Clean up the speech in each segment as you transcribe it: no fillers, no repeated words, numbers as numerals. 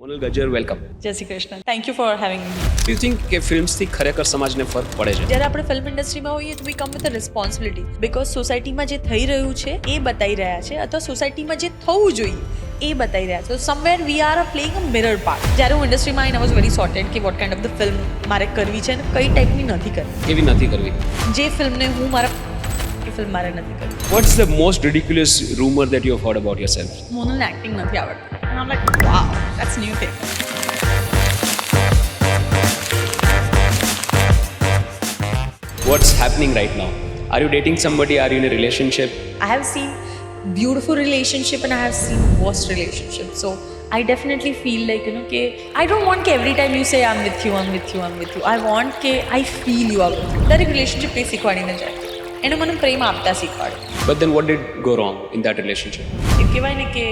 Monel Gajjar welcome. જય Shri Krishna. Thank you for having me. Do you think કે ફિલ્મ્સથી ખરેખર સમાજને ફરક પડે છે? જ્યારે આપણે ફિલ્મ ઇન્ડસ્ટ્રીમાં હોઈએ તો we come with a responsibility, because સોસાયટીમાં જે થઈ રહ્યું છે એ બતાવી રહ્યા છે અથવા સોસાયટીમાં જે થવું જોઈએ એ બતાવી રહ્યા છે. Somewhere we are playing a mirror part. જ્યારે હું ઇન્ડસ્ટ્રીમાં આવીને વોઝ વેરી સોર્ટેડ કે what kind of the film મારે કરવી છે અને કઈ ટાઈપની નથી કરવી. કેવી નથી કરવી? જે ફિલ્મને હું મારા ફિલ્મ મારે નથી કરવી. What's the most ridiculous rumor that you have heard about yourself? મોનલને એક્ટિંગ નથી આવડતી. And I'm like, wow, that's new thing. What's happening right now? Are you dating somebody? Are you in a relationship? I have seen beautiful relationship and I have seen worst relationship. So I definitely feel like, ke I don't want ke every time you say I'm with you, I'm with you, I'm with you. I want ke I feel you are with me. દરેક relationship એ શીખવાડીને જાય. એને મને પ્રેમ આપતા શીખવાડે. But then what did go wrong in that relationship? એ કહેવાય ને કે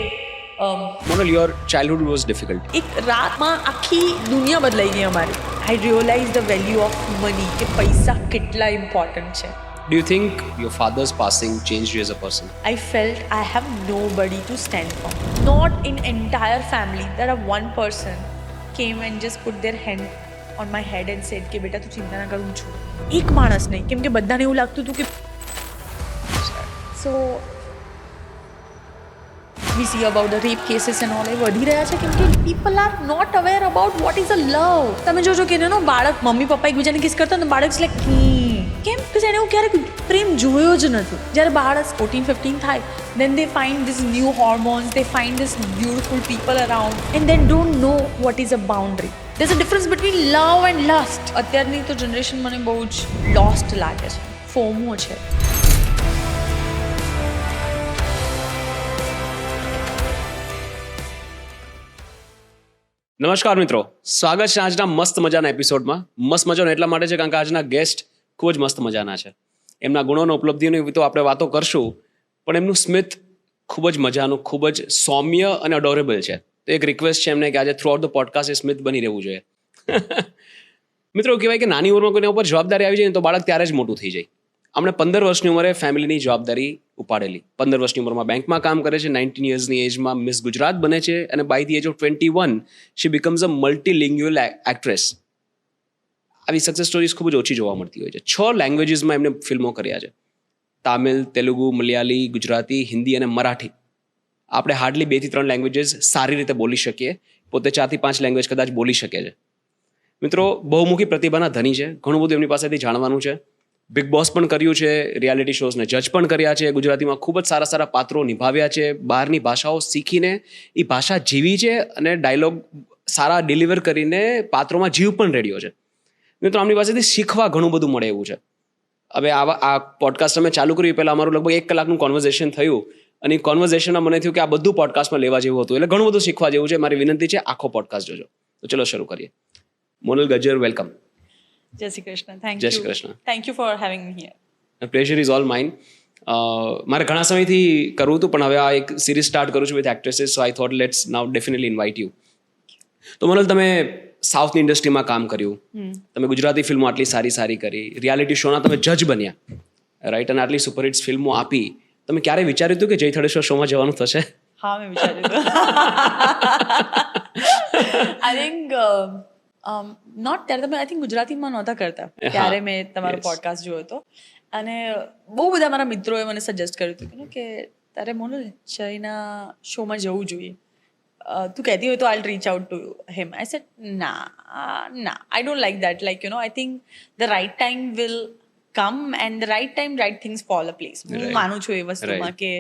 Monal, your childhood was difficult. એક રાતમાં આખી દુનિયા બદલાઈ ગઈ અમારી. I realized the value of money, કે પૈસા કેટલા ઇમ્પોર્ટન્ટ છે. Do you think your father's passing changed you as a person? I felt I have nobody to stand for. Not in entire family that a one person came and just put their hand on my head and said કે બેટા તું ચિંતા ના કર, હું છું. એક માણસ નહીં, કેમ કે બધાને એવું લાગતું હતું કે so we see about the rape cases and all એ વધી રહ્યા છે કેમ કે people are not aware about what is a love. તમે જોજો કે એનો બાળક મમ્મી પપ્પા એકબીજાને કિસ કરતા ને બાળક લાઈક કેમ કે એને એવું ક્યારેક પ્રેમ જોયો જ નથી. જ્યારે બાળક 14-15 થાય then they find this new hormones, they find this beautiful people around and then don't know what is a boundary. There's a difference between love and lust. અત્યારની તો જનરેશન મને બહુ જ લોસ્ટ લાગે છે, ફોમો છે. નમસ્કાર મિત્રો, સ્વાગત છે આજના મસ્ત મજાના એપિસોડમાં. મસ્ત મજાનો એટલા માટે છે કારણ કે આજના ગેસ્ટ ખૂબ જ મસ્ત મજાના છે. એમના ગુણોનો ઉપલબ્ધિઓની તો આપણે વાતો કરશું, પણ એમનું સ્મિત ખૂબ જ મજાનું, ખૂબ જ સૌમ્ય અને અડોરેબલ છે. તો એક રિક્વેસ્ટ છે એમને કે આજે થ્રુ આઉટ ધ પોડકાસ્ટ એ સ્મિત બની રહેવું જોઈએ. મિત્રો, કહેવાય કે નાની ઉંમરમાં કોઈના ઉપર જવાબદારી આવી જાય ને તો બાળક ત્યારે જ મોટું થઈ જાય. આપણે 15 વર્ષની ઉંમરે ફેમિલીની જવાબદારી ઉપાડેલી. 15 વર્ષની ઉંમરમાં બેંકમાં કામ કરે છે, 19 યર્સની એજમાં મિસ ગુજરાત બને છે અને by the age of 21 she becomes a multilingual actress. આવી સક્સેસ સ્ટોરીઝ ખૂબ જ ઓછી જોવા મળતી હોય છે. 6 લેંગ્વેજીસમાં એમને ફિલ્મો કર્યા છે: તામિલ, તેલુગુ, મલયાલી, ગુજરાતી, હિન્દી અને મરાઠી. આપણે હાર્ડલી 2 થી 3 લેંગ્વેજીસ સારી રીતે બોલી શકીએ, પોતે 4 થી 5 લેંગ્વેજ કદાચ બોલી શકે છે. મિત્રો, બહુમુખી પ્રતિભાના ધની છે, ઘણું બધું એમની પાસેથી જાણવાનું છે. બિગ બોસ પણ કર્યું છે, રિયાલિટી શોઝને જજ પણ કર્યા છે, ગુજરાતીમાં ખૂબ જ સારા સારા પાત્રો નિભાવ્યા છે, બહારની ભાષાઓ શીખીને એ ભાષા જીવી છે અને ડાયલોગ સારા ડિલિવર કરીને પાત્રોમાં જીવ પણ રેડ્યો છે. મિત્રો, આમની પાસેથી શીખવા ઘણું બધું મળે એવું છે. હવે આ પોડકાસ્ટ અમે ચાલુ કર્યું પહેલાં અમારું લગભગ 1 કલાકનું કોન્વર્ઝેશન થયું અને એ કોન્વર્ઝેશનમાં મને થયું કે આ બધું પોડકાસ્ટમાં લેવા જેવું હતું, એટલે ઘણું બધું શીખવા જેવું છે. મારી વિનંતી છે આખો પોડકાસ્ટ જોજો. તો ચલો શરૂ કરીએ. Monel Gajjar, welcome. જય શ્રી કૃષ્ણ. થેન્ક જય you. Shri Krishna. Thank you for having me here. Pleasure is all mine. મારે ઘણા સમયથી કરવું હતું, પણ હવે આ એક સિરીઝ સ્ટાર્ટ કરું છું with actresses, so I thought let's now definitely invite you. તો મોનલ, તમે સાઉથની ઇન્ડસ્ટ્રીમાં કામ કર્યું, તમે ગુજરાતી ફિલ્મો આટલી સારી કરી, રિયાલિટી શોના તમે જજ બન્યા, રાઈટ, અને આટલી સુપરહિટ્સ ફિલ્મો આપી. તમે ક્યારે વિચાર્યું હતું કે જય થડેશ્વર શોમાં જવાનું થશે? હા, મેં વિચાર્યું હતું. આઈ થિંક નોટ ત્યારે તમે આઈ થિંક ગુજરાતીમાં નહોતા કરતા ત્યારે મેં તમારો પોડકાસ્ટ જોયો હતો અને બહુ બધા મારા મિત્રોએ મને સજેસ્ટ કર્યું હતું કે તારે મોનલ જયના શોમાં જવું જોઈએ, તું કહેતી હોય તો I reach out to him. I said ના, I don't like that. Like I think the right time will come and the right time right things fall a place. હું માનું છું એ વસ્તુમાં કે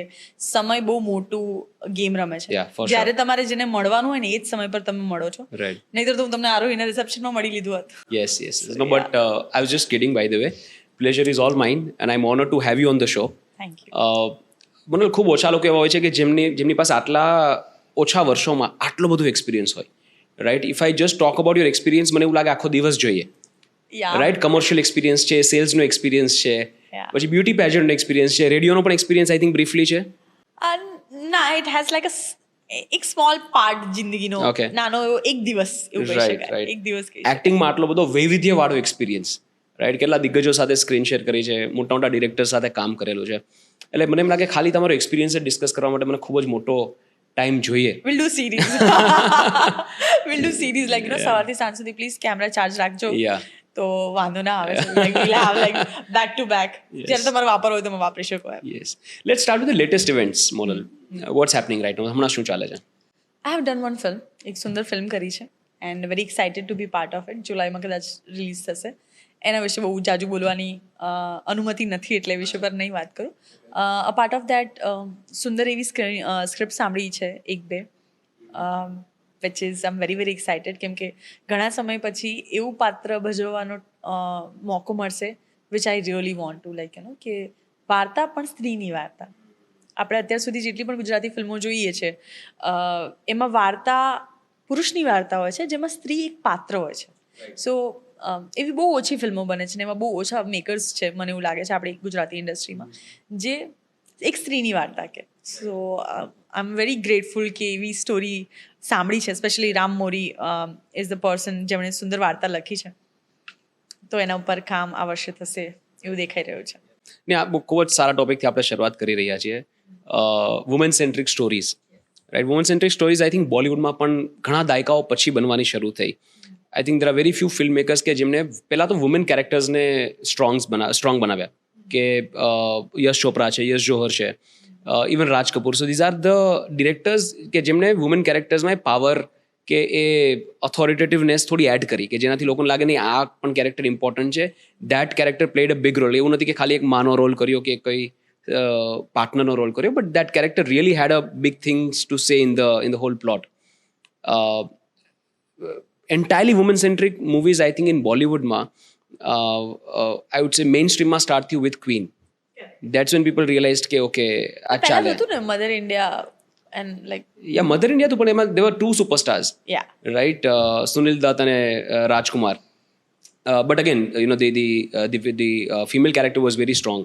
સમય બહુ મોટું ગેમ રમે છે. જ્યારે તમારે જેને મળવાનું હોય ને એ જ સમય પર તમે મળો છો, નહીંતર તો હું તમને આરોહીના રિસેપ્શનમાં મળી લીધું હતું. Yes. No, but I was just kidding, by the way. Pleasure is all mine and I'm honored to have you on the show. Thank you. મને ખૂબ ઓછા લોકો એવા હોય છે કે જેમની પાસે આટલા ઓછા વર્ષોમાં આટલો બધો એક્સપિરિયન્સ હોય, right. If I just talk about your experience, મને એવું લાગે આખો દિવસ જોઈએ, રાઈટ. કમર્શિયલ એક્સપિરિયન્સ છે, સેલ્સનો એક્સપિરિયન્સ છે, પછી બ્યુટી પેજન્ટનો એક્સપિરિયન્સ છે, રેડિયોનો પણ એક્સપિરિયન્સ આઈ થિંક બ્રીફલી છે. ના, ઇટ હેઝ લાઈક એક સ્મોલ પાર્ટ જિંદગીનો, નાનો એક દિવસ એવું કહી શકાય. એક દિવસ એક્ટિંગમાં આટલો બધો વૈવિધ્યવાળો એક્સપિરિયન્સ, રાઈટ. કેટલા દિગ્ગજો સાથે સ્ક્રીન શેર કરી છે, મોટા ડિરેક્ટર સાથે કામ કરેલું છે. એટલે મને એમ લાગે ખાલી તમારો એક્સપિરિયન્સ ડિસ્કસ કરવા માટે મને ખૂબ જ મોટો ટાઈમ જોઈએ. Will do series will do series like સવારથી સાંજ સુધી પ્લીઝ કેમેરા ચાર્જ રાખજો યા તો વાંધો ના આવે છે like will have like back to back જ્યારે તમારે વાપરવો હોય તમે વાપરી શકો એમ. Yes let's start with the latest events Monal. What's happening right now? હમણાં શું ચાલે છે? I have done one film, એક સુંદર ફિલ્મ કરી છે and very excited to be part of it. જુલાઈમાં કદાચ રિલીઝ થશે. એના વિશે બહુ જાજુ બોલવાની અનુમતિ નથી એટલે એ વિષય પર નહીં વાત કરું. અ પાર્ટ ઓફ દેટ સુંદર એવી સ્ક્રિપ્ટ સાંભળી છે એક બે which is I am very very excited કેમ કે ઘણા સમય પછી એવું પાત્ર ભજવવાનો મોકો મળશે which I really want to like કે વાર્તા પણ સ્ત્રીની વાર્તા. આપણે અત્યાર સુધી જેટલી પણ ગુજરાતી ફિલ્મો જોઈએ છે એમાં વાર્તા પુરુષની વાર્તા હોય છે જેમાં સ્ત્રી એક પાત્ર હોય છે. સો એવી બહુ ઓછી ફિલ્મો બને છે ને એમાં બહુ ઓછા મેકર્સ છે મને એવું લાગે છે આપણી ગુજરાતી ઇન્ડસ્ટ્રીમાં જે એક સ્ત્રીની વાર્તા કે. સો આઈ એમ વેરી ગ્રેટફુલ કે એવી સ્ટોરી સાંભળી છે. Specially Ram Mori is the person જેમણે સુંદર વાર્તા લખી છે. તો એના ઉપર કામ આ વર્ષે થશે એવું દેખાઈ રહ્યું છે. ને આ ખૂબ જ સારા ટોપિકથી આપણે શરૂઆત કરી રહ્યા છીએ. Women centric stories right. Women centric stories I think બોલિવૂડમાં પણ ઘણા દાયકાઓ પછી બનવાની શરૂ થઈ. I think there are very few film makers કે જેમને પહેલાં તો વુમેન કેરેક્ટર્સને સ્ટ્રોંગ બનાવ્યા કે યશ ચોપરા છે, યશ જોહર છે, even Raj Kapoor. So this are the directors કે જેમણે વુમેન કેરેક્ટર્સમાં એ પાવર કે એ ઓથોરિટેટિવનેસ થોડી એડ કરી કે જેનાથી લોકોને લાગે નહીં આ પણ કેરેક્ટર ઇમ્પોર્ટન્ટ છે. That character played a big role. એવું નથી કે ખાલી એક માનો રોલ કર્યો કે કઈ પાર્ટનરનો રોલ કર્યો, but that character really had a big things to say in the whole plot. Entirely woman centric movies I think in બોલિવૂડમાં આઈ વુડ સે મેઇન સ્ટ્રીમમાં સ્ટાર્ટ થયું with Queen. That's when people realise કે okay આ પહેલા ચાલે. હતું ને Mother India and like yeah Mother India તો પણ એમાં there two superstars yeah right, Sunil Dutt અને Rajkumar. But again the female character was very strong.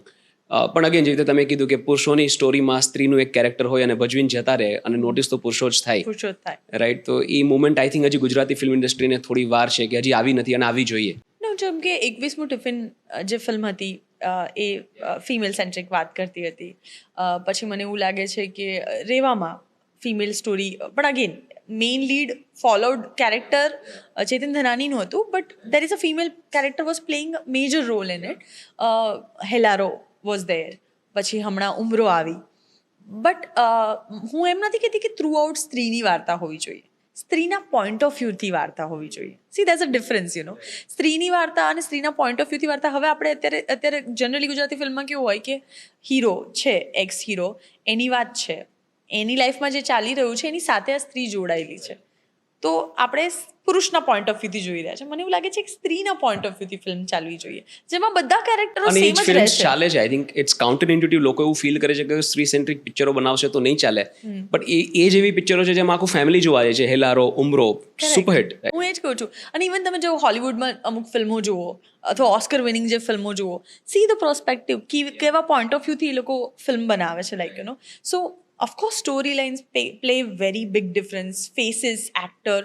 પણ અગેન જે રીતે તમે કીધું કે પુરુષોની સ્ટોરીમાં સ્ત્રીનું એક કેરેક્ટર હોય અને ભજવીને જતા રહે અને નોટિસ તો પુરુષો જ થાય પુરુષોત્તમ થાય. રાઈટ. તો એ મુમેન્ટ આઈ થિંક હજી ગુજરાતી ફિલ્મ ઇન્ડસ્ટ્રીને થોડી વાર છે કે હજી આવી નથી અને આવી જોઈએ. જેમ કે 21મું ટિફિન જે ફિલ્મ હતી એ ફિમેલ સેન્ટ્રિક વાત કરતી હતી. પછી મને એવું લાગે છે કે રેવામાં ફિમેલ સ્ટોરી પણ again main lead followed character Chetan ધનાનીનું હતું but there is a female character was playing major role in it. Hellaro was there. પછી હમણાં ઉમરો આવી. બટ હું એમ નથી કહેતી કે થ્રુ આઉટ સ્ત્રીની વાર્તા હોવી જોઈએ. સ્ત્રીના પોઈન્ટ ઓફ વ્યૂથી વાર્તા હોવી જોઈએ. સી દેટ્સ અ ડિફરન્સ સ્ત્રીની વાર્તા અને સ્ત્રીના પોઈન્ટ ઓફ વ્યૂથી વાર્તા. હવે આપણે અત્યારે જનરલી ગુજરાતી ફિલ્મમાં કેવું હોય કે હીરો છે, એક્સ હીરો, એની વાત છે, એની લાઈફમાં જે ચાલી રહ્યું છે એની સાથે આ સ્ત્રી જોડાયેલી છે. તો આપણે પુરુષના પોઈન્ટ ઓફ વ્યૂથી જોઈ રહ્યા છે. મને એવું લાગે છે કે સ્ત્રીના પોઈન્ટ ઓફ વ્યૂથી ફિલ્મ ચાલવી જોઈએ જેમાં બધા કેરેક્ટરો અને એ સેમ જ જ ફિલ્મ રહેશે. ચાલે છે. I think it's counter intuitive. લોકો એવું ફીલ કરે છે કે સ્ત્રી સેન્ટ્રિક પિક્ચરો બનાવશે તો નહીં ચાલે, બટ એ જ એવી પિક્ચરો છે જેમાં આખું ફેમિલી જોવા જાય છે. હેલારો, ઉમરો, સુપરહિટ. હું એ જ કહું છું. અને ઇવન તમે જો હોલિવૂડમાં અમુક ફિલ્મો જુઓ અથવા ઓસ્કર વિનિંગ જે ફિલ્મો જુઓ, સી ધ પ્રોસ્પેક્ટિવ કેવા પોઈન્ટ ઓફ વ્યૂથી એ લોકો ફિલ્મ બનાવે છે like so of course story lines play very big difference. Faces, actor,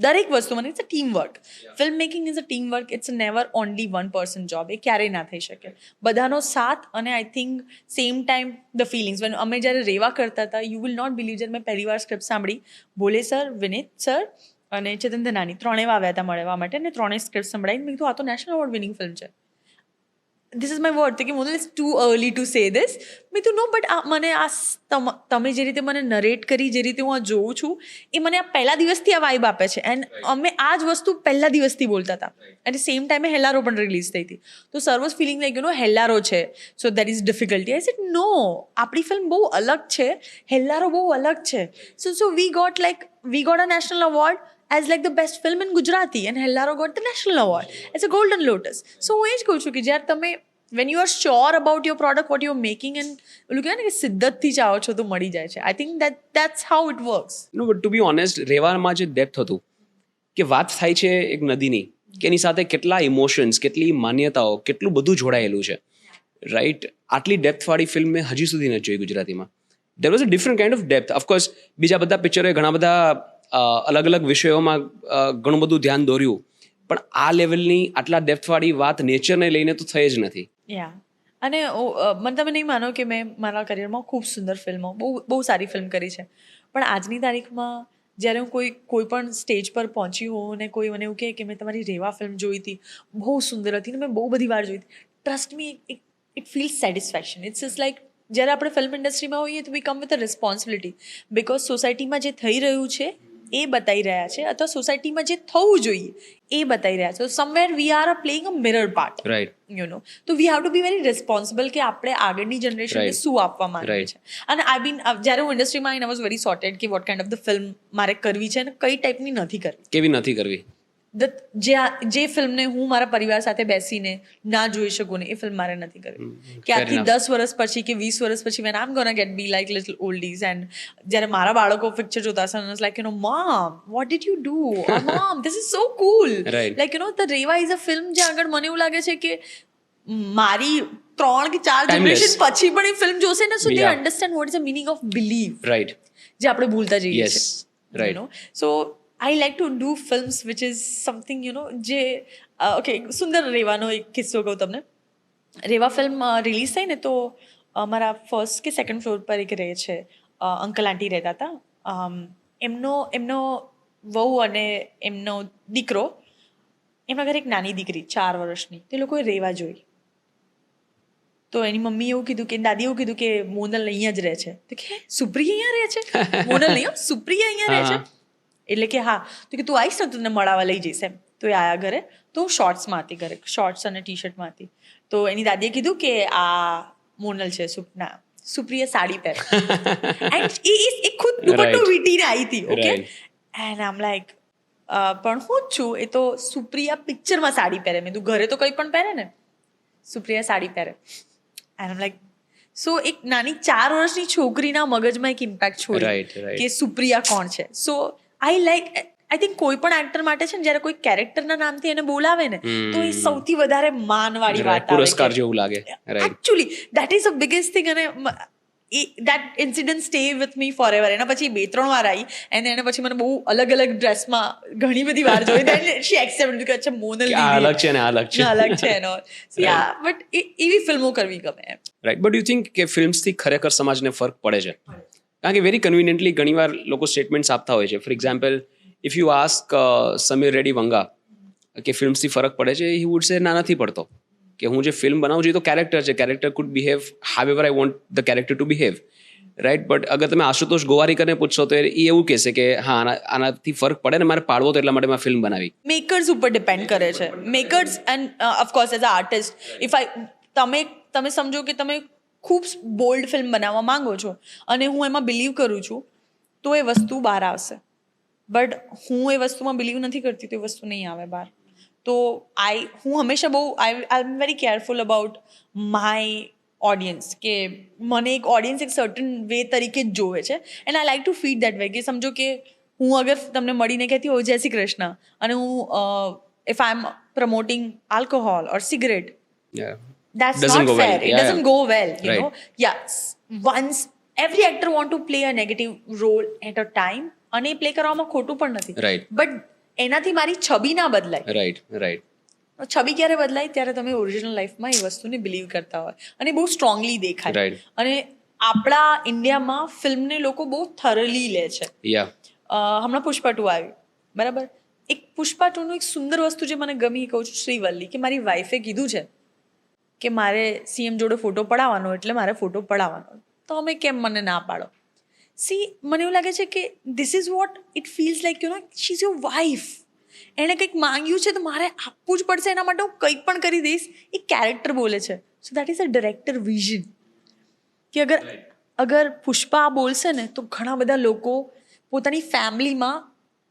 દરેક વસ્તુમાં it's a team work. Film making is a team work. It's never only one person job. એ ક્યારેય ના થઈ શકે. બધાનો સાથ અને I think same time the feelings. When અમે જ્યારે રેવા કરતા હતા, યુ વિલ નોટ બિલીવ, જ્યારે મેં પહેલી વાર સ્ક્રિપ્ટ સાંભળી, બોલે સર, વિનીત સર અને ચેતન ધનાની ત્રણેય આવ્યા હતા મળવા માટે અને ત્રણેય સ્ક્રિપ્ટ સંભળાવીને મેં કીધું આ તો નેશનલ એવોર્ડ વિનિંગ ફિલ્મ છે. ધીસ ઇઝ માય વર્ડ કે મોદલ is too early to say this. મેં તું નો બટ મને તમે જે રીતે મને નરેટ કરી, જે રીતે હું આ જોઉં છું એ મને આ પહેલા દિવસથી આ વાઇબ આપે છે. એન્ડ અમે આ જ વસ્તુ પહેલા દિવસથી બોલતા હતા. અને સેમ ટાઈમે હેલારો પણ રિલીઝ થઈ હતી. તો sir was feeling like Hellaro છે so that is difficulty. I said no, આપણી ફિલ્મ બહુ અલગ છે, હેલારો બહુ અલગ છે. So we got a national award as like the best film in Gujarati and Hellaro got the national award as a golden lotus. So હું એ જ કહું છું કે જ્યારે તમે when you are sure about your product, what you're making, and ઓલું કહેવાય ને કે સિદ્ધતથી ચાહો છો તો મળી જાય છે. I think that's how it works. No but to be honest, રેવામાં જે ડેપ્થ હતું કે વાત થાય છે એક નદીની કે એની સાથે કેટલા ઇમોશન્સ, કેટલી માન્યતાઓ, કેટલું બધું જોડાયેલું છે રાઈટ. આટલી ડેપ્થવાળી ફિલ્મ મેં હજી સુધી નથી જોઈ ગુજરાતીમાં. There was a different kind of depth. Of course બીજા બધા પિક્ચરોએ ઘણા બધા અલગ અલગ વિષયોમાં ઘણું બધું ધ્યાન દોર્યું, પણ આ લેવલની આટલા ડેપ્થવાળી વાત નેચરને લઈને તો થઈ જ નથી. યા અને મને તમે નહીં માનો કે મેં મારા કરિયરમાં ખૂબ સુંદર ફિલ્મો, બહુ સારી ફિલ્મ કરી છે, પણ આજની તારીખમાં જ્યારે હું કોઈ પણ સ્ટેજ પર પહોંચી હોઉં ને કોઈ મને એવું કહે કે મેં તમારી રેવા ફિલ્મ જોઈ હતી, બહુ સુંદર હતી ને મેં બહુ બધી વાર જોઈ હતી, trust me it feels satisfaction. It's just like જ્યારે આપણે ફિલ્મ ઇન્ડસ્ટ્રીમાં હોઈએ તો we come with a responsibility, because સોસાયટીમાં જે થઈ રહ્યું છે એ બતાવી રહ્યા છે, અથવા સોસાયટીમાં જે થવું જોઈએ એ બતાવી રહ્યા છે. Somewhere we are playing a mirror part, right. You know. તો we have to be very responsible કે આપણે આગળની જનરેશનને Right. શું આપવા માંગીએ છીએ. અને આઈ બીન જ્યારે હું ઇન્ડસ્ટ્રીમાં આવીને વોઝ વેરી સોર્ટેડ કે what kind of the film મારે કરવી છે અને કઈ ટાઈપની નથી કરવી. કેવી નથી કરવી? જે ફિલ્મને હું મારા પરિવાર સાથે બેસીને ના જોઈ શકું ને એ ફિલ્મ મારે નથી કરવી. કે fair આજથી enough. 10 વર્ષ પછી કે 20 વર્ષ પછી when I'm gonna get be like little oldies and જ્યારે મારા બાળકો પિક્ચર જોતા હશે and it's like, you know, mom, what did you do? Or mom, this is so cool. Right. Like, you know, the Reva is a film જ્યાં આગળ મને એવું લાગે છે કે મારી 3 કે 4 Timeless. જનરેશન પછી પણ એ ફિલ્મ જોશે ને, so they Yeah. understand what is the meaning of belief, right. જે આપણે ભૂલતા જઈએ Yes. છીએ. Right. You know, so I like to do films which is something, you know, જે ઓકે સુંદર રેવાનો એક કિસ્સો કહું તમને. રેવા ફિલ્મ રિલીઝ થઈ ને તો અમારા ફર્સ્ટ કે સેકન્ડ ફ્લોર પર એક રહે છે અંકલ આંટી રહેતા હતા. એમનો વહુ અને એમનો દીકરો, એમના ઘરે એક નાની દીકરી 4 વર્ષની, તે લોકોએ રેવા જોઈ. તો એની મમ્મી એવું કીધું કે દાદી એવું કીધું કે મોનલ અહીંયા જ રહે છે. તો કે સુપ્રિયા અહીંયા રહે છે? મોનલ નહીં, સુપ્રિયા અહીંયા રહે છે. એટલે કે હા. તો કે તું આવીશ ને તને મળાવવા લઈ જઈશ એમ. તો એ આયા ઘરે. તો હું શોર્ટ્સમાં હતી ઘરે, શોર્ટ્સ અને ટી શર્ટમાં હતી. તો એની દાદીએ કીધું કે આ મોનલ છે. ના, સુપ્રિયા સાડી પહેરે. એન્ડ એ ખુદ દુપટ્ટો Right. વીંટીને આવી હતી. ઓકે. Right. એન્ડ આમ લાઈક પણ હું જ છું, એ તો સુપ્રિયા પિક્ચરમાં સાડી પહેરે. મેં તું ઘરે તો કંઈ પણ પહેરે ને, સુપ્રિયા સાડી પહેરે. એન્ડ આમ લાઈક સો એક નાની 4 વર્ષની છોકરીના મગજમાં એક ઇમ્પેક્ટ છોડી Right, right. કે સુપ્રિયા કોણ છે. સો આઈ થિંક કોઈ પણ એક્ટર માટે છે ને, જ્યારે કોઈ કેરેક્ટરના નામથી એને બોલાવે ને તો એ સૌથી વધારે માનવાળી વાત આવે. પુરસ્કાર જેવું લાગે. Right. Actually that is a biggest thing. અને that incident stay with me for ever. એના પછી 2-3 વાર આવી અને એને પછી મને બહુ અલગ અલગ ડ્રેસમાં ઘણી બધી વાર જોઈ. દેન શી એક્સેપ્ટેડ કે અચ્છા મોનલ કે આ અલગ છે ને આ અલગ છે. અલગ છે એનો. યા બટ એવી ફિલ્મો કરવી ગમે એમ. રાઈટ. બટ યુ થિંક કે ફિલ્મ્સથી ખરેખર સમાજને ફરક પડે છે? કારણ કે વેરી કન્વિનિયન્ટલી ઘણીવાર લોકો સ્ટેટમેન્ટ્સ આપતા હોય છે. For example, if you ask Sameer Reddy Vanga કે ફિલ્મ્સથી ફરક પડે છે, હી વુડ સે ના, નથી પડતો. કે હું જે ફિલ્મ બનાવું છું એ તો કેરેક્ટર છે, character food behave how ever I want the character two behave. Right. But અગર તમે આશુતોષ ગોવારીકરને પૂછશો તો એ એવું કહેશે કે હા આનાથી ફરક પડે ને મારે પાડવો તો એટલા માટે મેં ફિલ્મ બનાવી. મેકર્સ ઉપર ડિપેન્ડ કરે છે. Makers and of course as a artist, if તમે સમજો કે તમે ખૂબ બોલ્ડ ફિલ્મ બનાવવા માંગો છો અને હું એમાં બિલીવ કરું છું તો એ વસ્તુ બહાર આવશે. બટ હું એ વસ્તુમાં બિલીવ નથી કરતી તો એ વસ્તુ નહીં આવે બહાર. તો હું હંમેશા બહુ I am very careful about my audience, કે મને એક ઓડિયન્સ એક સર્ટન વે તરીકે જ જોવે છે and I like two feed that way. કે સમજો કે હું અગર તમને મળીને કહેતી હોઉં જય શ્રી કૃષ્ણ અને હું if I am promoting alcohol or cigarette, that's Doesn't not go fair. well. It Yeah, doesn't yeah. go well, you Right. know. Yeah, once every actor want to play a negative role at a time અને એ play કરવામાં ખોટું પણ નથી. Right. But એનાથી મારી છબી ના બદલાય. રાઈટ. રાઈટ. છબી ક્યારે બદલાય? ત્યારે તમે ઓરિજિનલ લાઈફમાં એ વસ્તુને બિલીવ કરતા હોય અને બહુ સ્ટ્રોંગલી દેખાય. Right. અને આપણા ઇન્ડિયામાં ફિલ્મને લોકો બહુ થરલી લે છે. યા. હમણાં પુષ્પા 2 આવ્યું, બરાબર. એક પુષ્પા 2 નું એક સુંદર વસ્તુ જે મને ગમી, કહું છું શ્રીવલ્લી, કે મારી વાઈફે કીધું છે કે મારે સીએમ જોડે ફોટો પડાવવાનો એટલે મારે ફોટો પડાવવાનો, તો અમે કેમ મને ના પાડો? સી, મને એવું લાગે છે કે this is what it feels like, you know, she is your wife. એણે કંઈક માંગ્યું છે તો મારે આપવું જ પડશે, એના માટે હું કંઈ પણ કરી દઈશ. એ કેરેક્ટર બોલે છે. So that is a director vision. કે અગર પુષ્પા બોલશે ને તો ઘણા બધા લોકો પોતાની ફેમિલીમાં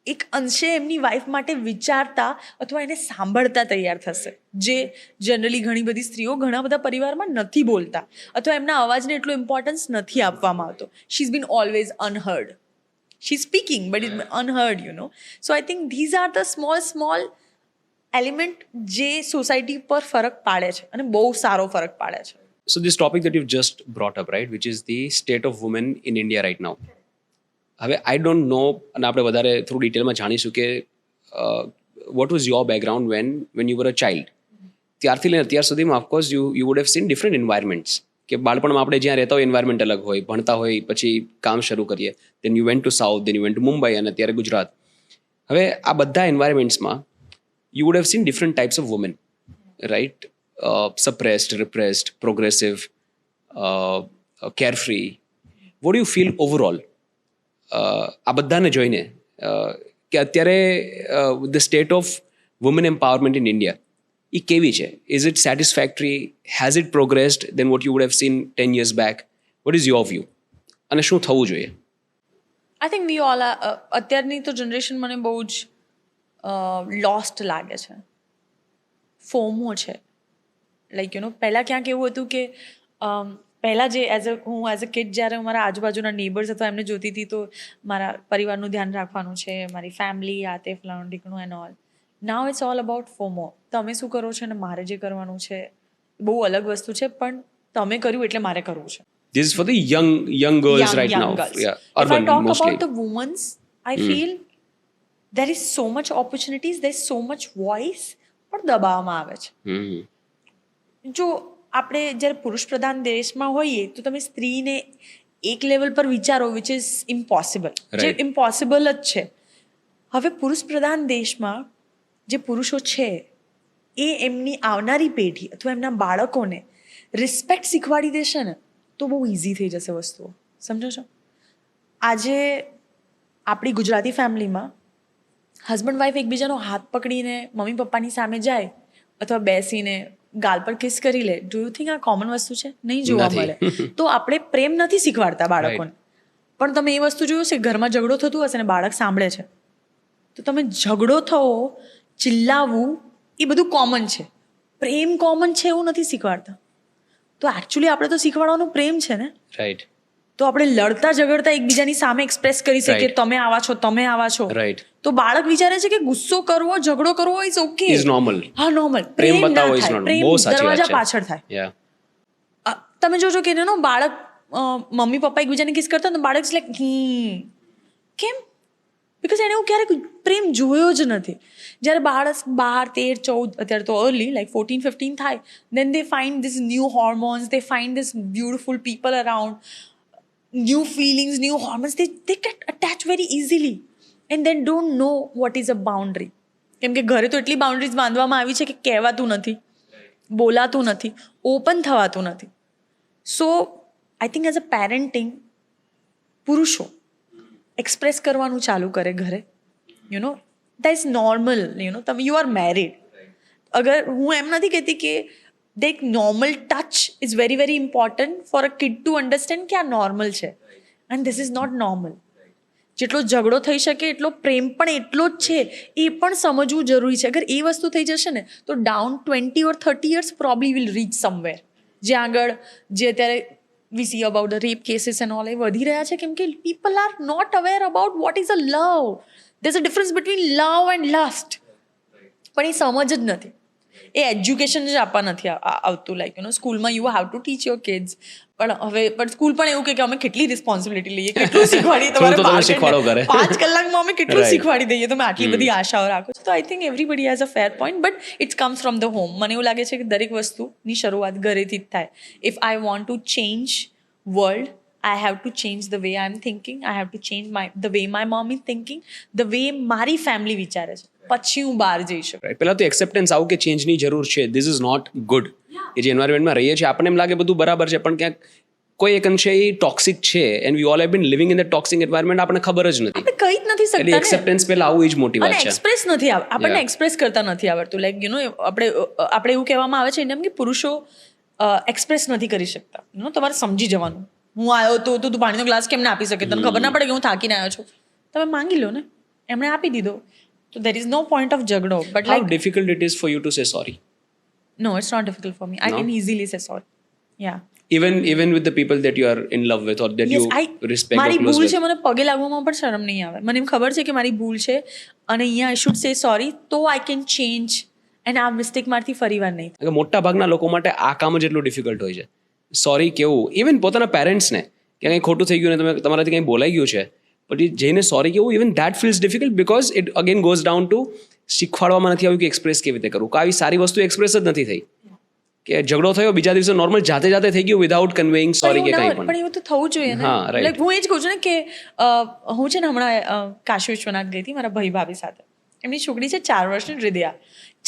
એક અંશે એમની વાઈફ માટે વિચારતા અથવા એને સાંભળતા તૈયાર થશે, જે જનરલી ઘણી બધી સ્ત્રીઓ ઘણા બધા પરિવારમાં નથી બોલતા અથવા એમના અવાજને એટલો ઇમ્પોર્ટન્સ નથી આપવામાં આવતો. She is been always unheard. She is speaking but is unheard, you know. So I think these are the small element જે સોસાયટી પર ફરક પાડે છે અને બહુ સારો ફરક પાડે છે. So this topic that you've just brought up, right, which is the state of women in India right now. હવે આઈ ડોન્ટ નો, અને આપણે વધારે થ્રુ ડિટેલમાં જાણીશું કે what was your background when you were a child. ત્યારથી લઈને અત્યાર સુધીમાં of course you would have seen different environments કે બાળપણમાં આપણે જ્યાં રહેતા હોય એન્વાયરમેન્ટ અલગ હોય, ભણતા હોય, પછી કામ શરૂ કરીએ, then you went to south, then you went to Mumbai અને અત્યારે ગુજરાત. હવે આ બધા એન્વાયરમેન્ટ્સમાં you would have seen different types of women, right? Suppressed, repressed, progressive, carefree. What you feel overall આ બધાને જોઈને કે અત્યારે the state of women empowerment in India એ કેવી છે? Is it satisfactory? Has it progressed then what you would have seen 10 years back? What is your view? અને શું થવું જોઈએ? આઈ થિંક વી ઓલ અત્યારની તો જનરેશન મને બહુ જ લોસ્ટ લાગે છે. ફોમો છે. લાઈક પહેલાં ક્યાંક એવું હતું કે પહેલાં જે હું એઝ અ કિડ જ્યારે હું મારા આજુબાજુના નેબર્સ અથવા એમને જોતી હતી તો મારા પરિવારનું ધ્યાન રાખવાનું છે, મારી ફેમિલી, આ તે ફલાણું ઢીકણું and all. Now it's all about FOMO. તમે શું કરો છો અને મારે જે કરવાનું છે બહુ અલગ વસ્તુ છે, પણ તમે કર્યું એટલે મારે કરવું છે. This is for the young girls right now. Girls. Yeah, If I urban talk mostly. about the women's, I feel there is so much opportunities, there is so much voice, પણ દબાવવામાં આવે છે. જો આપણે જ્યારે પુરુષ પ્રધાન દેશમાં હોઈએ તો તમે સ્ત્રીને એક લેવલ પર વિચારો વિચ ઇઝ ઇમ્પોસિબલ, જે ઇમ્પોસિબલ જ છે. હવે પુરુષ પ્રધાન દેશમાં જે પુરુષો છે એ એમની આવનારી પેઢી અથવા એમના બાળકોને રિસ્પેક્ટ શીખવાડી દેશે ને તો બહુ ઇઝી થઈ જશે વસ્તુઓ. સમજો છો? આજે આપણી ગુજરાતી ફેમિલીમાં હસબન્ડ વાઈફ એકબીજાનો હાથ પકડીને મમ્મી પપ્પાની સામે જાય અથવા બેસીને ગાલ પર કિસ કરી લે. ડુ યુ થિંક આ કોમન વસ્તુ છે? નહીં જોવા મળે. તો આપણે પ્રેમ નથી શીખવાડતા બાળકોને. પણ તમે એ વસ્તુ જોયું છે, ઘરમાં ઝઘડો થતું હશે ને બાળક સાંભળે છે તો તમે ઝઘડો થવો, ચિલ્લાવવું એ બધું કોમન છે. પ્રેમ કોમન છે એવું નથી શીખવાડતા. તો એકચ્યુઅલી આપણે તો શીખવાડવાનું પ્રેમ છે ને. રાઈટ. તો આપણે લડતા ઝઘડતા એકબીજાની સામે એક્સપ્રેસ કરી શકીએ, તમે આવા છો, તમે આવા છો. રાઈટ. તો બાળક વિચારે છે કે ગુસ્સો કરવો, ઝઘડો કરવો ઇઝ ઓકે, ઇઝ નોર્મલ. હા નોર્મલ. પ્રેમ પ્રેમ ના બતાવો ઇઝ થાય, નોર્મલ. પ્રેમ બહુ સાચી વાત દરવાજા છે. પાછળ થાય. યા. તમે જોજો કે બાળક મમ્મી પપ્પા એકબીજાને કિસ કરતા તો બાળક લાઈક કેમ? બિકોઝ એને એવું ક્યારેક પ્રેમ જોયો જ નથી. જ્યારે બાળક 12, 13, 14, અત્યારે તો અર્લી લાઈક 14, 15 થાય, then they find this new hormones, they find this beautiful people around, new feelings, new hormones, they get attach very easily and then don't know what is a boundary. કેમ કે ઘરે તો એટલી boundaries બાંધવામાં આવી છે કે કહેવાતું નથી, બોલાતું નથી, ઓપન થવાતું નથી. So I think as a parenting પુરુષો એક્સપ્રેસ કરવાનું ચાલુ કરે ઘરે. That is normal. તમે યુ આર મેરિડ. અગર હું એમ નથી કહેતી કે એક normal touch is very very important for a kid to understand કે આ નોર્મલ છે and this is not normal. જેટલો ઝઘડો થઈ શકે એટલો પ્રેમ પણ એટલો જ છે એ પણ સમજવું જરૂરી છે. અગર એ વસ્તુ થઈ જશે ને તો down 20 or 30 years probably will reach somewhere. જ્યાં આગળ જે અત્યારે we see about the rape cases and all એ વધી રહ્યા છે કેમ કે people are not aware about what is a love. There is a difference between love and lust. પણ એ સમજ જ નથી. એ એજ્યુકેશન જ આપવા નથી આવતું. લાઈક સ્કૂલમાં you have to teach your kids. પણ સ્કૂલ પણ એવું કે અમે કેટલી રિસ્પોન્સિબિલિટી લઈએ, કેટલું શીખવાડીએ, તમારે 5 કલાકમાં અમે કેટલું શીખવાડી દઈએ, તમે આટલી બધી આશાઓ રાખો છો. તો I think everybody has a fair point but it's comes from the home. મને એવું લાગે છે કે દરેક વસ્તુની શરૂઆત ઘરેથી જ થાય. If I want to change world, I have to change the way I'm thinking. I have to change the way my mom is thinking, the way મારી ફેમિલી વિચારે છે, પછી હું બહાર જઈ શકું. પહેલા તો એક્સેપ્ટન્સ આવું કે ચેન્જની જરૂર છે, ધીસ ઇઝ નોટ ગુડ. એ જે એન્વાયરમેન્ટમાં રહીએ છીએ આપણને એમ લાગે બધું બરાબર છે પણ ક્યાંક કોઈ એક અંશે એ ટોક્સિક છે and we all have been living in the toxic environment. આપણને ખબર જ નથી, આપણે કહી જ નથી એટલે શકતા. એક્સેપ્ટન્સ પહેલા આવું જ મોટી વાત અને છે. એક્સપ્રેસ નથી આપણને એક્સપ્રેસ કરતા નથી આવડતું. લાઈક આપણે એવું કહેવામાં આવે છે ઇન્ડિયામાં કે પુરુષો એક્સપ્રેસ નથી કરી શકતા. તમારે સમજી જવાનું. હું આવ્યો તો તું પાણીનો ગ્લાસ કેમ ના આપી શકે? તને ખબર ના પડે કે હું થાકીને આવ્યો છું? તમે માંગી લો ને, એમણે આપી દીધો. તો there is no point of ઝઘડો. But How like difficult it is for you to say sorry? no, it's not difficult for me. I can easily say sorry. Yeah. Even with the people that you are in love with or that Yes, you respect or મારી close ભૂલ with. છે, મને પગે લાગવામાં પણ શરમ નહીં આવે. મને એમ ખબર છે કે મારી ભૂલ છે અને અહીંયા આઈ શુડ સે સોરી, તો આઈ કેન ચેન્જ એન્ડ આ મિસ્ટેક મારથી ફરીવાર નહીં. મોટા ભાગના લોકો માટે આ કામ જ એટલું ડિફિકલ્ટ હોય છે. સોરી કેવું, ઇવન પોતાના પેરેન્ટ્સને કે કંઈ ખોટું થઈ ગયું ને તમારાથી કંઈ બોલાઈ ગયું છે પછી જઈને સોરી કેવું, even that feels difficult because it again goes down to શીખવાડવામાં નથી આવ્યું કે એક્સપ્રેસ કેવી રીતે કરવું. આવી સારી વસ્તુ એક્સપ્રેસ જ નથી થઈ. કે ઝઘડો થયો બીજા દિવસે નોર્મલ જાતે થઈ ગયું વિધાઉટ કન્વેઇંગ સોરી કે કંઈ પણ. પણ એવું તો થવું જોઈએ ને. હા, right. લાઈક હું એ જ કહું છું ને કે હું છે ને હમણાં કાશી વિશ્વનાથ ગઈ હતી મારા ભાઈ સાથે. એમની છોકરી છે 4 વર્ષની હૃદયા.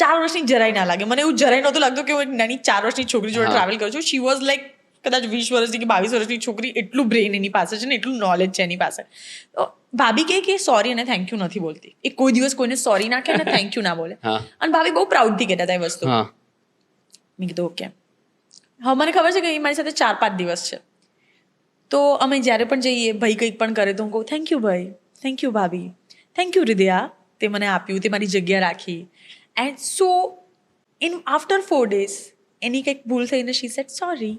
4 વર્ષની જરાય ના લાગે મને, એવું જરાય નહોતું લાગતું કે હું એક નાની 4 વર્ષની છોકરી જોડે ટ્રાવેલ કરું છું. શી વોઝ લાઈક કદાચ 20 વર્ષની કે 22 વર્ષની છોકરી, એટલું બ્રેઇન એની પાસે છે ને એટલું નોલેજ છે એની પાસે. તો ભાભી કહે કે સોરી અને થેન્ક યુ નથી બોલતી. એ કોઈ દિવસ કોઈને સોરી ના કહે અને થેન્ક યુ ના બોલે. હા. અને ભાભી બહુ પ્રાઉડથી કહેતા હતા એ વસ્તુ. હા મેં કીધું ઓકે. હવે મને ખબર છે કે એ મારી સાથે 4-5 દિવસ છે. તો અમે જ્યારે પણ જઈએ ભાઈ કંઈક પણ કરે તો હું કહું થેન્ક યુ ભાઈ, થેન્ક યુ ભાભી, થેન્ક યુ હૃદયા, તે મને આપ્યું, તે મારી જગ્યા રાખી. And so in after 4 days એની કંઈક ભૂલ થઈને she said sorry.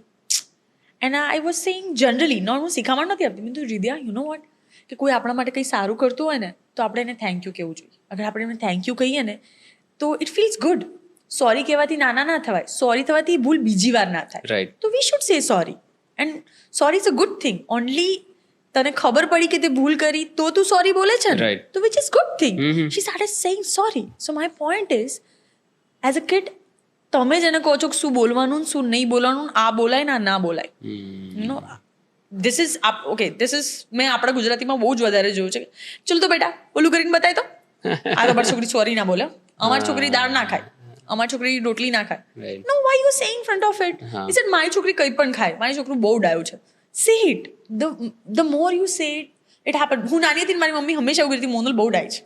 And I was saying generally, હું શીખામણ નથી આપતી. મેં કીધું હૃદયા યુ નો વોટ, કે કોઈ આપણા માટે કંઈ સારું કરતું હોય ને તો આપણે એને થેન્ક યુ કહેવું જોઈએ. અગર આપણે એને થેન્ક યુ કહીએ ને તો ઇટ ફીલ્સ ગુડ. સોરી કહેવાથી નાના ના થવાય, સોરી થવાથી ભૂલ બીજી વાર ના થાય. રાઈટ. તો વી શુડ સે sorry. And sorry is a good thing. Only તને ખબર પડી કે તે ભૂલ કરી તો તું સોરી બોલે છે ને, Right. તો which is good thing. She started saying sorry. So my point is as a kid તમે જેને કહો છો કે શું બોલવાનું ને શું નહીં બોલવાનું, આ બોલાય ને આ ના બોલાય. No this is okay, this is મેં આપણા ગુજરાતીમાં બહુ જ વધારે જોયું છે. ચલ તો બેટા ઓલું કરીને બતાય તો. આ તમારી છોકરી સોરી ના બોલે, અમારી છોકરી દાળ ના ખાય, અમારી છોકરી રોટલી ના ખાય. Right. No why you saying front of it. Is it મારી છોકરી કંઈ પણ ખાય, મારી છોકરું બહુ ડાયું છે. સે it. The more you say it it happen. હું નાની હતી મારી મમ્મી હંમેશા એવું કહેતી મોનલ બહુ ડાય છે,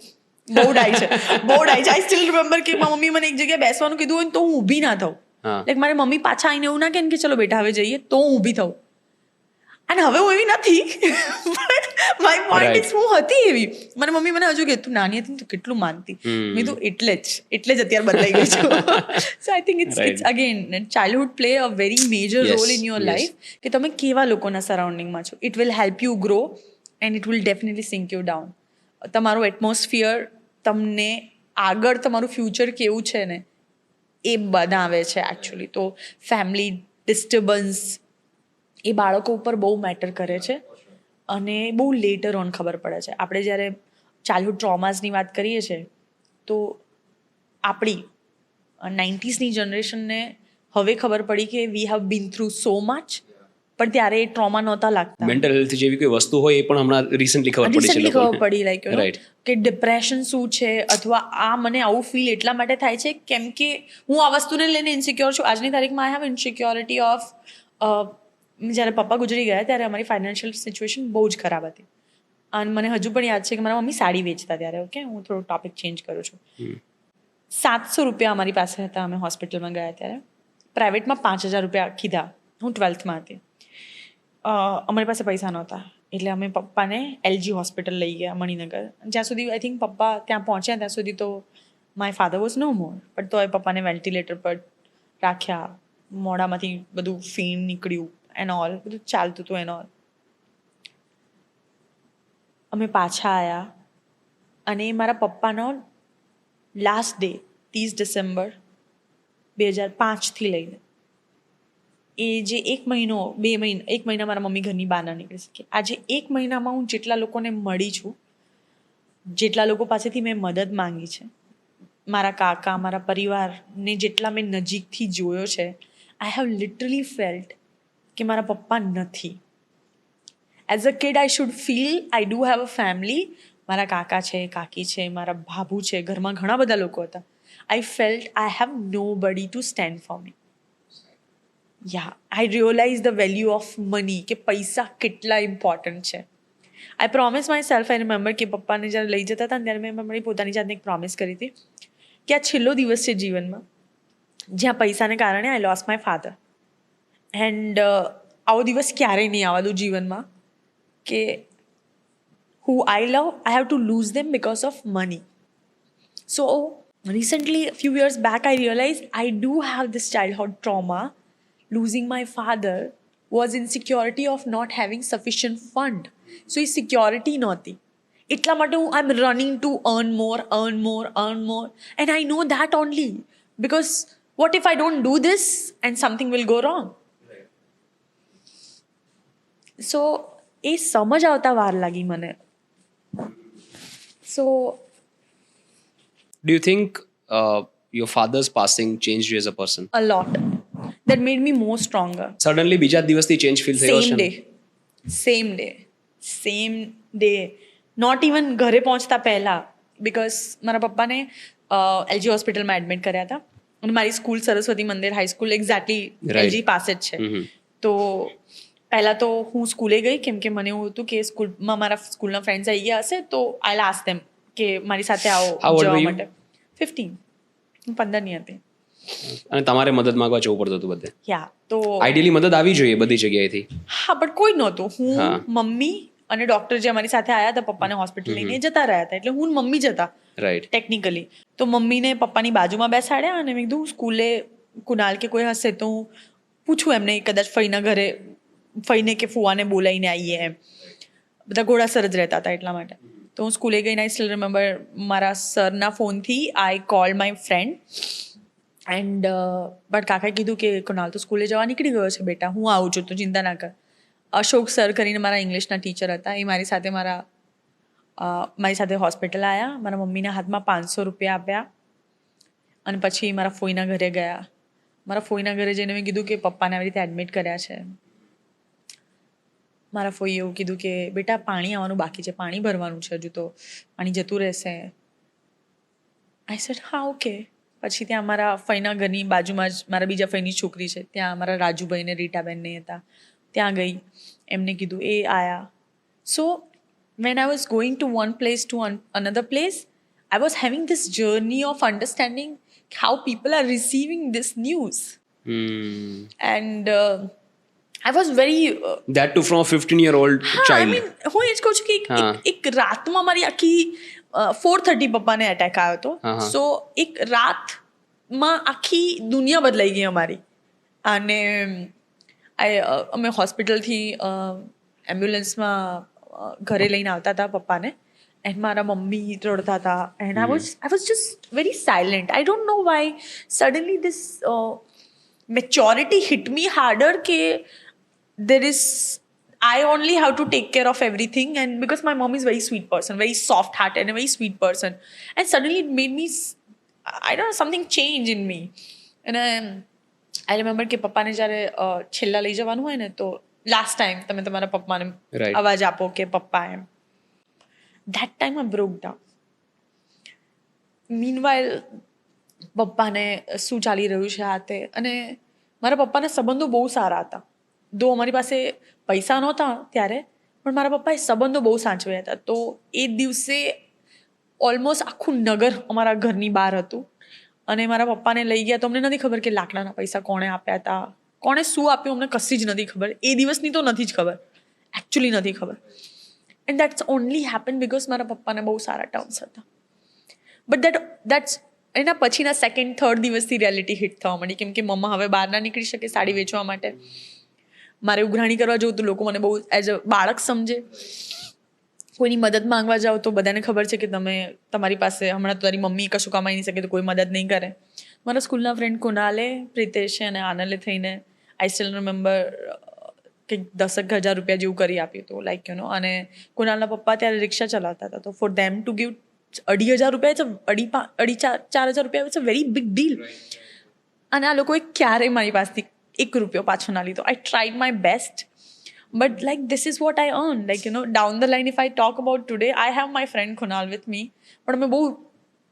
બહુ ડાય છે, બહુ ડાય છે. આઈ સ્ટીલ રિમેમ્બર કે મારી મમ્મી મને એક જગ્યાએ બેસવાનું કીધું હોય ને તો હું ઊભી ના થાઉં. હા. લાઈક મારી મમ્મી પાછા આવીને એવું ના કહે ને કે ચલો બેટા હવે જઈએ, તો હું ઊભી થાઉં. અને હવે હું એવી નથી. માય પોઈન્ટ ઇઝ હું હતી એવી. મારી મમ્મી મને હજુ કે તું નાની હતી ને તું કેટલું માનતી. મેં તો એટલે જ અત્યારે બદલાઈ ગઈ છું. So I think it's again childhood play a very major Yes, role in your yes. Life, કે તમે કેવા લોકોના સરાઉન્ડિંગમાં છો. It will help you grow and it will definitely sink you down. તમારું એટમોસ્ફિયર તમને આગળ તમારું ફ્યુચર કેવું છે ને એ બનાવે છે એકચ્યુઅલી. તો ફેમિલી ડિસ્ટર્બન્સ એ બાળકો ઉપર બહુ મેટર કરે છે અને બહુ લેટર ઓન ખબર પડે છે. આપણે જ્યારે ચાઇલ્ડહુડ ટ્રોમાસની વાત કરીએ છીએ તો આપણી 90sની જનરેશનને હવે ખબર પડી કે we have been through so much, પણ ત્યારે એ ટ્રોમા નહોતા લાગતા. મેન્ટલ હેલ્થ જેવી કોઈ વસ્તુ હોય એ પણ હમણાં રિસન્ટલી ખબર પડી છે રિસન્ટલી ખબર લોકોને. પડી લાઈક Right. કે ડિપ્રેશન શું છે, અથવા આ મને આવું ફીલ એટલા માટે થાય છે કેમ કે હું આ વસ્તુને લઈને ઇન્સિક્યોર છું. આજની તારીખમાં આઈ હેવ ઇન્સિક્યોરિટી ઓફ જ્યારે પપ્પા ગુજરી ગયા ત્યારે અમારી ફાઇનાન્શિયલ સિચ્યુએશન બહુ જ ખરાબ હતી. અને મને હજુ પણ યાદ છે કે મારા મમ્મી સાડી વેચતા ત્યારે. ઓકે, હું થોડું ટોપિક ચેન્જ કરું છું. 700 રૂપિયા અમારી પાસે હતા. અમે હોસ્પિટલમાં ગયા ત્યારે પ્રાઇવેટમાં 5000 રૂપિયા કીધા. હું 12thમાં હતી. અમારી પાસે પૈસા નહોતા એટલે અમે પપ્પાને LG હોસ્પિટલ લઈ ગયા મણિનગર. જ્યાં સુધી આઈ થિંક પપ્પા ત્યાં પહોંચ્યા ત્યાં સુધી તો માય ફાધર વોઝ નો મોર, પણ તો એ પપ્પાને વેન્ટિલેટર પર રાખ્યા. મોઢામાંથી બધું ફીણ નીકળ્યું એન્ડ ઓલ, બધું ચાલતું હતું એન્ડ ઓલ. અમે પાછા આવ્યા અને મારા પપ્પાનો લાસ્ટ ડે 30 ડિસેમ્બર 2005થી લઈને એ જે 1 મહિનો 2 મહિના 1 મહિના મારા મમ્મી ઘરની બહાર ના નીકળી શકે. આજે 1 મહિનામાં હું જેટલા લોકોને મળી છું, જેટલા લોકો પાસેથી મેં મદદ માંગી છે, મારા કાકા, મારા પરિવારને જેટલા મેં નજીકથી જોયો છે, આઈ હેવ લિટરલી ફેલ્ટ કે મારા પપ્પા નથી. As a kid I should feel I do have a family. મારા કાકા છે, કાકી છે, મારા ભાભુ છે, ઘરમાં ઘણા બધા લોકો હતા. આઈ felt I have nobody to stand for me. Ya I realise the value of money, કે પૈસા કેટલા ઇમ્પોર્ટન્ટ છે. I promise myself, I remember કે પપ્પાને જ્યારે લઈ જતા હતા ત્યારે મેં મારી પોતાની જાતને એક પ્રોમિસ કરી હતી કે આ છેલ્લો દિવસ છે જીવનમાં જ્યાં પૈસાને કારણે I lost my father. And આવો દિવસ ક્યારેય નહીં આવવા દઉં જીવનમાં કે who I love, I have to lose them because of money. So recently, a few years back, I realized I do have this childhood trauma. Losing my father was insecurity of not having sufficient fund. So A security નહોતી. એટલા માટે હું I'm running to earn more. And I know that only. Because what if I don't do this and something will go wrong? So એ સમજ આવતા વાર લાગી મને. So, Do you think your father's passing changed you as a person? a lot. that made me more stronger. Suddenly બીજા જ દિવસથી change feel થયો Same છે day. Same day. Not even ઘરે પહોંચતા પહેલા, because મારા પપ્પાને એલજી હોસ્પિટલમાં એડમિટ કર્યા હતા અને મારી સ્કૂલ સરસ્વતી મંદિર હાઈસ્કૂલ એક્ઝેક્ટલી Right. એલજી પાસે જ છે. તો પહેલા તો હું સ્કૂલે ગઈ કેમ કે મને એવું હતું કે સ્કૂલમાં મારા સ્કૂલના ફ્રેન્ડ્સ આવી ગયા હશે તો આઈ આસ્ક ધેમ કે મારી સાથે How આવો old were જવા you? માટે. 15. હું 15ની હતી. અને તમારે મદદ માંગવા જવું પડતું હતું બધે. યા તો આઈડિયલી મદદ આવી જોઈએ બધી જગ્યાએથી. હા બટ કોઈ નહોતું. હા. હું મમ્મી અને ડોક્ટર જે અમારી સાથે આવ્યા હતા પપ્પાને હોસ્પિટલ લઈને જતા રહ્યા હતા એટલે હું ને મમ્મી જતા રાઈટ. ટેકનિકલી. તો મમ્મીને પપ્પાની બાજુમાં બેસાડ્યા અને મેં કીધું સ્કૂલે કુનાલ કે કોઈ હશે તો હું પૂછું એમને કદાચ ફઈના ઘરે ફઈને કે ફુવાને બોલાવીને આવીએ એમ. બધા ઘોડાસર જ રહેતા હતા એટલા માટે. તો હું સ્કૂલે ગઈને આઈ સ્ટીલ રિમેમ્બર મારા સરના ફોનથી I call my friend and but કાકાએ કીધું કે કુનાલ તો સ્કૂલે જવા નીકળી ગયો છે બેટા, હું આવું છું, તું ચિંતા ના કર. અશોક સર કરીને મારા ઇંગ્લિશના ટીચર હતા, એ મારી સાથે હોસ્પિટલ આવ્યા, મારા મમ્મીના હાથમાં 500 રૂપિયા આપ્યા અને પછી મારા ફોઈના ઘરે ગયા. મારા ફોઈના ઘરે જઈને મેં કીધું કે પપ્પાને આવી રીતે એડમિટ કર્યા છે. મારા ફોઈએ એવું કીધું કે બેટા પાણી આવવાનું બાકી છે, પાણી ભરવાનું છે, હજુ તો પાણી જતું રહેશે. આઈ સેડ હા ઓકે. પછી ત્યાં મારા ફઈના ઘરની બાજુમાં જ મારા બીજા ફઈની છોકરી છે, ત્યાં મારા રાજુભાઈ ને રીટાબેન ને હતા, ત્યાં ગઈ, એમને કીધું, એ આયા. સો when I was going to one place to another place, I was having this journey of understanding how people are receiving this news. And I was very That too from a 15-year-old I child. mean, હું એ જ કહું છું કે હા. એક રાતમાં મારી આખી 4:30 પપ્પાને એટેક આવ્યો હતો. હા. સો એક રાતમાં આખી દુનિયા બદલાઈ ગઈ અમારી. અને અમે હોસ્પિટલથી એમ્બ્યુલન્સમાં ઘરે લઈને આવતા હતા પપ્પાને એન્ડ મારા મમ્મી રડતા હતા and I was just very silent. I don't know why suddenly this maturity hit me harder કે there is I only have to take care of everything, and because my mom is very sweet person, very soft hearted and a very sweet person, and suddenly it made me I don't know, something change in me. And I remember કે પપ્પાને જ્યારે છેલ્લા લઈ જવાનું હોય ને તો last time તમે તમારા પપ્પાને Right. અવાજ આપો કે પપ્પા એમ. that time I broke down. meanwhile પપ્પાને શું ચાલી રહ્યું છે આ તે, અને મારા પપ્પાના સંબંધો બહુ સારા હતા. દો અમારી પાસે પૈસા નહોતા ત્યારે પણ મારા પપ્પાએ સંબંધો બહુ સાચવ્યા હતા. તો એ દિવસે ઓલમોસ્ટ આખું નગર અમારા ઘરની બહાર હતું અને મારા પપ્પાને લઈ ગયા તો અમને નથી ખબર કે લાકડાના પૈસા કોણે આપ્યા હતા, કોણે શું આપ્યું, અમને કશી જ નથી ખબર. એ દિવસની તો નથી જ ખબર, એકચ્યુઅલી નથી ખબર. And that's only happen because મારા પપ્પાને બહુ સારા ટર્મ્સ હતા. બટ દેટ્સ એના પછીના સેકન્ડ થર્ડ દિવસથી રિયાલિટી હિટ થવા માંડી કેમ કે મમ્મા હવે બહાર ના નીકળી શકે સાડી વેચવા માટે. મારે ઉઘરાણી કરવા જવું તો લોકો મને બહુ એઝ અ બાળક સમજે. કોઈની મદદ માંગવા જાઓ તો બધાને ખબર છે કે તમારી પાસે હમણાં તારી મમ્મી કશું કમાઈ નહીં શકે તો કોઈ મદદ નહીં કરે. મારા સ્કૂલના ફ્રેન્ડ કુનાલે, પ્રિતેશે અને આનલે થઈને આઈ સ્ટીલ રિમેમ્બર કે 10,000 રૂપિયા જેવું કરી આપ્યું હતું લાઈક યુ નો. અને કુનાલના પપ્પા ત્યારે રિક્ષા ચલાવતા હતા તો ફોર ધેમ ટુ ગીવ 2,500 રૂપિયા, 4,000 રૂપિયા it's a very big deal. અને આ લોકોએ ક્યારેય મારી પાસેથી 1 રૂપિયો પાછો ના લીધો. આઈ tried my best but like this is what I earn. Like you no down the line if I talk about today I have my friend Kunal with me, પણ અમે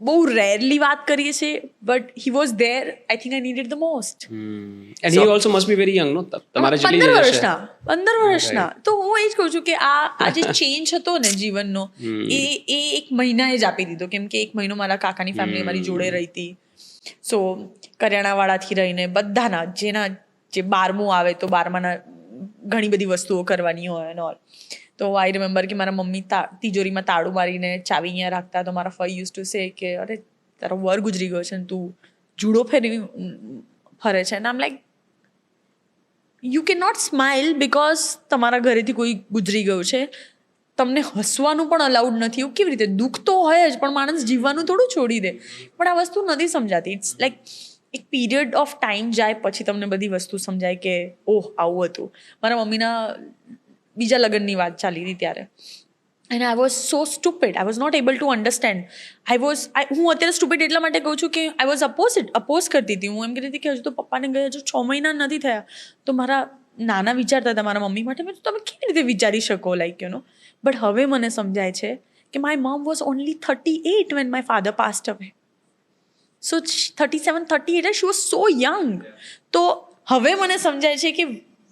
બહુ રેરલી વાત કરીએ છીએ but he was there. I think I needed the most. And he also must be very young, no? તમારે જેટલી 15 age હશે. 15 વર્ષના. તો હું એ જ કહું છું કે આ જે ચેન્જ હતો ને જીવનનો એ 1 મહિનાએ જ આપી દીધો કેમ કે 1 મહિનો મારા કાકાની ફેમિલી મારી જોડે રહી હતી. સો કરિયાણાવાળાથી રહીને બધાના જે 12મું આવે તો 12માના ઘણી બધી વસ્તુઓ કરવાની હોય એન્ડ ઓલ. તો આઈ રિમેમ્બર કે મારા મમ્મી તિજોરીમાં તાળું મારીને ચાવી અહીંયા રાખતા તો મારા ફઈ યુઝ ટુ સે કે અરે તારો વર ગુજરી ગયો છે ને તું જુડો ફેરવી ફરે છે. અને આમ like you can not smile because તમારા ઘરેથી કોઈ ગુજરી ગયું છે. તમને હસવાનું પણ અલાઉડ નથી. એવું કેવી રીતે? દુઃખ તો હોય જ પણ માણસ જીવવાનું થોડું છોડી દે. પણ આ વસ્તુ નથી સમજાતી. ઇટ્સ લાઈક એક પીરિયડ ઓફ ટાઈમ જાય પછી તમને બધી વસ્તુ સમજાય કે ઓહ આવું હતું. મારા મમ્મીના બીજા લગ્નની વાત ચાલી હતી ત્યારે and I was so stupid, I was not able to understand. હું અત્યારે સ્ટુપિડ એટલા માટે કહું છું કે આઈ વોઝ અપોઝ કરતી હતી. હું એમ કહેતી હતી કે હજુ તો પપ્પાને ગયા હજુ 6 મહિના નથી થયા. તો મારા નાના વિચારતા હતા મારા મમ્મી માટે, મેં તમે કેવી રીતે વિચારી શકો, લાઈક બટ હવે મને સમજાય છે કે my mum was only 38 when my father passed away. So 37, 38, she was so young. તો હવે મને સમજાય છે કે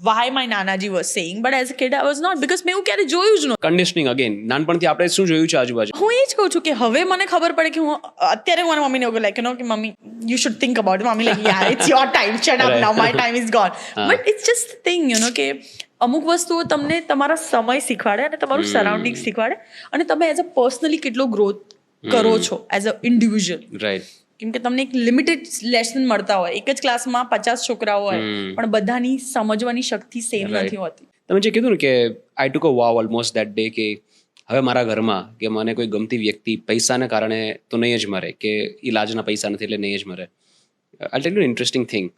why my Nanaji was saying, but as a kid I was not, because મેં એવું ક્યારે જોયું જ નહોતું. કન્ડિશનિંગ અગેન, નાનપણથી આપણે શું જોયું છે આજુબાજુ. હું એ જ કહું છું કે હવે મને ખબર પડે કે હું અત્યારે મારા મમ્મીને એવું લાઈક કે mummy you should think about it. Mummy like યાર it's your time, shut up now, my time is gone. But it's just thing કે અમુક વસ્તુઓ તમને તમારા સમય શીખવાડે અને તમારું સરાઉન્ડિંગ શીખવાડે, અને તમે એઝ અ પર્સનલી કેટલો ગ્રોથ કરો છો એઝ અ ઇન્ડિવિજ્યુઅલ. રાઈટ. કેમ કે તમને એક લિમિટેડ લેસન મળતા હોય, એક જ ક્લાસમાં 50 છોકરાઓ હોય, પણ બધાની સમજવાની શક્તિ સેમ નથી હોતી. તમે જે કીધું ને કે આઈ ટુક અ વાવ ઓલમોસ્ટ દેટ ડે, કે હવે મારા ઘરમાં કે મને કોઈ ગમતી વ્યક્તિ પૈસાને કારણે તો નહીં જ મરે, કે ઈલાજના પૈસા નથી એટલે નહીં જ મરે. આઈ ટેલ યુ ઇન્ટરેસ્ટિંગ થિંગ.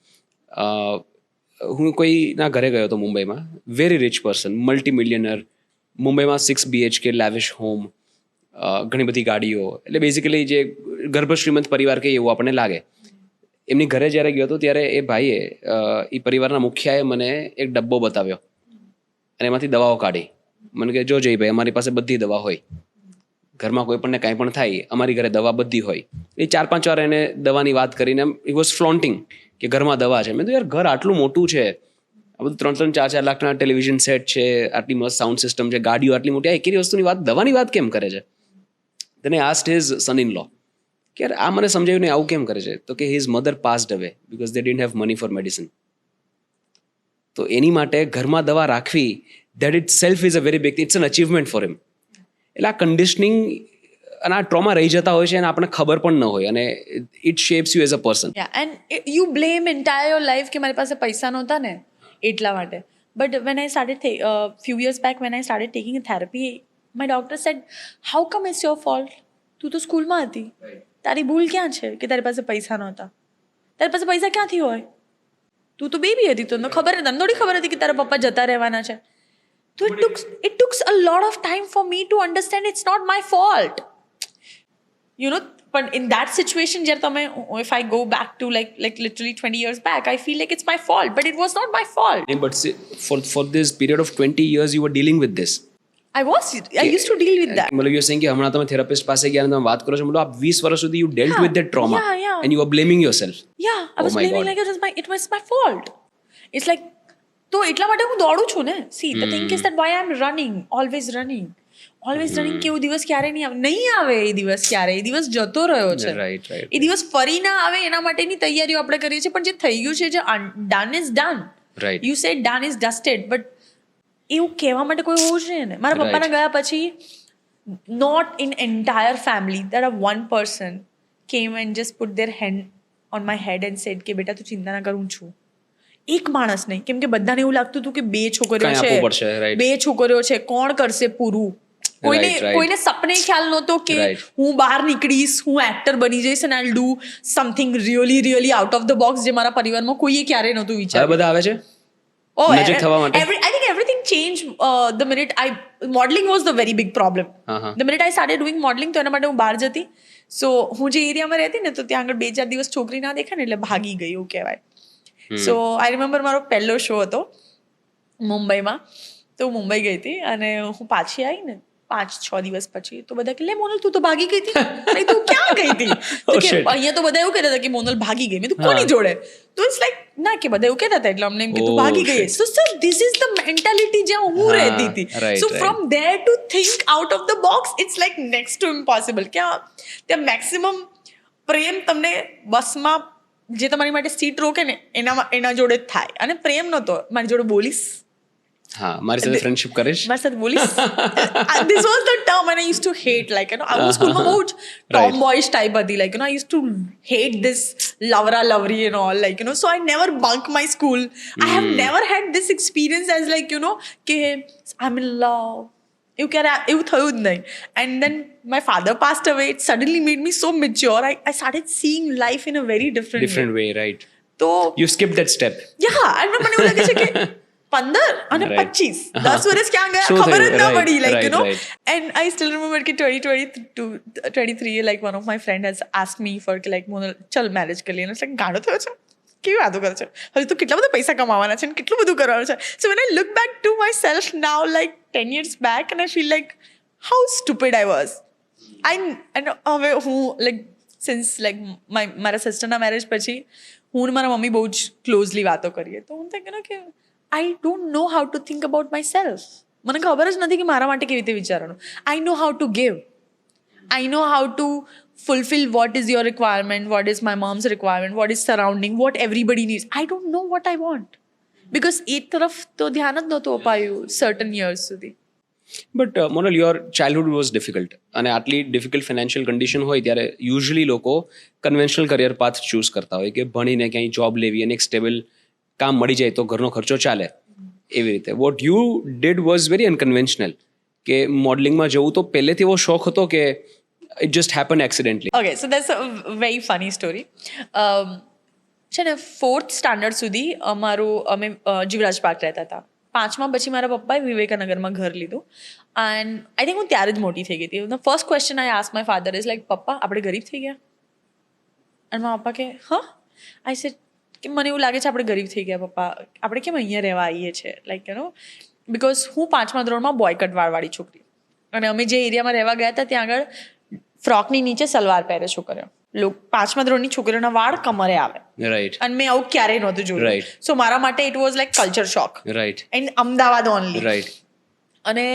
હું કોઈના ઘરે ગયો હતો મુંબઈમાં, very rich person, multi millionaire, મુંબઈમાં 6 BHK લેવિશ હોમ, ઘણી બધી ગાડીઓ, એટલે બેઝિકલી જે ગર્ભ શ્રીમંત પરિવાર કે એવું આપણને લાગે. એમની ઘરે જ્યારે ગયો હતો ત્યારે એ ભાઈએ, એ પરિવારના મુખિયાએ મને એક ડબ્બો બતાવ્યો અને એમાંથી દવાઓ કાઢી. મને કે જો જય ભાઈ, અમારી પાસે બધી દવા હોય, ઘરમાં કોઈ પણને કાંઈ પણ થાય અમારી ઘરે દવા બધી હોય. એ 4-5 વાર એને દવાની વાત કરીને હી વોઝ ફ્લોન્ટિંગ કે ઘરમાં દવા છે. મેં તો યાર ઘર આટલું મોટું છે, આ બધું 3-4 લાખના ટેલિવિઝન સેટ છે, આટલી મસ્ત સાઉન્ડ સિસ્ટમ છે, ગાડીઓ આટલી મોટી, આ એકેરી વસ્તુની વાત, દવાની વાત કેમ કરે છે? Then I asked his son-in-law કે યાર આ મને સમજાયું નહીં, આવું કેમ કરે છે? તો કે his mother passed away because they didn't have money for medicine. તો એની માટે ઘરમાં દવા રાખવી, that itself is a very big thing. It's an achievement for him. એટલે આ કન્ડિશનિંગ અને આ ટ્રોમા રહી જતા હોય છે અને આપણને ખબર પણ ન હોય, અને it shapes you as a person. Yeah, and you blame entire your life કે મારી પાસે પૈસા નહોતા ને એટલા માટે. But when I started few years back when I started taking a therapy, my doctor said, how come it's your fault? તું તો સ્કૂલમાં હતી, તારી ભૂલ ક્યાં છે કે તારી પાસે પૈસા નહોતા? તારી પાસે પૈસા ક્યાંથી હોય? તું તો બેબી હતી, તને ખબર તને થોડી ખબર હતી કે તારા પપ્પા જતા રહેવાના છે. તો it took a lot of time for me to understand it's not my fault. But in that situation, if I go back to like literally 20 years back, I feel like it's my fault, but it was not my fault. But for this period of 20 years you were dealing with this. I used to deal with that. મતલબ you saying કે હમણાં તમે therapist પાસે ગયા અને તમે વાત કરો છો, મતલબ આપ 20 વર્ષ સુધી you dealt with that trauma and you were blaming yourself. Yeah, I was blaming like it was my fault. It's like, તો એટલા માટે હું દોડું છું ને. See, the thing is that why I'm running, always running કેવું દિવસ ક્યારે નહીં આવે. એ દિવસ ક્યારે, એ દિવસ જતો રહ્યો છે, એ દિવસ ફરી ના આવે એના માટેની તૈયારીઓ આપણે કરીએ છીએ. પણ જે થઈ ગયું છે, જે done is done. You said done is dusted, but એવું કહેવા માટે કોઈ હોવું જોઈએ ને. મારા પપ્પાના ગયા પછી not in entire family that one person came and just put their hand on my head and said કે બેટા તું ચિંતા ના કર, હું છું. એક માણસ નહીં, કેમ કે બધાને એવું લાગતું હતું કે 2 છોકરીઓ છે, કોણ કરશે પૂરું. કોઈને સપને ખ્યાલ નહોતો કે હું બહાર નીકળીશ, હું એક્ટર બની જઈશ and I'll do something really really out of the box, જે મારા પરિવારમાં કોઈએ ક્યારે નહોતું વિચાર્યું. બધા આવે છે. I think everything changed the minute modeling was the very big problem. The minute I started doing modeling, તો એના માટે હું બહાર જતી. સો હું જે એરિયામાં રહેતી ને, તો ત્યાં આગળ 2-4 દિવસ છોકરી ના દેખાય ને એટલે ભાગી ગઈ એવું કહેવાય. સો આઈ રિમેમ્બર મારો પહેલો શો હતો મુંબઈમાં, તો હું મુંબઈ ગઈ હતી અને હું પાછી આવી ને 5-6 દિવસ પછી, તો બધા કે લે મોનલ તું તો ભાગી ગઈ હતી, તું ક્યાં ગઈ હતી? તો કે અહીંયા તો બધા એવું કહેતા હતા કે મોનલ ભાગી ગઈ. મેં તો કોની જોડે? તો ઇટ્સ લાઈક ના, કે બધા એવું કહેતા હતા એટલે અમને એમ કે તું ભાગી ગઈ. So sir this is the mentality જ્યાં હું રહેતી હતી. So from there to think out of the box, it's like next to impossible. ત્યાં મેક્સિમમ પ્રેમ તમને બસમાં જે તમારી માટે સીટ રોકે ને એના જોડે જ થાય. અને પ્રેમ નહોતો, મારી જોડે બોલીશ, હા મારી સાથે ફ્રેન્ડશિપ કરીશ, મારી સાથે બોલીશ. This was the term and I used to hate, like I was school માં બહુ જ tomboyish type હતી, like I used to hate this lavri and all, like so I never bunk my school. I have never had this experience as like કે I'm in love. એવું થયું જ નહીં. And then my father passed away. It suddenly made me so mature. I started seeing life in a very different way, right? તો you skipped that step. Yeah, and મને એવું લાગે છે કે 15 અને Right. 25 10 વર્ષ ક્યાં ગયા શું ખબર જ થયું? ના Right, પડી like you no right. And I still remember કે 2023 like one of my friend has asked me for કે like મોનલ ચલ મેરેજ કરી લઈએ એટલે ગાડો થયો છે કેવી વાતો કરે છે હજી તો કેટલા બધા પૈસા કમાવાના છે અને કેટલું બધું કરવાનું છે સો when I look back to myself now like 10 years back and I feel like how stupid I was and હવે હું like since like મારા સિસ્ટરના મેરેજ પછી હું અને મારા મમ્મી બહુ જ ક્લોઝલી વાતો કરીએ તો હું think કે I don't know how to think about myself. મને ખબર જ નથી કે મારા માટે કેવી રીતે વિચારવાનું. I know how to give. I know how to fulfill what is your requirement, what is my mom's requirement, what is surrounding, what everybody needs. I don't know what I want. Because એ તરફ તો ધ્યાન જ નહોતું અપાયું certain years સુધી. But Monel your childhood was difficult અને આટલી difficult financial condition હોય ત્યારે યુઝલી લોકો કન્વેન્શનલ કરિયર પાથ ચૂઝ કરતા હોય કે ભણીને ક્યાંય જોબ લેવી અને એક સ્ટેબલ કામ મળી જાય તો ઘરનો ખર્ચો ચાલે એવી રીતે what you did was very unconventional કે મોડલિંગમાં જવું તો પહેલેથી એવો શોખ હતો કે it just happen accidentally Okay, so that's a very funny story. છે ને 4th સ્ટાન્ડર્ડ સુધી અમે જીવરાજ પાર્ક રહેતા હતા 5મા પછી મારા પપ્પાએ વિવેકાનગરમાં ઘર લીધું એન્ડ આઈ થિંક હું ત્યારે જ મોટી થઈ ગઈ હતી the first question I ask my father is like પપ્પા આપણે ગરીબ થઈ ગયા એન્ડ મારા પપ્પા કે હા આઈ સેડ કે મને એવું લાગે છે આપણે ગરીબ થઈ ગયા પપ્પા આપણે કેમ અહીંયા રહેવા આવીએ છીએ લાઈક યુ નો બિકોઝ હું 5મા ધોરણમાં બોયકટ વાળવાળી છોકરી અને અમે જે એરિયામાં રહેવા ગયા હતા ત્યાં આગળ ફ્રોકની નીચે સલવાર પહેરે છોકરીઓ 5મા ધોરણની છોકરીઓના વાળ કમરે આવે રાઈટ અને મેં આવું ક્યારેય નહોતું જોયું Right. સો મારા માટે it was like culture shock right and Ahmedabad only right અને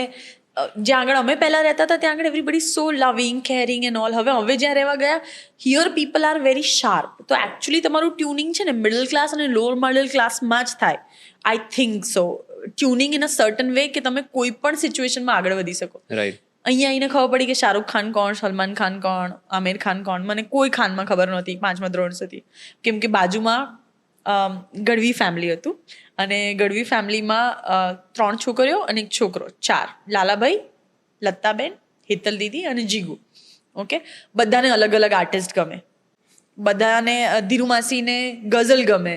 જ્યાં આગળ અમે પહેલાં રહેતા હતા ત્યાં આગળ એવરીબડી સો લવિંગ કેરિંગ એન્ડ ઓલ હવે જ્યાં રહેવા ગયા here people are very sharp તો એકચ્યુઅલી તમારું ટ્યુનિંગ છે ને મિડલ ક્લાસ અને લોઅર મિડલ ક્લાસમાં જ થાય I think so tuning in a certain way કે તમે કોઈ પણ સિચ્યુએશનમાં આગળ વધી શકો રાઈટ અહીંયા આવીને ખબર પડી કે શાહરુખ ખાન કોણ સલમાન ખાન કોણ આમિર ખાન કોણ મને કોઈ ખાનમાં ખબર નહોતી 5મા ધોરણ સુધી કેમ કે બાજુમાં ગઢવી ફેમિલી હતું અને ગઢવી ફેમિલીમાં 3 છોકરીઓ અને એક છોકરો 4 લાલાભાઈ લત્તાબેન હેતલ દીદી અને જીગુ ઓકે બધાને અલગ અલગ આર્ટિસ્ટ ગમે બધાને ધીરુમાસીને ગઝલ ગમે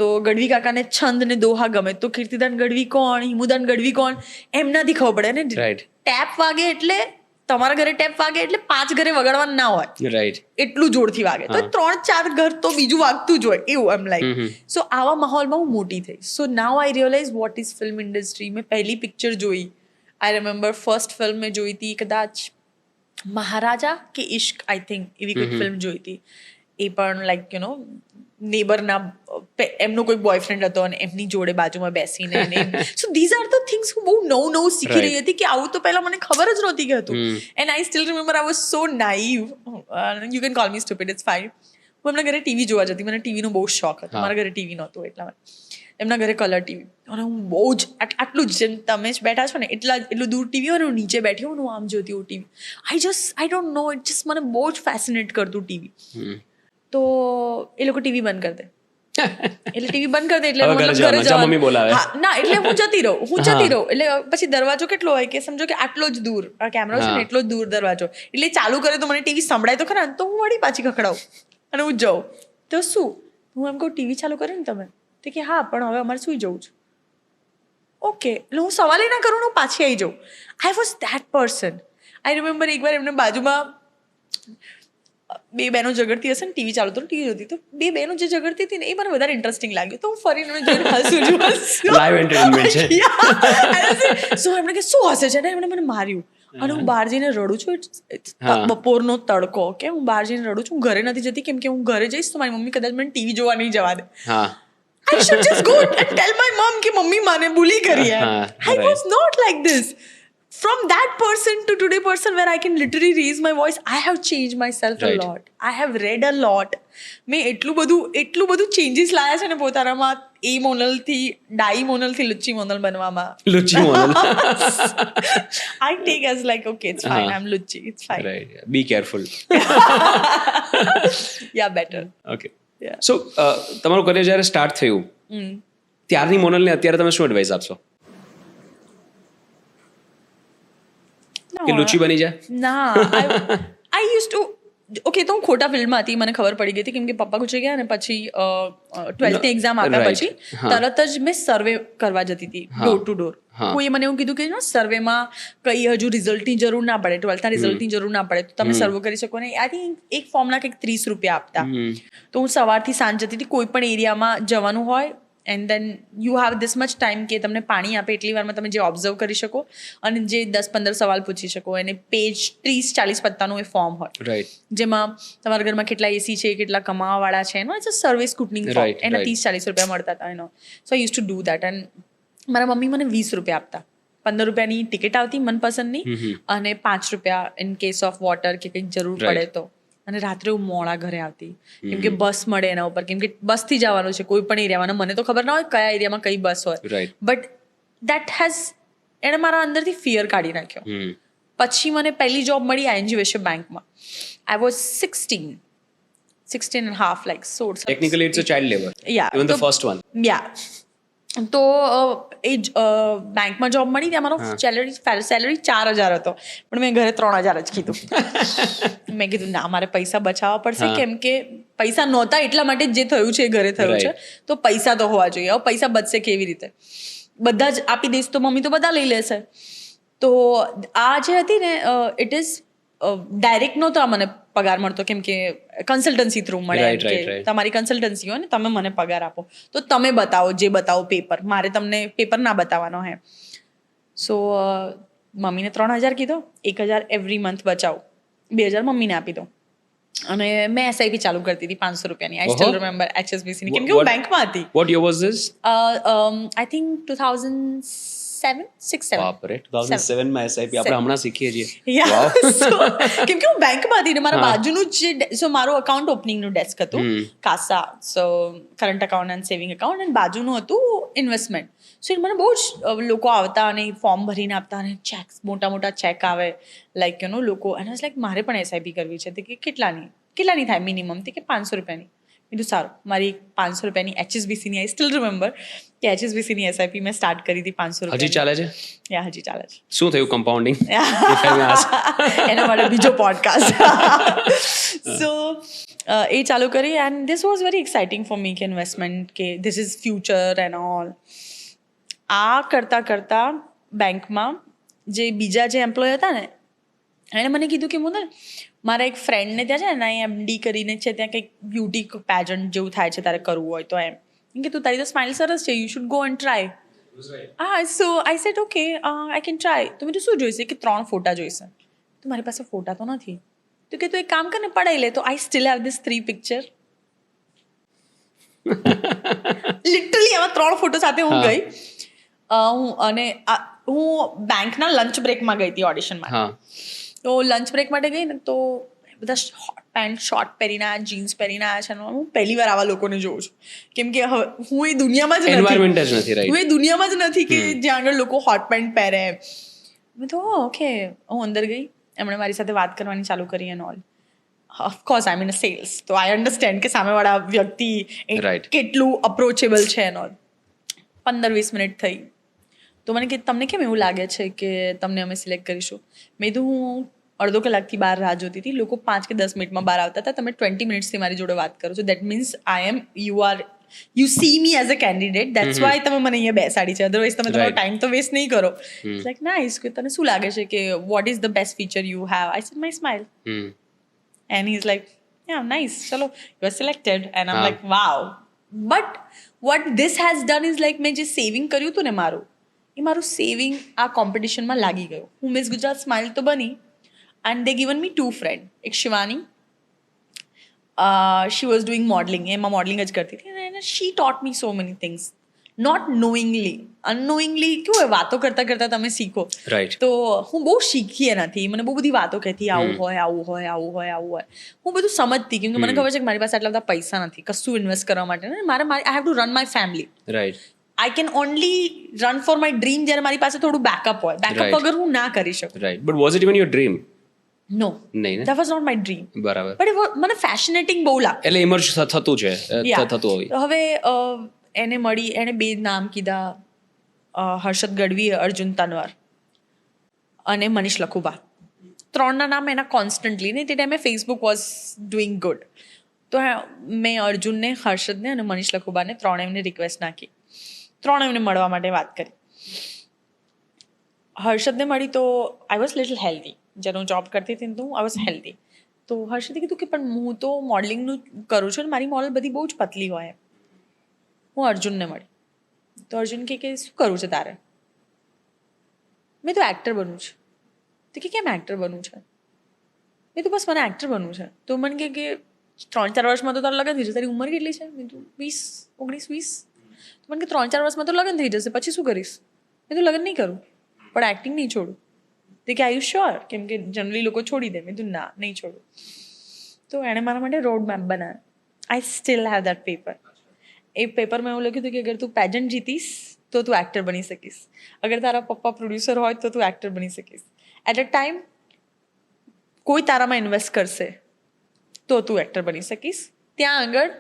તો ગઢવી કાકાને છંદ ને દોહા ગમે તો કીર્તિદાન ગઢવી કોણ હિમુદાન ગઢવી કોણ એમનાથી ખબર પડે ને રાઈટ ટેપ વાગે એટલે તમારા ઘરે ટેપ વાગે એટલે 5 ઘરે વગાડવાનું ના હોય રાઈટ એટલું જોરથી વાગે તો 3-4 ઘર તો બીજું વાગતું જ હોય એવું એમ લાઈક સો આવા માહોલમાં હું મોટી થઈ so now I realise what is film industry મેં પહેલી પિક્ચર જોઈ આઈ રિમેમ્બર ફર્સ્ટ ફિલ્મ મેં જોઈ હતી કદાચ મહારાજા કે ઇશ્ક આઈ થિંક એવી કોઈ ફિલ્મ જોઈ હતી એ પણ લાઈક યુ નો નેબરના એમનો કોઈ બોયફ્રેન્ડ હતો અને એમની જોડે બાજુમાં બેસીને સો ધીઝ આર ધ થિંગ્સ હું બહુ નવું શીખી રહી હતી કે આવું તો પહેલા મને ખબર જ નહોતી કે હતું and I still remember I was so naive you can call me stupid it's fine હું એમના ઘરે ટીવી જોવા જતી મને ટીવીનો બહુ શોખ હતો મારા ઘરે ટીવી નહોતું એટલા એમના ઘરે કલર ટીવી અને હું બહુ જ આટલું જ જેમ તમે જ બેઠા છો ને એટલું દૂર ટીવી હોય ને હું નીચે બેઠી હું આમ જોતી હોઉં TV I don't no it just મને બહુ જ ફેસિનેટ કરતું ટીવી તો એ લોકો ટીવી બંધ કરી દે એટલે ટીવી બંધ કરી દે એટલે ઘરે જવાનું ના એટલે હું જતી રહું એટલે પછી દરવાજો કેટલો હોય કે સમજો કે આટલો જ દૂર આ કેમેરો છે ને એટલો જ દૂર દરવાજો એટલે ચાલુ કરે તો મને ટીવી સંભળાય તો ખરા તો હું વળી પાછી ખખડાવું અને હું જાઉં તો શું હું એમ કહું ટીવી ચાલુ કરે ને તમે તો કે હા પણ હવે અમારે સુઈ જવું છે ઓકે એટલે હું સવાલ ના કરું ને હું પાછી આવી જાઉં I was that person I remember એકવાર એમને બાજુમાં 2 બહેનો ઝઘડતી હશે ને ટીવી ચાલુ તો ટીવી જોતી તો 2 બહેનો જે ઝઘડતી હતી ને એ મને વધારે ઇન્ટરેસ્ટિંગ લાગ્યું તો હું ફરીને જોઈને હસું લાઈવ એન્ટરટેનમેન્ટ છે સો એમણે કે શું હસે છે ને એમણે મને માર્યું અને હું બહાર જઈને રડું છું બપોરનો તડકો કે હું બહાર જઈને રડું છું હું ઘરે નથી જતી કેમ કે હું ઘરે જઈશ તો મારી મમ્મી કદાચ મને ટીવી જોવા નહીં જવા દે I should just go and tell my mom कि मम्मी माने bully करी है. I was not like this. From that person to today person where I can literally raise my voice, I have changed myself a lot. I have read a lot. મેં એટલું બધું changes લાયા છે ને પોતાનામાં એ Monel થી ડાઈ Monel થી લુચ્ચી મોનલ બનવામાં લુચ્ચી Monal I take as like okay it's fine I'm લુચ્ચી it's fine right be careful yeah better okay so તમારું કરિયર જ્યારે સ્ટાર્ટ થયું ત્યારની મોનલને અત્યારે તમે શું એડવાઇસ આપશો કે લુચી બની જાય ના I used to ઓકે તો હું ખોટા ફિલ્ડમાં હતી, મને ખબર પડી ગઈ હતી કેમ કે પપ્પા ગુજરી ગયા અને પછી 12th એક્ઝામ આપ્યા right. પછી હા. તરત જ મેં સર્વે કરવા જતી હતી, ડોર ટુ ડોર. હા. કોઈએ મને એવું કીધું કે સર્વેમાં કઈ હજુ રિઝલ્ટની જરૂર ના પડે, 12થના રિઝલ્ટની જરૂર ના પડે, તો તમે સર્વે કરી શકો. ને આઈ થિંક એક ફોર્મના કંઈક 30 રૂપિયા આપતા. તો હું સવારથી સાંજ જતી હતી, કોઈ પણ એરિયામાં જવાનું હોય and then you have this much time કે તમને પાણી આપે એટલી વારમાં તમે જે ઓબ્ઝર્વ કરી શકો અને જે 10-15 સવાલ પૂછી શકો. અને પેજ 30-40 પત્તાનું એ ફોર્મ હોય, રાઈટ, જેમાં તમારા ઘરમાં કેટલા એસી છે, કેટલા કમાવાવાળા છે, એનો it's a survey scrutinising form. Right, એના right. 30-40 રૂપિયા મળતા હતા એનો. So I use to do that. And મારા મમ્મી મને 20 રૂપિયા આપતા. 15 રૂપિયાની ટિકિટ આવતી મનપસંદની અને 5 રૂપિયા ઇન કેસ ઓફ વોટર કે કંઈક જરૂર પડે Right. તો. અને રાત્રે હું મોડા ઘરે આવતી કેમ કે બસ મળે એના ઉપર, કેમ કે બસથી જવાનું છે કોઈ પણ એરિયામાં. અને મને તો ખબર ના હોય કયા એરિયામાં કઈ બસ હોય, રાઈટ. બટ દેટ હેઝ એણે મારા અંદરથી ફિયર કાઢી નાખ્યો. પછી મને પહેલી જોબ મળી ING Vysya બેંકમાં. I was 16 and half, like so. Technically it's a child labour, Yeah. Even the તો- ફર્સ્ટ વન. Yeah. તો એ બેંકમાં જોબ મળી ત્યાં મારો સેલરી 4,000 હતો, પણ મેં ઘરે 3,000 જ કીધું. મેં કીધું ના, મારે પૈસા બચાવવા પડશે, હા. કેમ કે પૈસા નહોતા એટલા માટે જ જે થયું છે એ ઘરે થયું છે. Right. તો પૈસા તો હોવા જોઈએ. હવે પૈસા બચશે કેવી રીતે? બધા જ આપી દઈશ તો મમ્મી તો બધા લઈ લેશે. તો આ જે હતી ને ઇટ ઇઝ ડાયરેક્ટ નહોતો આ મને પગાર મળતો, કેમ કે કન્સલ્ટન્સી થ્રુ મળે. Right, એમ કે right, right. તમારી કન્સલ્ટન્સી હોય ને તમે મને પગાર આપો, તો તમે બતાવો જે બતાવો પેપર, મારે તમને પેપર ના બતાવવાનો હે. સો મમ્મીને 3,000 કીધો, 1,000 એવરી મંથ બચાવો, 2,000 મમ્મીને આપી દો. અને મેં SIP ચાલુ કરતી હતી 500 રૂપિયાની. આઈ સ્ટીલ રિમેમ્બર HSBC ની, કેમ કે હું બેંકમાં હતી. What year was this? I think 2006-7. બાપરે, 2007 માં SIP આપણે હમણાં શીખીએ છીએ. Yeah. Wow. So, કેમ કે હું બેંકમાં હતી ને મારા હા. બાજુનું જે મારું અકાઉન્ટ ઓપનિંગનું ડેસ્ક હતું, CASA, so current account and saving account, and બાજુનું હતું ઇન્વેસ્ટમેન્ટ. સો મને બહુ જ લોકો આવતા અને ફોર્મ ભરીને આપતા, અને ચેક્સ, મોટા મોટા ચેક આવે, લાઈક લોકો. અને લાઈક મારે પણ SIP કરવી છે. કે કેટલાની થાય મિનિમમ? કે 500 રૂપિયાની. કીધું સારું, મારી 500 રૂપિયાની HSBC ની, આઈ સ્ટીલ રિમેમ્બર કે HSBC ની SIP મેં સ્ટાર્ટ કરી હતી 500 હજી રૂપિયા. ચાલે છે? યા, હજી ચાલે છે. શું થયું કમ્પાઉન્ડિંગ? એના માટે બીજો પોડકાસ્ટ. સો એ ચાલુ કરી, and this was very exciting for me કે ઇન્વેસ્ટમેન્ટ, કે this is future and all. આ કરતા બેંકમાં જે બીજા જે એમ્પ્લોય હતા ને, એણે મને કીધું કે હું ને મારા એક ફ્રેન્ડને ત્યાં છે ને MD કરીને છે, ત્યાં કંઈક બ્યુટી પેજન્ટ જેવું થાય છે, તારે કરવું હોય તો એમ કે તું, તારી તો સ્માઇલ સરસ છે, you should go and try. હા, so I said okay, I can try. તો મેં શું જોઈશે? કે 3 ફોટા જોઈશે. તો મારી પાસે ફોટા તો નથી. તો કે તું એક કામ કર ને, પડાઈ લે. તો આઈ still have this 3 picture. Literally આમાં 3 ફોટો સાથે હું ગઈ. હું બેંકના લંચ બ્રેકમાં ગઈ હતી ઓડિશન માટે. હા. તો લંચ બ્રેક માટે ગઈ ને, તો બધા પેન્ટ શોર્ટ પહેરીને આવ્યા, જીન્સ પહેરીને આવ્યા છે. હું પહેલી વાર આવા લોકોને જોઉં છું, કેમ કે હવે હું એ દુનિયામાં જ એન્વાયરમેન્ટ જ નથી, હું રાઈટ. એ દુનિયામાં જ નથી કે જ્યાં આગળ લોકો હોટ પેન્ટ પહેરે. મેં તો ઓકે, હું અંદર ગઈ, એમણે મારી સાથે વાત કરવાની ચાલુ કરી and all. Of course I mean sales, તો આઈ અન્ડરસ્ટેન્ડ કે સામેવાળા વ્યક્તિ Right. કેટલું અપ્રોચેબલ છે એન્ડ ઓલ. 15-20 મિનિટ થઈ. તો મને કે તમને કેમ એવું લાગે છે કે તમને અમે સિલેક્ટ કરીશું? મેં કીધું હું અડધો કલાકથી બહાર રાહ જોતી હતી, લોકો 5 કે 10 મિનિટમાં બહાર આવતા હતા, તમે 20 મિનિટ્સથી મારી જોડે વાત કરો છો. That means you see me as a candidate, that's why તમે મને અહીંયા બેસાડી છે. અધરવાઇઝ તમે તમારો Right. ટાઈમ તો વેસ્ટ નહીં કરો. લાઈક નાઇસ, કે તને શું લાગે છે કે vote is the best feature you have? I said my smile. And he's like, yeah, nice, chalo, you are selected. And I'm like, wow. But what this has done is like, મેં જે saving કર્યું હતું ને મારું saving આ કોમ્પિટિશનમાં લાગી ગયું. હું મિસ ગુજરાત સ્માઇલ તો બની, and they given me 2 friend. એક Shivani, she was doing modelling, એમાં મોડલિંગ જ કરતી હતી, અને she taught me so many things, not knowingly. Unknowingly કેવું હોય, વાતો કરતા કરતા તમે શીખો. રાઈટ. તો હું બહુ શીખી એનાથી. મને બહુ બધી વાતો કહેતી, આવું હોય, આવું હોય, આવું હોય, આવું હોય. હું બધું સમજતી, કેમ કે મને ખબર છે કે મારી પાસે આટલા બધા પૈસા નથી કશું ઇન્વેસ્ટ કરવા માટે. I have to run my family. Right. I can only run for my dream જ્યારે મારી પાસે થોડું બેકઅપ હોય. Backup Right. વગર હું ના કરી શકું. Right. But was it even your dream? No, નહીં ને? That was not my dream. બરાબર. બટ મને ફેશનેટિંગ બહુ લાગતું. એટલે ઇમર્જ થતું છે, Yeah. થતું હોય. તો હવે એને મળી, એણે 2 નામ કીધા, હર્ષદ ગઢવી, અર્જુન તનવાર અને મનીષ લખુબા. ત્રણના નામ એના કોન્સ્ટન્ટલી ને તે ટાઈમે ફેસબુક વોઝ ડુઈંગ ગુડ. તો મેં અર્જુનને, હર્ષદને અને મનીષ લખુબાને ત્રણેયને રિક્વેસ્ટ નાખી, ત્રણેયને મળવા માટે વાત કરી. હર્ષદને મળી તો આઈ વોઝ લિટલ હેલ્ધી. જ્યારે હું જોબ કરતી હતી ને તો આઈ વોઝ હેલ્ધી. તો હર્ષદે કીધું કે પણ હું તો મોડલિંગનું કરું છું ને મારી મોડલ બધી બહુ જ પતલી હોય. હું અર્જુનને મળી તો અર્જુન કે શું કરવું છે તારે? મેં તો એક્ટર બનવું છે. તો કે કેમ એક્ટર બનવું છે? મેં તો બસ મને એક્ટર બનવું છે. તો મને કે 3-4 વર્ષમાં તો તારું લગ્ન થઈ જશે. તારી ઉંમર કેટલી છે? મેં તો 19-20. તો મને કે 3-4 વર્ષમાં તો લગ્ન થઈ જશે, પછી શું કરીશ? મેં તો લગ્ન નહીં કરું પણ એક્ટિંગ નહીં છોડું. તો કે આર યુ શ્યોર? કેમ કે જનરલી લોકો છોડી દે. મેં તો ના, નહીં છોડું. તો એણે મારા માટે રોડ મેપ બનાવ્યો. I still have that paper. એ પેપરમાં એવું લખ્યું હતું કે અગર તું પેજન્ટ જીતીશ તો તું એક્ટર બની શકીશ, અગર તારા પપ્પા પ્રોડ્યુસર હોય તો તું એક્ટર બની શકીશ, એટ અ ટાઈમ કોઈ તારામાં ઇન્વેસ્ટ કરશે તો તું એક્ટર બની શકીશ, ત્યાં આગળ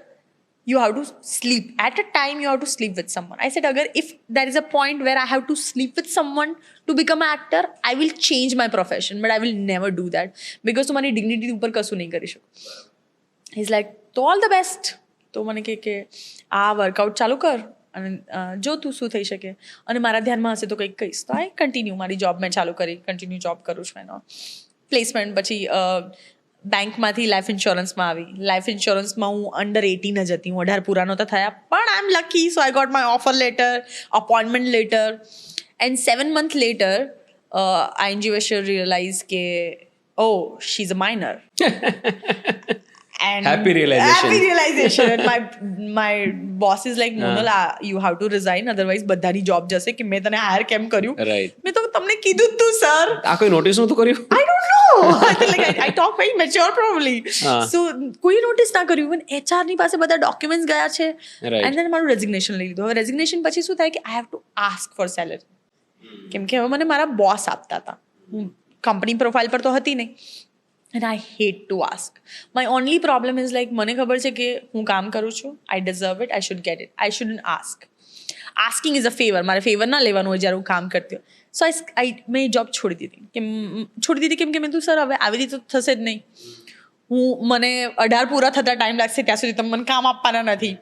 you have to sleep at a time, you have to sleep with someone. I said agar if there is a point where I have to sleep with someone to become an actor, I will change my profession, but I will never do that because tumhari dignity ઉપર કશું નહીં કરી શકું. He's like તો all the best. તો મને કે આ વર્કઆઉટ ચાલુ કર અને જો તું શું થઈ શકે અને મારા ધ્યાનમાં હશે તો કંઈક કહીશ. તો આઈ કન્ટિન્યુ મારી જોબ મેં ચાલુ કરી, કન્ટિન્યુ જોબ કરું છું એનો. પ્લેસમેન્ટ પછી બેંકમાંથી લાઈફ ઇન્સ્યોરન્સમાં આવી. લાઈફ ઇન્સ્યોરન્સમાં હું અંડર 18 જ હતી, હું 18 પૂરા નહોતા થયા, પણ I am lucky. So I got my offer letter, appointment letter, and 7 months later ING Vasher realized કે oh she's a minor. And Happy realization. Happy realization. And my boss is like, Monal, you have to resign, otherwise બધાની job જશે. કે મેં તને higher કેમ કર્યું? Right. મેં તો તમને કીધું જ તું સર. આ કોઈ નોટિસ નહોતું કર્યું? I don't know. I talk very mature probably. So કોઈ નોટિસ ના કર્યું. પણ HR ની પાસે બધા ડોક્યુમેન્ટ્સ ગયા છે. Right. And then મારું રેઝિગ્નેશન લઈ લીધું. હવે રેઝિગ્નેશન પછી શું થાય કે I have to ask for salary. કેમ કે હવે મને મારા બોસ આપતા હતા, હું કંપની પ્રોફાઇલ પર તો હતી નહીં. And I hate to ask. My only problem is like મને ખબર છે કે હું કામ કરું છું, I deserve it, I should get it. I shouldn't ask. Asking is a favor. મારે ફેવર ના લેવાનું હોય જ્યારે હું કામ કરતી હોય. સો મેં જોબ છોડી દીધી કેમ કે મેં તું સર હવે આવી રીતે થશે જ નહીં. મને 18 પૂરા થતા ટાઈમ લાગશે ત્યાં સુધી તમે મને કામ આપવાના નથી,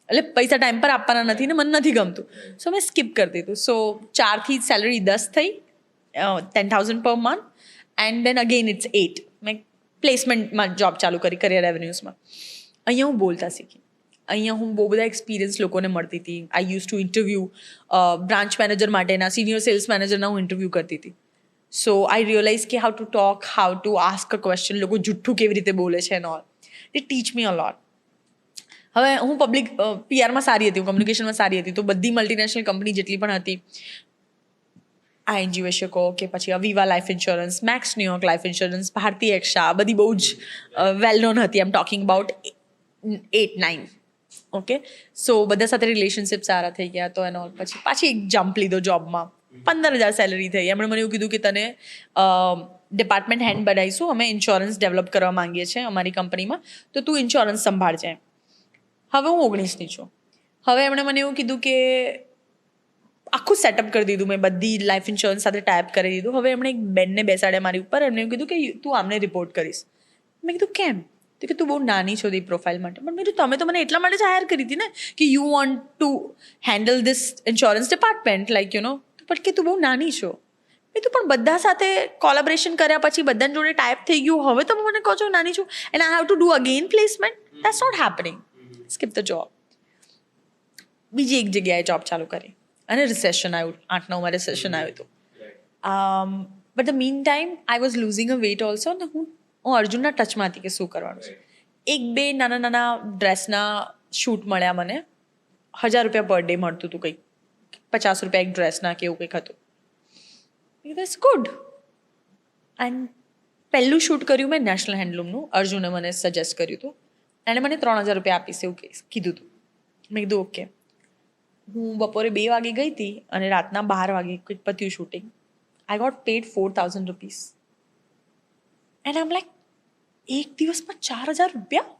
એટલે પૈસા ટાઈમ પર આપવાના નથી ને મને નથી ગમતું. સો મેં સ્કીપ કરી દીધું. સો 4 થી સેલરી 10 થઈ, 10,000 per month. And then again it's 8. મેં પ્લેસમેન્ટમાં જોબ ચાલુ કરી, કરિયર એવેન્યુઝમાં. અહીંયા હું બોલતા શીખી. અહીંયા હું બહુ બધા એક્સપિરિયન્સ લોકોને મળતી હતી. આઈ use two interview branch manager માટેના, સિનિયર સેલ્સ મેનેજરના હું ઇન્ટરવ્યૂ કરતી હતી. સો આઈ રિયલાઇઝ કે how to talk, how to ask a question, લોકો જુઠ્ઠું કેવી રીતે બોલે છે એન્ડ ઓલ. ઇટ ટીચ મી અ લોટ. હવે હું પબ્લિક પીઆરમાં સારી હતી, હું કમ્યુનિકેશનમાં સારી હતી. તો બધી મલ્ટીનેશનલ કંપની જેટલી પણ હતી, ING Vasher કહો કે પછી Aviva life insurance, Max New York life insurance, Bharti AXA, બધી બહુ જ વેલ નોન હતી. I am talking about 8-9. Okay, so બધા સાથે રિલેશનશિપ સારા થઈ ગયા. તો એનો પાછી એક જમ્પ લીધો જોબમાં, 15,000 સેલરી થઈ. એમણે મને એવું કીધું કે તને ડિપાર્ટમેન્ટ હેડ બનાવીશું, અમે ઇન્સ્યોરન્સ ડેવલપ કરવા માંગીએ છીએ અમારી કંપનીમાં, તો તું ઇન્સ્યોરન્સ સંભાળજે. હવે હું 19ની છું. હવે એમણે મને એવું કીધું કે આખું સેટઅપ કરી દીધું, મેં બધી લાઈફ ઇન્સ્યોરન્સ સાથે ટાઈપ કરી દીધું. હવે એમણે એક બેનને બેસાડ્યા મારી ઉપર, એમણે એવું કીધું કે તું આમને રિપોર્ટ કરીશ. મેં કીધું કેમ? તો કે તું બહુ નાની છો એ પ્રોફાઇલ માટે. પણ મેં કીધું તમે તો મને એટલા માટે જ હાયર કરી હતી ને કે you want to handle this insurance department, like you નો. પણ કે તું બહુ નાની છો. મેં તું પણ બધા સાથે કોલેબોરેશન કર્યા પછી બધાની જોડે ટાઈપ થઈ ગયું, હવે તમે મને કહો છો નાની છું and I have to do again placement? That's not happening. Skip the job. બીજી એક જગ્યાએ જોબ ચાલુ કરી અને રિસેશન આવ્યું, 8-9માં રિસેશન આવ્યું હતું. But the meantime I was losing a weight also. ને હું અર્જુનના ટચમાં હતી કે શું કરવાનું છે. 1-2 નાના ડ્રેસના શૂટ મળ્યા મને, 1,000 રૂપિયા પર ડે મળતું હતું, કંઈક 50 રૂપિયા એક ડ્રેસના કે એવું કંઈક હતું. It's good. એન્ડ પહેલું શૂટ કર્યું મેં નેશનલ હેન્ડલૂમનું, અર્જુને મને સજેસ્ટ કર્યું હતું. એણે મને 3,000 રૂપિયા આપીશ એવું કીધું હતું. મેં કીધું ઓકે. હું બપોરે 2 વાગે ગઈ હતી અને રાતના 12 વાગે કંઈક પત્યું shooting. I got paid 4,000 rupees. And આમ લાઈક, એક દિવસમાં 4,000 રૂપિયા?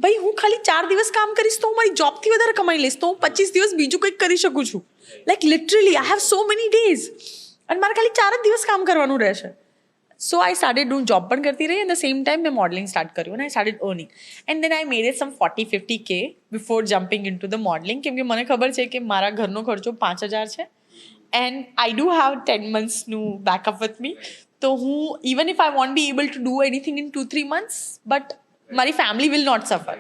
ભાઈ હું ખાલી 4 દિવસ કામ કરીશ તો હું મારી જોબથી વધારે કમાઈ લઈશ, તો હું 25 દિવસ બીજું કંઈક કરી શકું છું. Like literally I have so many days અને મારે ખાલી 4 જ દિવસ કામ કરવાનું રહેશે. So I started doing job પણ કરતી રહી એટ ધ સેમ ટાઈમ મેં મોડલિંગ સ્ટાર્ટ કર્યું અને I started earning and then I made it some 40-50K before jumping in two the modelling કેમ કે મને ખબર છે કે મારા ઘરનો ખર્ચો 5,000 છે એન્ડ આઈ ડુ હેવ 10 monthsનું બેકઅપ વિથ મી તો હું even if I won't be able to do anything in 2-3 months but મારી family will not suffer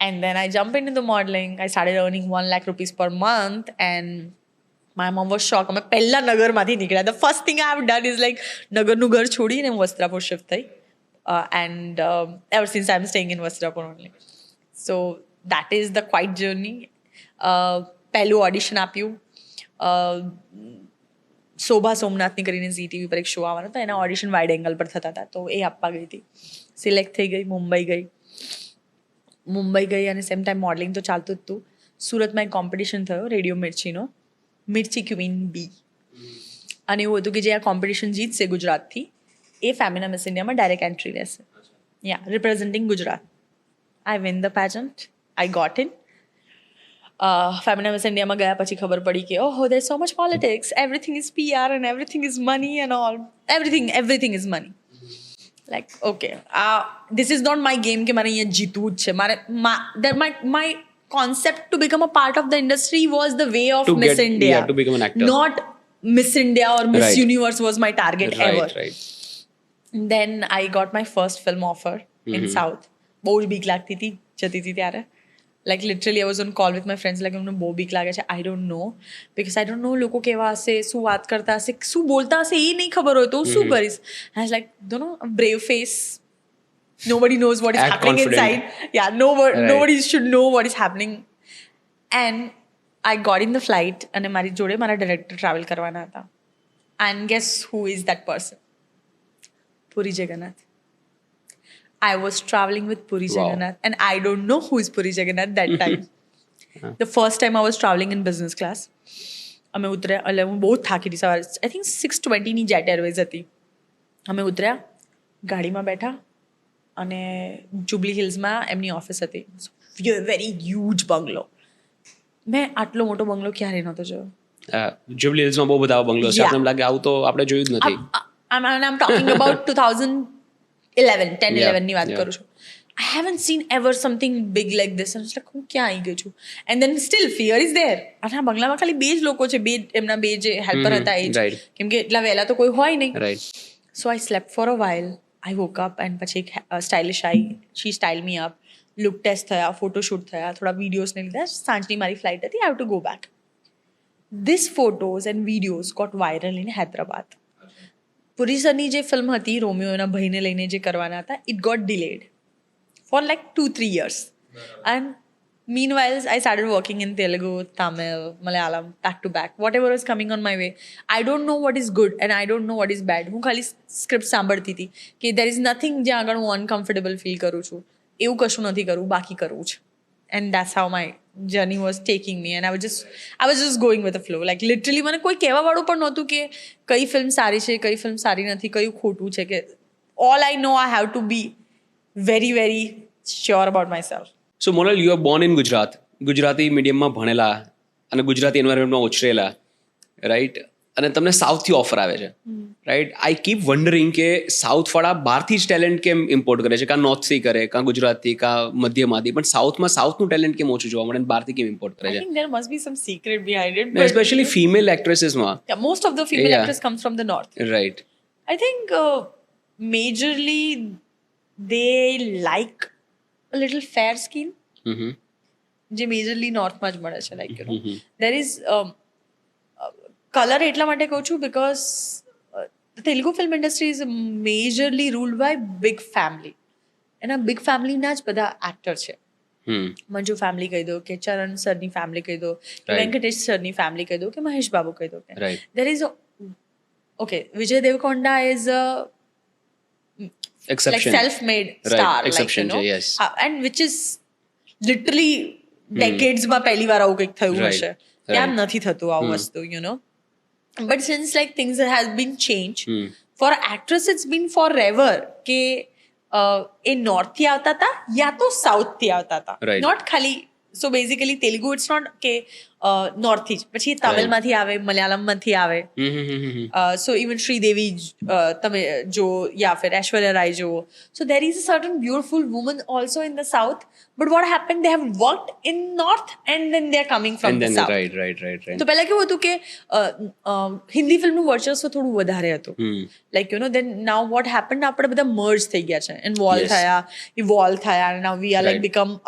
and then I jump in two the modelling I started earning 1 lakh rupees per month and my mum was shock અમે પહેલા નગરમાંથી નીકળ્યા the first thing I have done is like નગરનું ઘર છોડીને હું Vastrapur shift થઈ and ever since I am staying in Vastrapur only so that is the quite journey પહેલું ઓડિશન આપ્યું શોભા સોમનાથની કરીને ઝી ટીવી પર એક શો આવવાનો હતો એના ઓડિશન વાઇડ એંગલ પર થતા હતા તો એ આપવા ગઈ હતી સિલેક્ટ થઈ ગઈ મુંબઈ ગઈ અને સેમ ટાઈમ મોડલિંગ તો ચાલતું જ હતું સુરતમાં એક કોમ્પિટિશન થયો રેડિયો મિર્ચીનો મિર્ચી ક્વીન બી અને એવું હતું કે જે આ કોમ્પિટિશન જીતશે ગુજરાતથી એ ફેમિના મિસ ઇન્ડિયામાં ડાયરેક્ટ એન્ટ્રી રહેશે યા representing Gujarat I win the pageant I got in Femina Miss ઇન્ડિયામાં ગયા પછી ખબર પડી કે ઓહો there so much politics everything is PR and everything is money and all everything is money like okay this is not my game કે મારે અહીંયા જીતવું જ છે my concept to become a part of the industry was the way of Miss India. To become an actor. Not Miss India or Miss Right. Universe was my target ever. Right. Then I got my first film offer in South. બહુ જ બીક લાગતી હતી જતી હતી ત્યારે like literally I was on call with my friends like એમને બહુ બીક લાગે છે આઈ don't no because I don't નો લોકો કેવા હશે શું વાત કરતા હશે શું બોલતા હશે એ નહીં ખબર હોય તો હું શું કરીશ I like do no brave face nobody knows what is Act happening confident. inside nobody should know what is happening and I got in the flight and મારી જોડે મારા ડાયરેક્ટર ટ્રાવેલ કરવાના હતા and guess who is that person Puri Jagannath I was traveling with Puri Wow. Jagannath and I don't know who is Puri Jagannath that time the first time I was traveling in business class અમે ઉતર્યા એટલે હું બહુ થાકી હતી સવારે I think 6:20 ની jet Airways હતી અમે ઉતર્યા ગાડીમાં બેઠા અને જુબલી હિલ્સમાં એમની ઓફિસ હતી વેરી હ્યુજ બંગલો મેં આટલો મોટો બંગલો ક્યારેય નહોતો જોયો જ્યુબલી હિલ્સમાં બહુ બધા બંગલો છે Yeah. આપણને એમ લાગે આવું તો આપણે જોયું જ નથી I'm talking about 2011 ની વાત Yeah. કરું છું I haven't seen ever something big like this and like હું ક્યાં આવી ગઈ છું and then still fear is there અને આ બંગલામાં ખાલી બે જ લોકો છે એમના બે જે હેલ્પર હતા એ જ Right. કેમ કે એટલા વહેલા તો કોઈ હોય નહીં right So I slept for a while. I woke up and પછી એક સ્ટાઇલિશ આવી she styled me up. Look test થયા ફોટોશૂટ થયા થોડા વિડીયોઝને લીધા સાંજની મારી ફ્લાઇટ હતી I have to go back this photos and videos got viral in Hyderabad Puri સરની જે ફિલ્મ હતી રોમિયો એના ભાઈને લઈને જે કરવાના હતા it got delayed for like 2-3 years and meanwhile I started working in Telugu, Tamil, Malayalam, back to back. Whatever was coming on my way, I don't know what is good and I don't know what is bad. હું ખાલી script સાંભળતી હતી કે there is nothing જ્યાં આગળ હું uncomfortable feel કરું છું એવું કશું નથી કરવું બાકી કરવું છે and that's how my journey was taking me and I was just going with the flow. Like literally મને કોઈ કહેવાવાળું પણ નહોતું કે કઈ ફિલ્મ સારી છે કઈ ફિલ્મ સારી નથી કયું ખોટું છે કે all I know I have to be very very sure about myself. So Monal you are born in Gujarat Gujarati મીડિયમમાં ભણેલા અને ગુજરાતી એન્વાયરમેન્ટમાં ઉછરેલા રાઈટ અને તમને સાઉથથી ઓફર આવે છે રાઈટ આઈ કીપ વન્ડરિંગ કે સાઉથવાળા બહારથી જ ટેલેન્ટ કેમ ઇમ્પોર્ટ કરે છે કાં નોર્થથી કરે કાં ગુજરાતથી કાં મધ્યમાંથી પણ સાઉથમાં સાઉથનું ટેલેન્ટ કેમ ઓછું જોવા મળે અને બહારથી કેમ ઇમ્પોર્ટ કરે I છે think there must be some secret behind it. But especially female એક્ટ્રેસીસમાં yeah, most of the female Yeah. actors comes from the north. Right I think majorly they like a little fair skin. જે majorly નોર્થમાં જ મળે છે like you know there is colour એટલા માટે કહું છું because Telugu film industry is majorly ruled by big family એના બિગ ફેમિલીના જ બધા એક્ટર છે મંજુ ફેમિલી કહી દો કે ચરણ સરની ફેમિલી કહી દો કે Right. વેંકટેશ સરની ફેમિલી કહી દો કે મહેશ બાબુ કહી દો કે right there is okay Vijay Devarakonda is like exception self-made Right, star, like, exception you know, છે, yes. And which is literally decades માં પહેલી વાર આવું કંઈક થયું Right, હશે right. ત્યાં નથી થતું આવું વસ્તુ you know but since like things has been changed for actress it's been forever કે એ નોર્થ થી આવતા હતા યા તો સાઉથ થી આવતા હતા Right. નોટ ખાલી so basically Telugu it's not કે નોર્થથી જ પછી તમિલમાંથી આવે મલયાલમમાંથી આવે સો ઇવન શ્રીદેવી તમે જો યા ફિર ઐશ્વર્યા રાય જો so there is a certain beautiful woman also in the south but what happen they have worked in north and then they are coming from the south right તો પહેલા કેવું હતું કે હિન્દી ફિલ્મનું વર્ચસ્વ થોડું વધારે હતું like you know then now what happen આપણે બધા મર્જ થઈ ગયા છે ઇવોલ્વ થયા now we are like become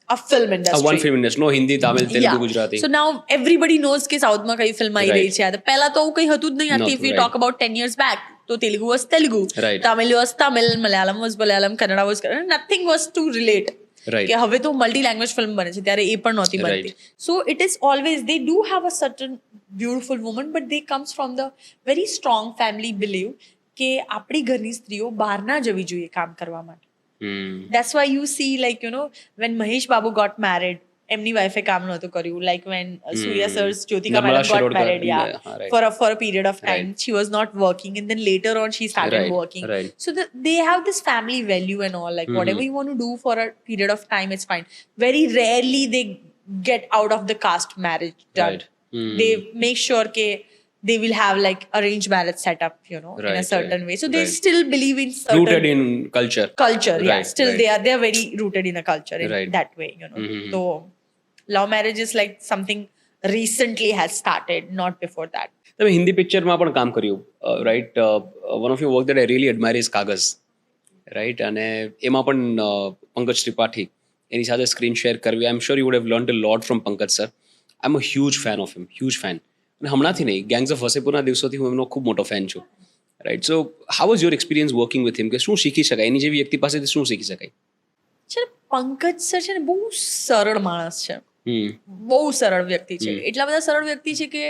a film industry. one film industry, no Hindi, Tamil, Telugu, Gujarati. So now everybody knows કે સાઉથમાં કઈ ફિલ્મ આવી રહી છે. પહેલા તો કઈ હતું જ નહીં. If we talk about 10 years back, તો Telugu was Telugu, Tamil was Tamil, Malayalam was Malayalam, Kannada was Kannada. Nothing was to relate. કે હવે તો મલ્ટી લેંગ્વેજ ફિલ્મ બને છે ત્યારે એ પણ નહોતી બનતી. So it is always they do have a certain beautiful woman but they comes from the very strong family belief કે આપણી ઘરની સ્ત્રીઓ બહાર ના જવી જોઈએ કામ કરવા માટે. That's why you see like you know when Mahesh Babu got married એમની વાઈફે કામ નહોતું કર્યું like when Surya sir's Jyotika madam got married for a period of time she was not working and then later on she started working so they have this family value and all like whatever you want to do for a period of time it's fine. Very rarely they get out of the caste marriage done. They make sure ke they will have like arranged marriage set up, you know, in a certain way. So they still believe in certain rooted in culture. Yeah. Still they are very rooted in a culture in that way, you know. So love marriage is like something recently has started, not before that. તમે હિન્દી પિક્ચરમાં પણ કામ કર્યું right one of your work that I really admire is Kaagaz right અને એમાં પણ પંકજ ત્રિપાઠી એની સાથે screen share કરવી I am sure you would have learned a lot from Pankaj sir I am a huge fan of him huge fan અને હમણાંથી નહીં gangs of વસેપુરના દિવસોથી હું એમનો ખૂબ મોટો ફેન છું right so how was your experience working with him કે શું શીખી શકાય એની જેવી વ્યક્તિ પાસેથી શું શીખી શકાય છે પંકજ સર છે ને બહુ સરળ માણસ છે બહુ સરળ વ્યક્તિ છે એટલા બધા સરળ વ્યક્તિ છે કે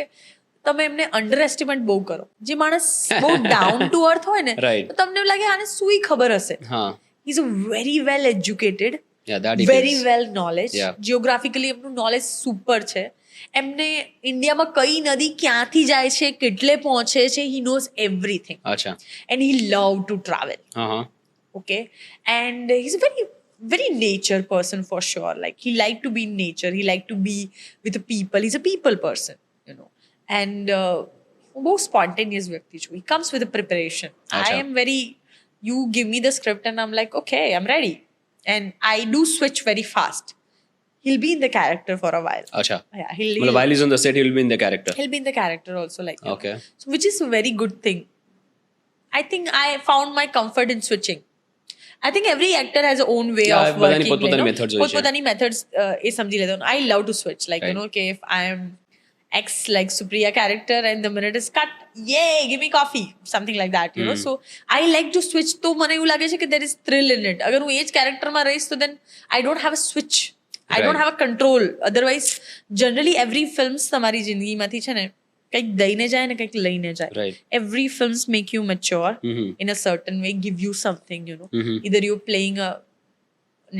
તમે એમને અંડર એસ્ટિમેટ બહુ કરો જે માણસ બહુ ડાઉન ટુ અર્થ હોય ને તો તમને એવું લાગે આને સુઈ ખબર હશે he is a very well educated very well knowledge જિયોગ્રાફિકલી એમનું નોલેજ સુપર છે એમને ઇન્ડિયામાં કઈ નદી ક્યાંથી જાય છે કેટલે પહોંચે છે he knows everything and he love to travel okay and he is very nature person for sure, like he like to be in nature, he like to be with the people, he's a people person, you know, and both spontaneous vyakti chu. He comes with a preparation. I am very, you give me the script and I'm like okay, I'm ready, and I do switch very fast. He'll be in the character for a while. Yeah, while he's on the set he'll be in the character. He'll be in the character also, like okay, so which is a very good thing. I think I found my comfort in switching. I think every actor has a own way of working. પોતપોતાની methods એ સમજી લેતો. I love to switch, like you know, okay, if I am X like Supriya character and the minute is cut, yay, give me coffee, something like that, you know. So I like to switch. તો મને એવું લાગે છે કે there is thrill in it. અગર હું એ જ character માં રહીશ તો then I don't have a switch. I don't have a control. Otherwise, generally every films તમારી જિંદગીમાંથી છે ને કંઈક દઈને જાય ને કંઈક લઈને જાય. Every films make you mature in a certain way, give you something, you know. Either you're playing a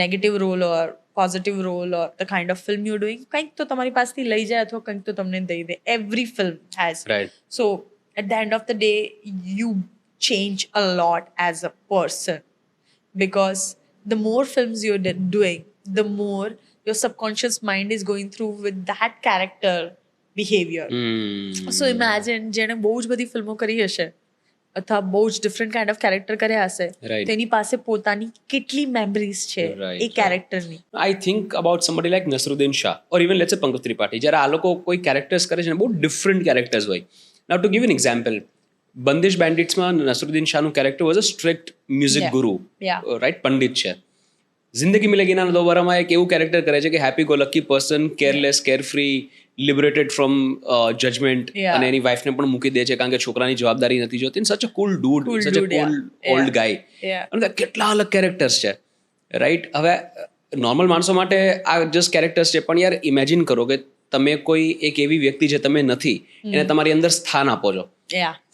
negative role or positive role or the kind of film you're doing, કંઈક તો તમારી પાસેથી લઈ જાય અથવા કંઈક તો તમને દઈ દે. Every film has. So at the end of the day, you change a lot as a person because the more films you're doing, the more your subconscious mind is going through with that character behavior. So imagine જેણે બહુ જ બધી ફિલ્મો કરી હશે અથવા બહુ જ ડિફરન્ટ કાઇન્ડ ઓફ કેરેક્ટર કર્યા હશે તો એની પાસે પોતાની કેટલી મેમરીઝ છે એ કેરેક્ટરની. I think about somebody like Naseeruddin Shah or even let's say Pankaj Tripathi જ્યારે આ લોકો કોઈ કેરેક્ટર્સ કરે છે ને બહુ ડિફરન્ટ કેરેક્ટર્સ હોય. Now to give an example Bandish બેન્ડિટ્સમાં નસરુદ્દીન શાહનું character was a strict music guru right pandit છે. જિંદગી મિલેગીના દોબારામાં એક એવું કેરેક્ટર કરે છે કે happy go lucky person careless care free liberated from judgement અને એની વાઇફને પણ મૂકી દે છે કારણ કે છોકરાની જવાબદારી નથી જોતી. સચ અ કુલ ડૂડ સચ અ કુલ ઓલ્ડ ગાય અને કેટલા અલગ કેરેક્ટર્સ છે રાઈટ. હવે નોર્મલ માણસો માટે આ જસ્ટ કેરેક્ટર્સ છે પણ યાર ઇમેજિન કરો કે તમે કોઈ એક એવી વ્યક્તિ જે તમે નથી એને તમારી અંદર સ્થાન આપો છો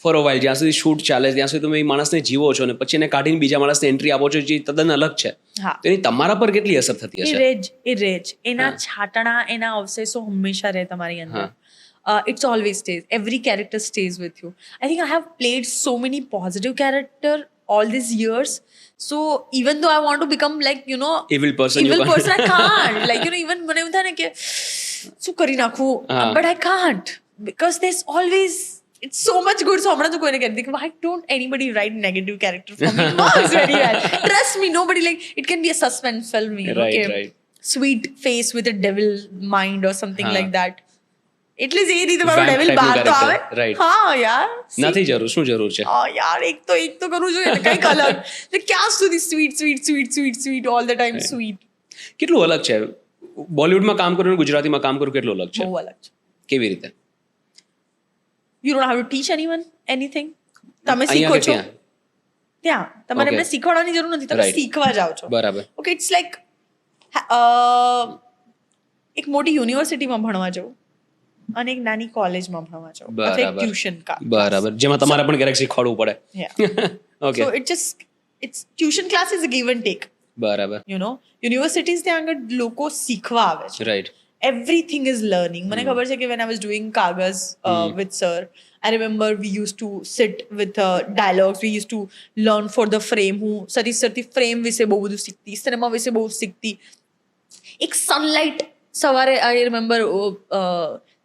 ફોર અ વાઇલ જ્યાં સુધી શૂટ ચાલે ત્યાં સુધી તમે એ માણસને જીવો છો ને પછી એને કાઢીને બીજા માણસને એન્ટ્રી આપો છો જે તદ્દન અલગ છે તો એની તમારા પર કેટલી અસર થતી હશે. એ રેજ એના છાટણા એના અવશેષો હંમેશા રહે તમારી અંદર. It's always stays. Every character stays with you. I think I have played so many positive character all these years. So even though I want to become like, you know, Evil person, you evil can't. person, I can't. Like, you know, even મને એવું થાય ને કે શું કરી નાખું, but I can't because there's always, it's so much good. So હમણાં તો કોઈને કહેતી કે why don't anybody write negative character for me? It works very well. Trust me, nobody, like, it can be a suspense film, you know, Right, કે right. sweet face with a devil mind or something like that. એટલે જ એ રીતે મારો Vamp devil type નું બહાર તો આવે. character, right. હા યાર, નથી જરૂર, શું જરૂર છે? હા યાર, એક તો કરવું જોઈએ ને, કંઈક અલગ. એટલે ક્યાં સુધી sweet all the time sweet. કેટલું અલગ છે બોલિવૂડમાં કામ કરવું અને ગુજરાતીમાં કામ કરવું, કેટલું અલગ છે? બહુ અલગ છે. કેવી રીતે? You don't have to teach anyone anything. તમે અહીંયા શીખો કે છો ત્યાં? ત્યાં, તમારે Okay. એમને શીખવાડવાની જરૂર નથી, તમે Right. શીખવા જાઓ છો. બરાબર. ઓકે, ઇટ્સ લાઈક એક મોટી યુનિવર્સિટીમાં ભણવા જવું અને એક નાની કોલેજમાં ભણવા જવું, અથવા એક બરાબર. ટ્યુશન બરાબર, જેમાં તમારે પણ ક્યારેક શીખવાડવું પડે. Okay, so it's tuition class is a give and take. બરાબર, યુ નો, યુનિવર્સિટીઝ ત્યાં આગળ લોકો શીખવા આવે છે. રાઈટ. Everything is learning. મને ખબર છે કે when I was doing Kaagaz with sir, I remember we used to sit with dialogues, we used to learn for the frame. હું સતી frame વિશે બહુ બધું શીખતી, સિનેમા વિશે બહુ શીખતી. એક સનલાઇટ સવારે, I remember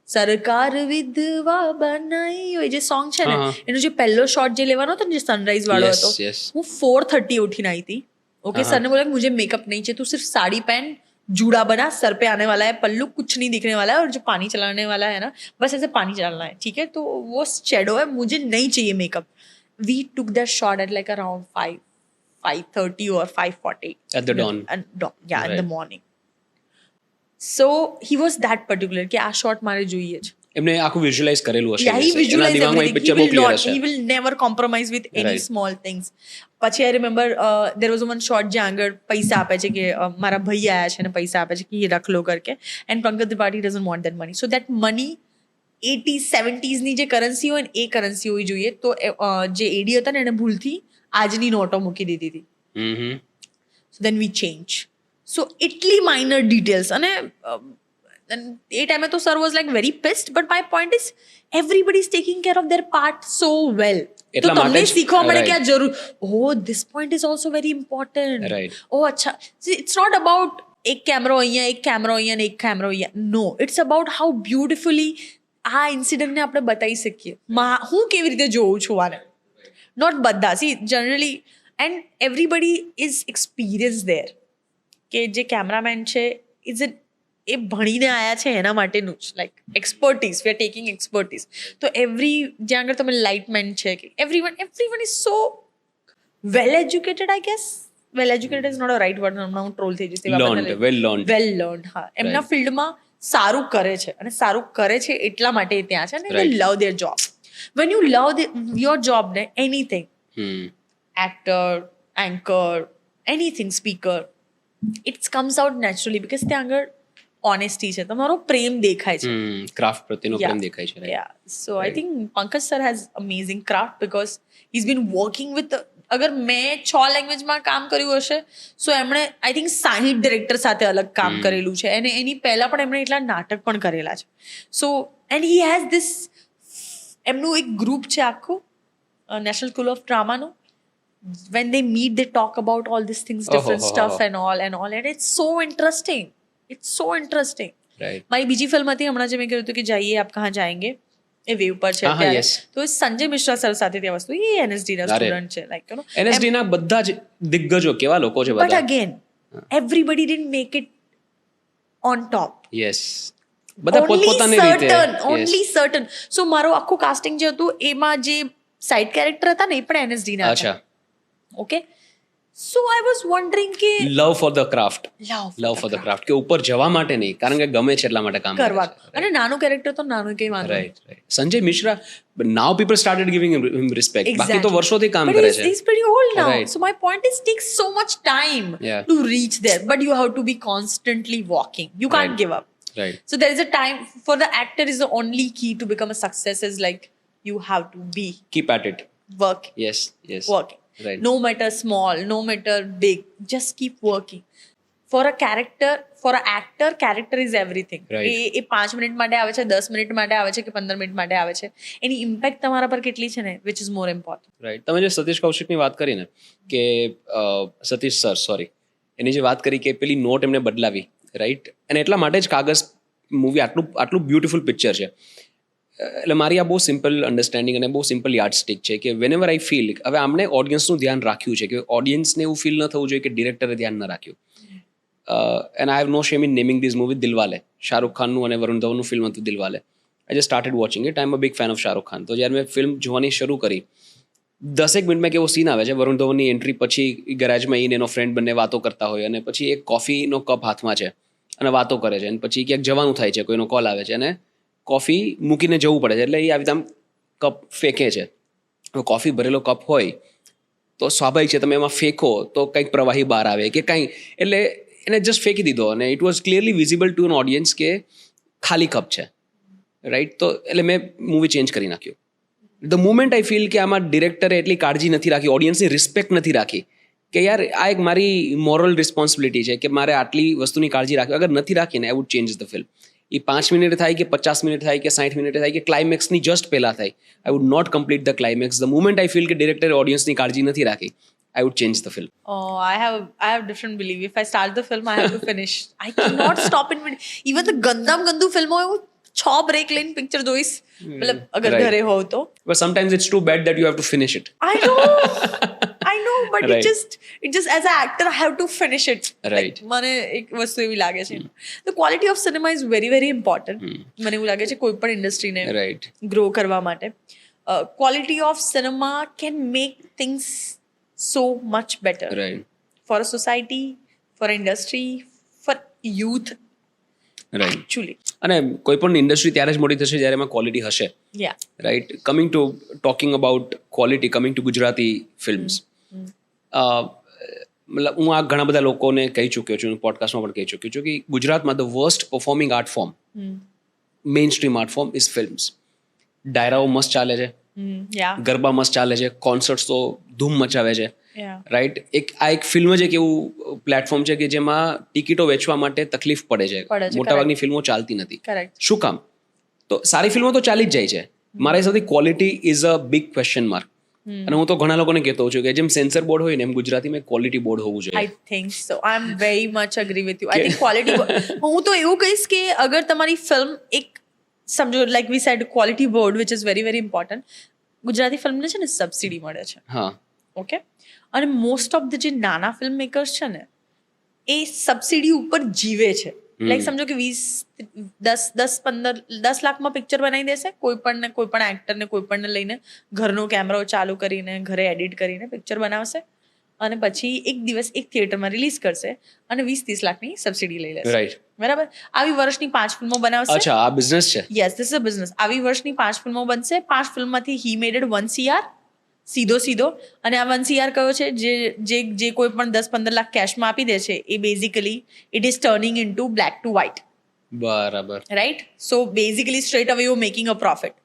સરકાર વિધવા બનાઈ, એ જે સોંગ છે ને, એનો જે પહેલો શોટ જે લેવાનો હતો ને, જે સનરાઈઝ વાળો Yes, હતો, yes. હું 4:30 उठीने आई थी. ओके, सर ने बोला कि मुझे मेकअप नहीं चाहिए, तू सिर्फ साड़ी पहन, जूड़ा बना, सर पे आने वाला है पल्लू, कुछ नहीं दिखने वाला है, और जो पानी चलाने वाला है ना, बस ऐसे पानी चलाना है, ठीक है? तो वो शेडो है, मुझे नहीं चाहिए makeup. We took that shot at like around 5:30 or 5:40 At the dawn. in the Right. morning. So he was that particular કે આ શોટ મારે જોઈએ છે. એમને આખું વિઝ્યુઅલાઇઝ કરેલું હશે. Yeah, he એના visualized દિમાગમાં એક everything. પિક્ચર He બહુ will ક્લિયર not. હશે. He will never compromise with any Right. small things. પછી I remember there was one shot જ્યાં આગળ પૈસા આપે છે કે મારા ભાઈ આયા છે અને પૈસા આપે છે કે ये रख लो करके, and Pankaj Tripathi doesn't want that money. So that money 80s 70s ની જે કરન્સી હોય ને, એ કરન્સી હોવી જોઈએ. તો જે એડી હતા ને, એને ભૂલથી આજની નોટો મૂકી દીધી હતી. હમ. So then we change. So એટલી minor details. અને એ ટાઈમે તો sir was like very pissed, but my point is everybody is taking care of their part so well. તો એટલા માટે તમને જ, શીખવા મળે કે આ right. જરૂર, ઓ this point is also very important. Right. ઓ અચ્છા, ઇટ્સ નોટ અબાઉટ એક કેમેરો અહીંયા, એક કેમેરો અહીંયા ને એક કેમેરો અહીંયા. નો, ઇટ્સ અબાઉટ હાઉ બ્યુટિફુલી આ ઇન્સિડન્ટને આપણે બતાવી શકીએ. હું કેવી રીતે જોઉં છું આને, નોટ બધા. See generally, and everybody is experience there. કે જે કેમેરામેન છે, ઇઝ ઇટ એ ભણીને આવ્યા છે એના માટેનું જ, like expertise, we are taking expertise. તો જ્યાં આગળ તમે લાઇટમેન છે, કે everyone is so well educated, I guess. Well educated is not a right word, હમણાં હું ટ્રોલ થઈ જઈશ. Learned, well learned. Well learned, હા. એમના ફિલ્ડમાં સારું કરે છે, અને સારું કરે છે એટલા માટે એ ત્યાં છે, અને દે Right. Love their job. When you love your job ને, anything, hmm. actor, anchor, anything, speaker, it comes out naturally because ત્યાં આગળ honesty છે, તમારો પ્રેમ દેખાય છે. ક્રાફ્ટ પ્રત્યેનો પ્રેમ દેખાય છે. Yeah. So I think Pankaj sir has amazing craft because he's been working with અગર મેં 6 લેંગ્વેજમાં કામ કર્યું હશે, સો એમણે આઈ થિંક 60 ડિરેક્ટર સાથે અલગ કામ કરેલું છે, અને એની પહેલા પણ એમણે એટલા નાટક પણ કરેલા છે. So and he has this, એમનું એક ગ્રુપ છે આખું, નેશનલ સ્કૂલ ઓફ ડ્રામાનું. when they meet, they talk about all these things, different stuff and all, and it's so interesting. It's so interesting. Right. મારી બીજી ફિલ્મ હતી હમણાં જે મેં કહ્યું હતું કે જાઈએ આપ કહાં જાએંગે, એ વેવ પર છે અત્યારે. yes. તો એ સંજય મિશ્રા સર સાથે તે વસ્તુ, એ NSD ના સ્ટુડન્ટ છે, લાઈક યુ નો. NSD ના બધા જ દિગ્ગજો કેવા લોકો છે બટ બધા. Again everybody didn't make it on top. Yes, બધા પોતપોતાની રીતે. Only certain. સો મારું આખું કાસ્ટિંગ જે હતું, એમાં જે સાઇડ કેરેક્ટર હતા ને, એ પણ NSD ના હતા. અચ્છા. Okay, so I was wondering કે love for the craft, love love for the craft, કે ઉપર જવા માટે નહીં, કારણ કે ગમે છે એટલા માટે કામ કરવા. કરે છે. અને નાનું કેરેક્ટર તો નાનું, કઈ વાંધો નહીં. Right, right. Sanjay Mishra, now people started giving him respect. બાકી તો વર્ષોથી કામ But કરે he's, છે. he's pretty old now. Right. So my point is, takes so much time Yeah. to reach there. But you have to be constantly walking. You can't Right. give up. Right. So there is a time for the actor is the only key to become a success is like you have to be keep at it. working, yes, yes. working. Right. No matter small, no matter big, just keep working. For a character, for a actor, character is everything. Right. A 5 minute માટે આવે છે, 10 minute માટે આવે છે કે 15 minute માટે આવે છે, એની ઇમ્પેક્ટ તમારા પર કેટલી છે ને, which is more important. Right. તમે જે સતીશ કૌશિકની વાત કરી ને કે સતીશ સર સોરી એની જે વાત કરી કે પેલી નોટ એમને બદલાવી, રાઈટ, અને એટલા માટે જ કાગઝ મૂવી આટલું બ્યુટિફુલ પિક્ચર છે. એટલે મારી આ બહુ સિમ્પલ અન્ડરસ્ટેન્ડિંગ અને બહુ સિમ્પલ યાર્ડસ્ટિક છે કે વેનેવર આઈ ફીલ હવે આમને ઓડિયન્સનું ધ્યાન રાખ્યું છે કે ઓડિયન્સને એવું ફીલ ન થવું જોઈએ કે ડિરેક્ટરે ધ્યાન ન રાખ્યું. And I have no shame in naming this movie. Dilwale, Shahrukh ખાનનું અને વરુણ ધવનનું ફિલ્મ હતું Dilwale. I just started watching it. I am a big fan of Shahrukh Khan. તો જ્યારે મેં ફિલ્મ જોવાની શરૂ કરી 10 મિનિટમાં કેવો સીન આવે છે, વરુણ ધવનની એન્ટ્રી પછી ગેરેજમાં આવીને એનો ફ્રેન્ડ બંને વાતો કરતા હોય અને પછી એક કોફીનો કપ હાથમાં છે અને વાતો કરે છે અને પછી ક્યાંક જવાનું થાય છે, કોઈનો કોલ આવે છે અને કોફી મૂકીને જવું પડે છે એટલે એ આવી રીતે આમ કપ ફેંકે છે. હવે કોફી ભરેલો કપ હોય તો સ્વાભાવિક છે તમે એમાં ફેંકો તો કંઈક પ્રવાહી બહાર આવે કે કંઈ, એટલે એને જસ્ટ ફેંકી દીધો અને it was clearly visible to an audience કે ખાલી કપ છે, રાઈટ. તો એટલે મેં મૂવી ચેન્જ કરી નાખ્યું. ધ મુમેન્ટ આઈ ફીલ કે આમાં ડિરેક્ટરે એટલી કાળજી નથી રાખી, ઓડિયન્સની રિસ્પેક્ટ નથી રાખી કે યાર આ એક મારી મોરલ રિસ્પોન્સિબિલિટી છે કે મારે આટલી વસ્તુની કાળજી રાખવી. અગર નથી રાખીને આઈ would change the film. A 5 minute થાય કે 50 મિનિટ થાય કે 60 મિનિટ થાય કે ક્લાઇમેક્સની જસ્ટ પહેલા થાય, I would not complete the climax. The moment I feel કે ડિરેક્ટરે ઓડિયન્સની કાળજી નથી રાખી, I would change the film. Oh, I have different belief. If I start the film, I have to finish. I cannot stop in mid. Even the ગંદુ film હોય હું 6 break લઈને પિક્ચર જોઈશ, મતલબ અગર right. ઘરે હોવ તો. But sometimes it's too bad that you have to finish it. I know, but Right. it just as an actor I have to finish it. Right. Like, મને એક વસ્તુ એવી લાગે છે. The quality of cinema is very very important. મને એવું લાગે છે કોઈ પણ ઇન્ડસ્ટ્રીને Right. ગ્રો કરવા માટે quality of cinema can make things so much better Right. for a society, for industry, for youth Right. actually. અને કોઈ પણ ઇન્ડસ્ટ્રી ત્યારે જ મોટી થશે જ્યારે એમાં ક્વોલિટી હશે, Yeah. Right. Coming to talking about quality, coming to Gujarati films, મતલબ હું આ ઘણા બધા લોકોને કહી ચૂક્યો છું, પોડકાસ્ટમાં પણ કહી ચૂક્યો છું કે ગુજરાતમાં the worst performing art form, mainstream art form is films. ડાયરાઓ મસ્ત ચાલે છે, Yeah. ગરબા મસ્ત ચાલે છે, કોન્સર્ટ્સ તો ધૂમ મચાવે છે, Yeah. રાઈટ. આ એક ફિલ્મ જ એક એવું પ્લેટફોર્મ છે કે જેમાં ટિકિટો વેચવા માટે તકલીફ પડે છે. મોટાભાગની ફિલ્મો ચાલતી નથી. Correct. શું કામ? તો સારી ફિલ્મો તો ચાલી જ જાય છે. મારા હિસાબથી quality is a big question mark. અને હું તો ઘણા લોકોને કહેતો હોઉં છું કે જેમ સેન્સર બોર્ડ હોય ને એમ ગુજરાતીમાં ક્વોલિટી બોર્ડ હોવું જોઈએ. I think so. I'm very much agree with you. I think quality. હું તો એવું કહીશ કે અગર તમારી ફિલ્મ એક સમજો like we said quality board which is very very important. Gujarati ફિલ્મને છે ને સબસિડી મળે છે. હા. ઓકે. અને મોસ્ટ ઓફ ધ જે નાના ફિલ્મ મેકર્સ છે ને એ સબસિડી ઉપર જીવે છે. લાઈક સમજો કે 10 લાખમાં પિક્ચર બનાવી દેશે કોઈ પણ એક્ટરને કોઈ પણને લઈને ઘરનો કેમેરો ચાલુ કરીને ઘરે એડિટ કરીને પિક્ચર બનાવશે અને પછી એક દિવસ એક થિયેટરમાં રિલીઝ કરશે અને 20-30 લાખની સબસિડી લઈ લેશે. રાઈટ. બરાબર. આવી વર્ષની 5 ફિલ્મો બનાવશે. અચ્છા, આ બિઝનેસ છે. Yes, this is a business. આવી વર્ષની 5 ફિલ્મો બનશે. 5 ફિલ્મમાંથી હી મેડેડ 1 CR સીધો અને આ 1 CR કયો છે જે કોઈ પણ 10-15 લાખ કેશમાં આપી દે છે એ basically it is turning into black to white. બરાબર. Right. So basically straight away you making a profit.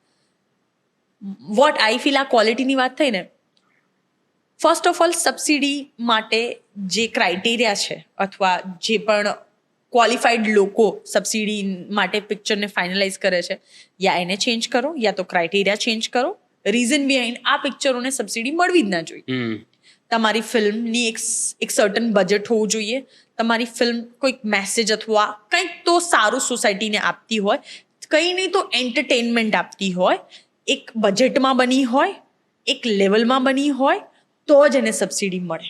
What I feel આ ક્વોલિટીની વાત થઈ ને, ફર્સ્ટ ઓફ ઓલ સબસિડી માટે જે ક્રાઇટેરિયા છે અથવા જે પણ ક્વોલિફાઈડ લોકો સબસિડી માટે પિક્ચરને ફાઇનલાઇઝ કરે છે, યા એને ચેન્જ કરો યા તો ક્રાઇટેરિયા ચેન્જ કરો. રીઝન બિહાઇન્ડ આ પિક્ચરોને સબસિડી મળવી જ ના જોઈએ. તમારી ફિલ્મની એક સર્ટન બજેટ હોવું જોઈએ. તમારી ફિલ્મ કોઈક મેસેજ અથવા કંઈક તો સારું સોસાયટીને આપતી હોય, કંઈ નહીં તો એન્ટરટેનમેન્ટ આપતી હોય, એક બજેટમાં બની હોય, એક લેવલમાં બની હોય તો જ એને સબસિડી મળે,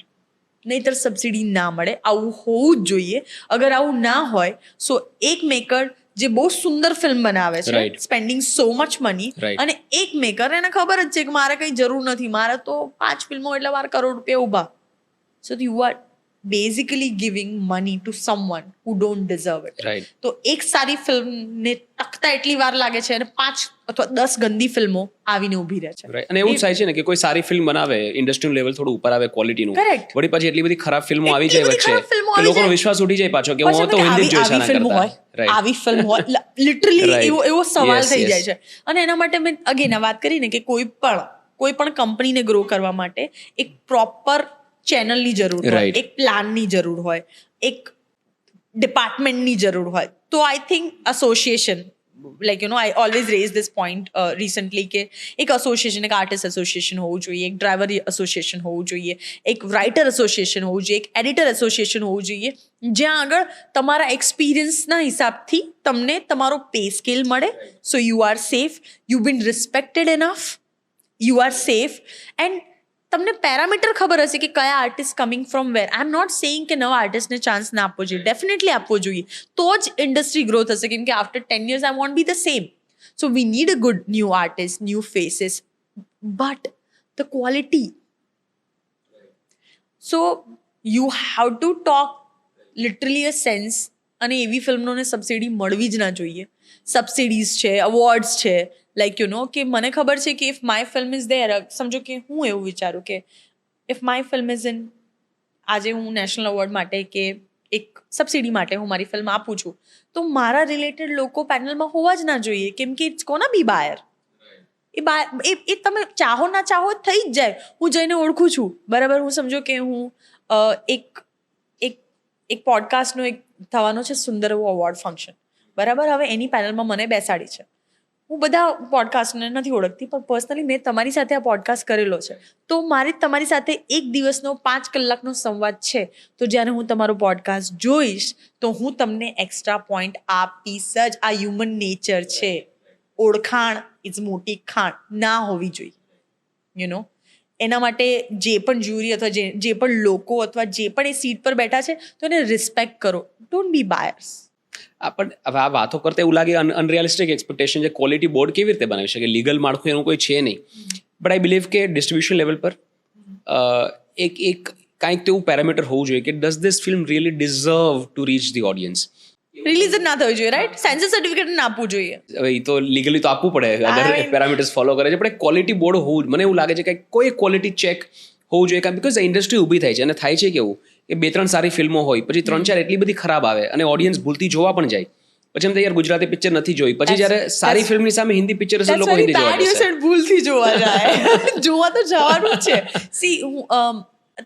નહીંતર સબસિડી ના મળે. આવું હોવું જ જોઈએ. અગર આવું ના હોય સો એક મેકર જે બહુ સુંદર ફિલ્મ બનાવે છે, Right. Spending so much money, Right. અને એક મેકર એને ખબર જ છે કે મારે કંઈ જરૂર નથી, મારે તો 5 ફિલ્મો એટલે મારે કરોડ રૂપિયા ઉભા. સો you R basically giving money to someone who don't deserve it. Right. તો એક સારી ફિલ્મને ટકતા એટલી વાર લાગે છે અને 5 અથવા 10 ગંદી ફિલ્મો આવીને ઊભી રહે છે. રાઈટ. અને એવું જ થાય છે ને કે કોઈ સારી ફિલ્મ બનાવે, ઇન્ડસ્ટ્રીનું લેવલ થોડું ઉપર આવે ક્વોલિટીનું, Correct. વળી પછી એટલી બધી ખરાબ ફિલ્મો આવી એટલી જાય બધી વચ્ચે ખરાબ ફિલ્મો કે આવી લોકોનો જાય. વિશ્વાસ ઉઠી જાય પાછો કે હું પછી તો એમ હિન્દી જ કે જોઈશ આવી આના ફિલ્મ કરતા. હોય, રાઈટ. આવી ફિલ્મ હોય, લિટરલી Right. એવો સવાલ Yes, થઈ yes. જાય છે. અને એના માટે મેં અગેન વાત કરીને કે કોઈ પણ કંપનીને ગ્રો કરવા માટે એક પ્રોપર ચેનલની જરૂર હોય, Right. એક પ્લાનની જરૂર હોય, એક ડિપાર્ટમેન્ટની જરૂર હોય તો I think association like I always raise this point recently કે એક એસોસિએશન, એક આર્ટિસ્ટ એસોસિએશન હોવું જોઈએ, એક ડ્રાઈવર એસોસિએશન હોવું જોઈએ, એક રાઇટર એસોસિએશન હોવું જોઈએ, એક એડિટર એસોસિએશન હોવું જોઈએ, જ્યાં આગળ તમારા એક્સપિરિયન્સના હિસાબથી તમને તમારો પે સ્કેલ મળે. So you are safe, you been respected enough, you are safe, and તમને પેરામીટર ખબર હશે કે કયા artist coming from where. I am not saying કે નવા આર્ટિસ્ટને ચાન્સ ના આપવો જોઈએ, ડેફિનેટલી આપવો જોઈએ, તો જ ઇન્ડસ્ટ્રી ગ્રો થશે. કેમ કે after 10 years I won't be the same. So we need a good new artist, new faces, but the quality. So you have to talk literally a sense. અને એવી ફિલ્મોને સબસિડી મળવી જ ના જોઈએ. સબસિડીઝ છે, અવોર્ડ્સ છે, લાઈક કે મને ખબર છે કે if my film is there, સમજો કે હું એવું વિચારું કે if my film is in, આજે હું નેશનલ એવોર્ડ માટે કે એક સબસિડી માટે હું મારી ફિલ્મ આપું છું, તો મારા રિલેટેડ લોકો પેનલમાં હોવા જ ના જોઈએ. કેમ કે ઇટ્સ કોના બી બાયર. એ તમે ચાહો ના ચાહો થઈ જ જાય. હું જઈને ઓળખું છું, બરાબર. હું સમજો કે હું એક પોડકાસ્ટનો એક થવાનો છે સુંદર એવો અવોર્ડ ફંક્શન, બરાબર. હવે એની પેનલમાં મને બેસાડી છે. હું બધા પોડકાસ્ટને નથી ઓળખતી, પણ પર્સનલી મેં તમારી સાથે આ પોડકાસ્ટ કરેલો છે, તો મારી તમારી સાથે એક દિવસનો 5 કલાકનો સંવાદ છે. તો જ્યારે હું તમારો પોડકાસ્ટ જોઈશ તો હું તમને એક્સ્ટ્રા પોઈન્ટ આપીશ જ. આ હ્યુમન નેચર છે. ઓળખાણ ઇઝ મોટી ખાણ ના હોવી જોઈએ. એના માટે જે પણ જ્યુરી અથવા જે પણ લોકો અથવા જે પણ એ સીટ પર બેઠા છે, તો એને રિસ્પેક્ટ કરો. Don't be buyers. પણ હવે આ વાતો કરતા એવું લાગે અનરિયલિસ્ટિક એક્સપેક્ટેશન છે. ક્વોલિટી બોર્ડ કેવી રીતે બનાવી શકે? લીગલ માળખું એનું કોઈ છે નહીં. બટ આઈ બિલીવ કે ડિસ્ટ્રીબ્યુશન લેવલ પર એક કાંઈક તેવું પેરામીટર હોવું જોઈએ કે does this film really deserve to reach the audience? Release જ ના થવી જોઈએ, રાઈટ? સેન્સર સર્ટિફિકેટ ના આપવું જોઈએ. હવે એ તો લીગલી તો આપવું પડે અગર પેરામીટર્સ ફોલો કરે છે. પણ ક્વોલિટી બોર્ડ હોવું, મને એવું લાગે છે કે કોઈ ક્વોલિટી ચેક હોવું જોઈએ. કારણ બિકોઝ ઇન્ડસ્ટ્રી ઊભી થાય છે અને થાય છે કેવું કે 2-3 સારી ફિલ્મો હોય, પછી 3-4 એટલી બધી ખરાબ આવે અને ઓડિયન્સ ભૂલથી જોવા પણ જાય. પછી એમ તો યાર ગુજરાતી પિક્ચર નથી જોઈ. પછી જ્યારે સારી ફિલ્મની સામે હિન્દી પિક્ચર હશે, લોકો હિન્દી જોવા જશે. ભૂલથી જોવા જાય. જોવા તો જવાનું છે. સી,